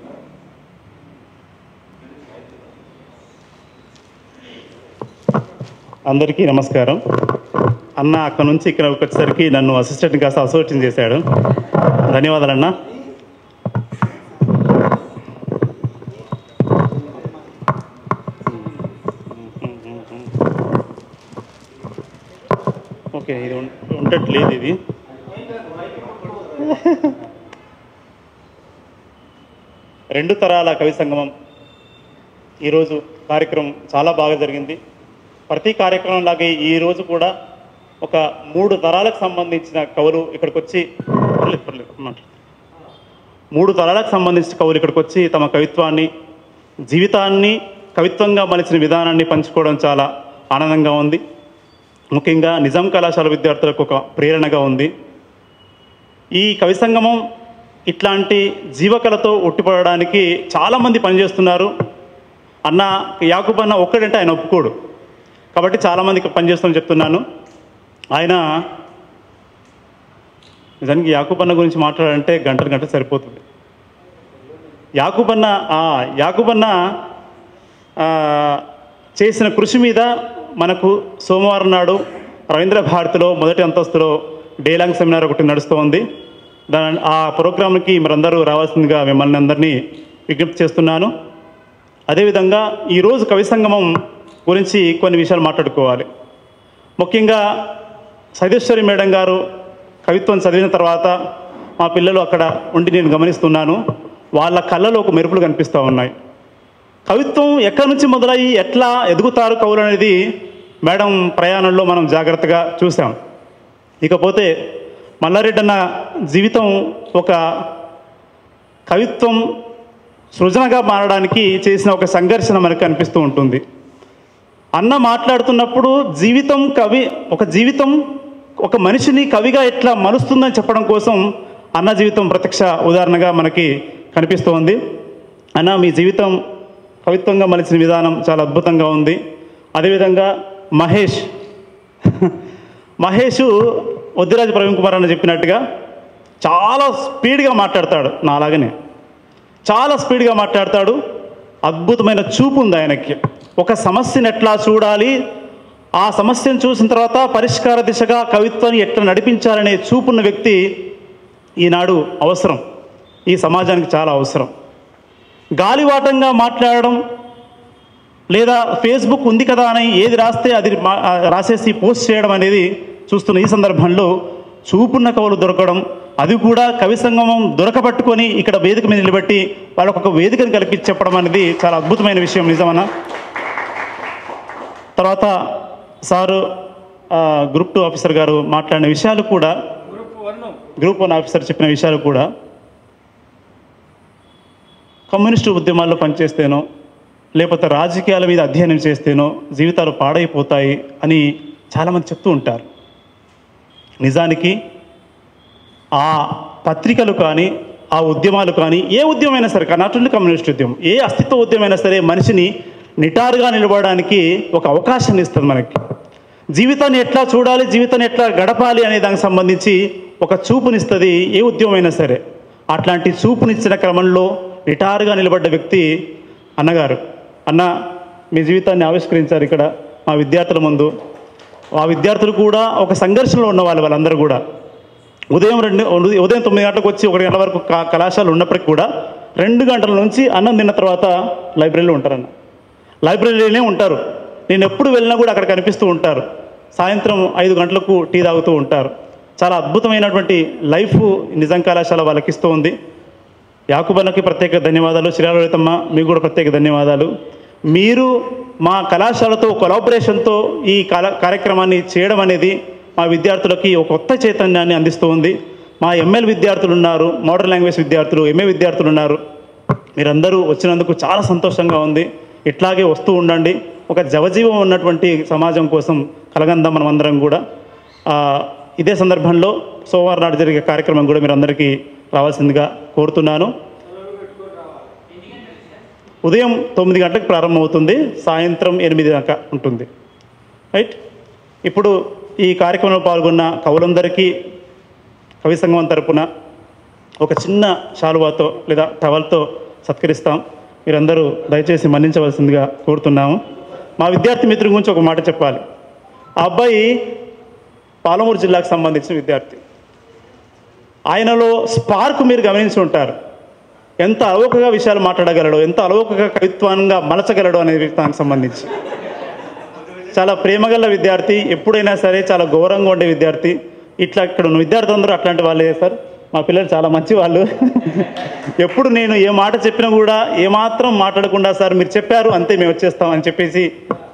అందరికీ నమస్కారం. అన్న అక్కడ నుంచి ఇక్కడ వచ్చేసరికి నన్ను అసిస్టెంట్ కాస్త అసోసియేషన్ చేశాడు. ధన్యవాదాలు అన్న. ఓకే, ఇది ఉండట్లేదు. ఇది 2 తరాల కవి సంగమం ఈరోజు కార్యక్రమం చాలా బాగా జరిగింది. ప్రతి కార్యక్రమం లాగే ఈరోజు కూడా ఒక 3 తరాలకు సంబంధించిన కవులు ఇక్కడికి వచ్చి 3 తరాలకు సంబంధించిన కవులు ఇక్కడికి వచ్చి తమ కవిత్వాన్ని, జీవితాన్ని కవిత్వంగా మలిచిన విధానాన్ని పంచుకోవడం చాలా ఆనందంగా ఉంది. ముఖ్యంగా నిజాం కళాశాల విద్యార్థులకు ఒక ప్రేరణగా ఉంది. ఈ కవి సంగమం ఇట్లాంటి జీవకళతో ఉట్టిపడడానికి చాలామంది పనిచేస్తున్నారు. అన్న యాకూబ్ అన్న ఒక్కడంటే ఆయన ఒప్పుకోడు, కాబట్టి చాలామందికి పనిచేస్తామని చెప్తున్నాను. ఆయన నిజానికి యాకూబ్ అన్న గురించి మాట్లాడాలంటే గంటలు సరిపోతుంది. యాకూబన్న చేసిన కృషి మీద మనకు సోమవారం నాడు రవీంద్ర భారతిలో మొదటి అంతస్తులో డేలాంగ్ సెమినార్ ఒకటి నడుస్తోంది. ఆ ప్రోగ్రాంకి మీరందరూ రావాల్సిందిగా మిమ్మల్ని అందరినీ విజ్ఞప్తి చేస్తున్నాను. అదేవిధంగా ఈరోజు కవి సంగమం గురించి కొన్ని విషయాలు మాట్లాడుకోవాలి. ముఖ్యంగా సైదేశ్వరి మేడం గారు కవిత్వం చదివిన తర్వాత మా పిల్లలు అక్కడ ఉండి నేను గమనిస్తున్నాను, వాళ్ళ కళ్ళలో ఒక మెరుపులు కనిపిస్తూ ఉన్నాయి. కవిత్వం ఎక్కడి నుంచి మొదలయ్యి ఎట్లా ఎదుగుతారు కవులు అనేది మేడం ప్రయాణంలో మనం జాగ్రత్తగా చూసాం. ఇకపోతే మల్లారెడ్డి అన్న జీవితం ఒక కవిత్వం సృజనగా మారడానికి చేసిన ఒక సంఘర్షణ మనకు కనిపిస్తూ ఉంటుంది. అన్న మాట్లాడుతున్నప్పుడు జీవితం ఒక మనిషిని కవిగా ఎట్లా మలుస్తుందని చెప్పడం కోసం అన్న జీవితం ప్రత్యక్ష ఉదాహరణగా మనకి కనిపిస్తోంది. అన్న మీ జీవితం కవిత్వంగా మలిచిన విధానం చాలా అద్భుతంగా ఉంది. అదేవిధంగా మహేష్ వద్దిరాజు ప్రవీణ్ కుమార్ అన్న చెప్పినట్టుగా చాలా స్పీడ్గా మాట్లాడతాడు, నాలాగనే చాలా స్పీడ్గా మాట్లాడతాడు. అద్భుతమైన చూపు ఉంది ఆయనకి. ఒక సమస్యను ఎట్లా చూడాలి, ఆ సమస్యను చూసిన తర్వాత పరిష్కార దిశగా కవిత్వాన్ని ఎట్లా నడిపించాలనే చూపున్న వ్యక్తి ఈనాడు అవసరం, ఈ సమాజానికి చాలా అవసరం. గాలివాటంగా మాట్లాడడం లేదా ఫేస్బుక్ ఉంది కదా అని ఏది రాస్తే అది రాసేసి పోస్ట్ చేయడం అనేది చూస్తున్న ఈ సందర్భంలో చూపున్న కవులు దొరకడం, అది కూడా కవి సంగమం దొరకబట్టుకొని ఇక్కడ వేదిక మీద నిలబెట్టి వాళ్ళకు ఒక వేదికను కల్పించి చెప్పడం అనేది చాలా అద్భుతమైన విషయం, నిజమన్నా. తర్వాత సారు గ్రూప్ 2 ఆఫీసర్ గారు మాట్లాడిన విషయాలు కూడా, గ్రూప్ 1 ఆఫీసర్ చెప్పిన విషయాలు కూడా కమ్యూనిస్టు ఉద్యమాల్లో పనిచేస్తేనో లేకపోతే రాజకీయాల మీద అధ్యయనం చేస్తేనో జీవితాలు పాడైపోతాయి అని చాలామంది చెప్తూ ఉంటారు. నిజానికి ఆ పత్రికలు కానీ ఆ ఉద్యమాలు కానీ ఏ ఉద్యమైనా సరే, నాట్ ఓన్లీ కమ్యూనిస్ట్ ఉద్యమం, ఏ అస్తిత్వ ఉద్యమైనా సరే మనిషిని నిటారుగా నిలబడడానికి ఒక అవకాశాన్ని ఇస్తుంది. మనకి జీవితాన్ని ఎట్లా చూడాలి, జీవితాన్ని ఎట్లా గడపాలి అనే దానికి సంబంధించి ఒక చూపునిస్తుంది ఏ ఉద్యమమైనా సరే. అట్లాంటి చూపునిచ్చిన క్రమంలో నిటారుగా నిలబడ్డ వ్యక్తి అన్నగారు. అన్న మీ జీవితాన్ని ఆవిష్కరించారు ఇక్కడ మా విద్యార్థుల ముందు. ఆ విద్యార్థులు కూడా ఒక సంఘర్షణలో ఉన్న వాళ్ళందరూ కూడా ఉదయం 9 గంటలకు వచ్చి 1 గంటల వరకు కళాశాలలు ఉన్నప్పటికీ కూడా 2 గంటల నుంచి అన్నం తిన్న తర్వాత లైబ్రరీలో ఉంటారన్న. లైబ్రరీలోనే ఉంటారు. నేను ఎప్పుడు వెళ్ళినా కూడా అక్కడ కనిపిస్తూ ఉంటారు. సాయంత్రం 5 గంటలకు టీ తాగుతూ ఉంటారు. చాలా అద్భుతమైనటువంటి లైఫ్ నిజాం కళాశాల వాళ్ళకి ఇస్తూ ఉంది. యాకూబన్నకి ప్రత్యేక ధన్యవాదాలు. శ్రీరామతమ్మ మీకు కూడా ప్రత్యేక ధన్యవాదాలు. మీరు మా కళాశాలతో కొలాబరేషన్తో ఈ కార్యక్రమాన్ని చేయడం అనేది మా విద్యార్థులకి ఒక కొత్త చైతన్యాన్ని అందిస్తూ ఉంది. మా ఎంఎల్ విద్యార్థులు ఉన్నారు, మోడర్న్ లాంగ్వేజ్ విద్యార్థులు, ఎంఏ విద్యార్థులు ఉన్నారు. మీరందరూ వచ్చినందుకు చాలా సంతోషంగా ఉంది. ఇట్లాగే వస్తూ ఉండండి. ఒక జవజీవం ఉన్నటువంటి సమాజం కోసం కలగందాం మనం అందరం కూడా. ఇదే సందర్భంలో సోమవారం నాడు జరిగే కార్యక్రమం కూడా మీరు అందరికీ రావాల్సిందిగా కోరుతున్నాను. ఉదయం 9 గంటలకు ప్రారంభమవుతుంది, సాయంత్రం 8 దాకా ఉంటుంది. రైట్. ఇప్పుడు ఈ కార్యక్రమంలో పాల్గొన్న కవులందరికీ కవి సంగమం తరపున ఒక చిన్న శాలువాతో లేదా టవల్తో సత్కరిస్తాం. మీరందరూ దయచేసి మన్నించవలసిందిగా కోరుతున్నాము. మా విద్యార్థి మిత్రుల గురించి ఒక మాట చెప్పాలి. ఆ అబ్బాయి పాలమూరు జిల్లాకు సంబంధించిన విద్యార్థి. ఆయనలో స్పార్క్ మీరు గమనించి ఉంటారు. ఎంత అలవోకగా విషయాలు మాట్లాడగలడో, ఎంత అలవోకగా కవిత్వంగా మలచగలడో అనే దానికి సంబంధించి చాలా ప్రేమగల విద్యార్థి. ఎప్పుడైనా సరే చాలా గౌరవంగా ఉండే విద్యార్థి. ఇక్కడ ఉన్న విద్యార్థులందరూ అట్లాంటి వాళ్ళే సార్. మా పిల్లలు చాలా మంచి వాళ్ళు. ఎప్పుడు నేను ఏ మాట చెప్పినా కూడా ఏమాత్రం మాట్లాడకుండా సార్ మీరు చెప్పారు అంతే మేము వచ్చేస్తాం అని చెప్పేసి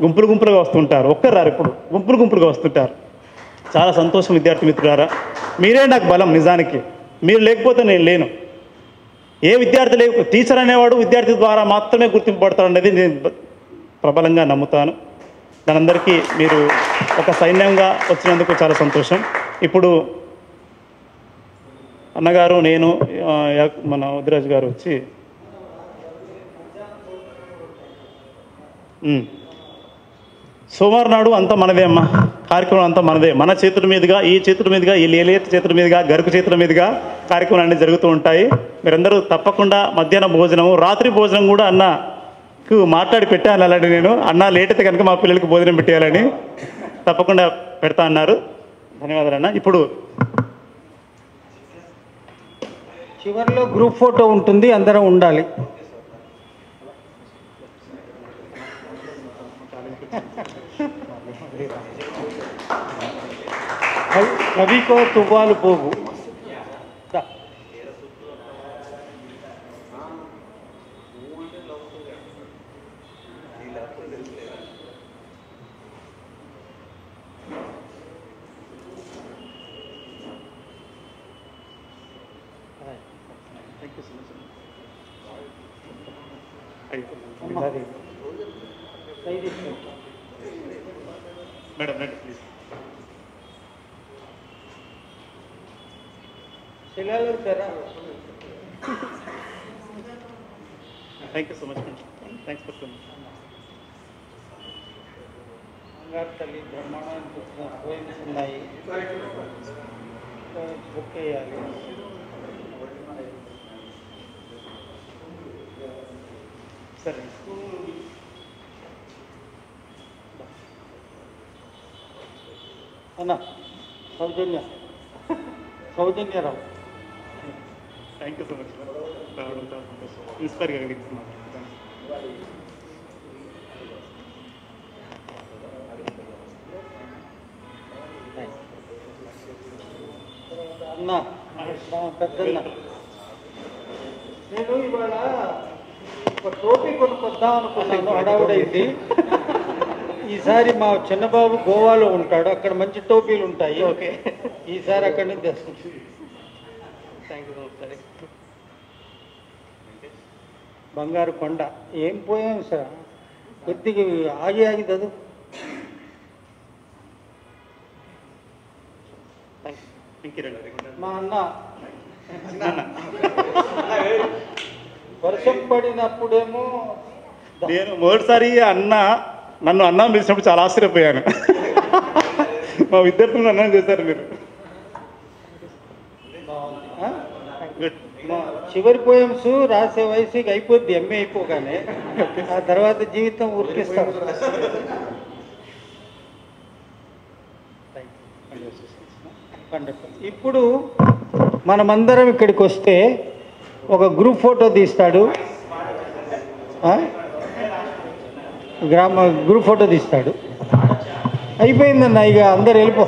గుంపులుగా వస్తుంటారు. ఒక్కరు రారు, ఇప్పుడు గుంపులుగా వస్తుంటారు. చాలా సంతోషం విద్యార్థి మిత్రులారా. మీరే నాకు బలం. నిజానికి మీరు లేకపోతే నేను లేను. ఏ విద్యార్థి టీచర్ అనేవాడు విద్యార్థి ద్వారా మాత్రమే గుర్తింపబడతాడు అనేది నేను ప్రబలంగా నమ్ముతాను. దానందరికీ మీరు ఒక సైన్యంగా వచ్చినందుకు చాలా సంతోషం. ఇప్పుడు అన్నగారు, నేను, మన వద్దిరాజు గారు వచ్చి సోమవారం నాడు అంతా మనదే అమ్మా. కార్యక్రమం అంతా మనదే. మన చేతుల మీదుగా, ఈ చేతుల మీదుగా, ఈ లేలేత చేతుల మీదుగా, గరుకు చేతుల మీదుగా కార్యక్రమాలు అన్నీ జరుగుతూ ఉంటాయి. మీరందరూ తప్పకుండా మధ్యాహ్న భోజనము, రాత్రి భోజనం కూడా అన్నకు మాట్లాడి పెట్టాను. అలాంటి నేను అన్న లేట్ అయితే కనుక మా పిల్లలకి భోజనం పెట్టేయాలని తప్పకుండా పెడతా అన్నారు. ధన్యవాదాలు అన్న. ఇప్పుడు చివరిలో గ్రూప్ ఫోటో ఉంటుంది, అందరం ఉండాలి. కవికో తువ్వాలు పోగు. మేడం రండి please. Thank you so much madam. Thanks for coming. బంగారు తల్లి బ్రహ్మాండానికి పోయిన్స్ ఉన్నాయి, బుక్ వేయాలి. సరే అన్న Soujanya Rao. Thank you so much రావడం చాలా సంతోషం. ఇన్స్పైర్ కలిగిస్తున్నాను. అన్న పెద్దన్న, నేను ఇవాళ ఒక టోపీ కొనుక్కొద్దాం అనుకున్నాను, హడావుడైంది. ఈసారి మా చిన్నబాబు గోవాలో ఉంటాడు, అక్కడ మంచి టోపీలు ఉంటాయి. ఓకే, ఈసారి అక్కడి నుంచి తెస్తాను. Thank you so much. బంగారు కొండ ఏం పోయాం సార్, కొద్దిగా ఆగి ఆగి చదువు. మా అన్న వర్షం పడినప్పుడేమో నేను మొదటిసారి నన్ను అన్నం పిలిచినప్పుడు చాలా ఆశ్చర్యపోయాను. మా విద్యార్థులను అన్నం చేశారు మీరు. మా చివరి పోయమ్స్ రాసే వయసుకి అయిపోద్ది, ఎంఏ అయిపోగానే. ఆ తర్వాత జీవితం ఉరికిస్తాం. ఇప్పుడు మనమందరం ఇక్కడికి వస్తే ఒక గ్రూప్ ఫోటో తీస్తాడు, గ్రూప్ ఫోటో తీస్తాడు. అయిపోయిందన్న, ఇక అందరు వెళ్ళిపో.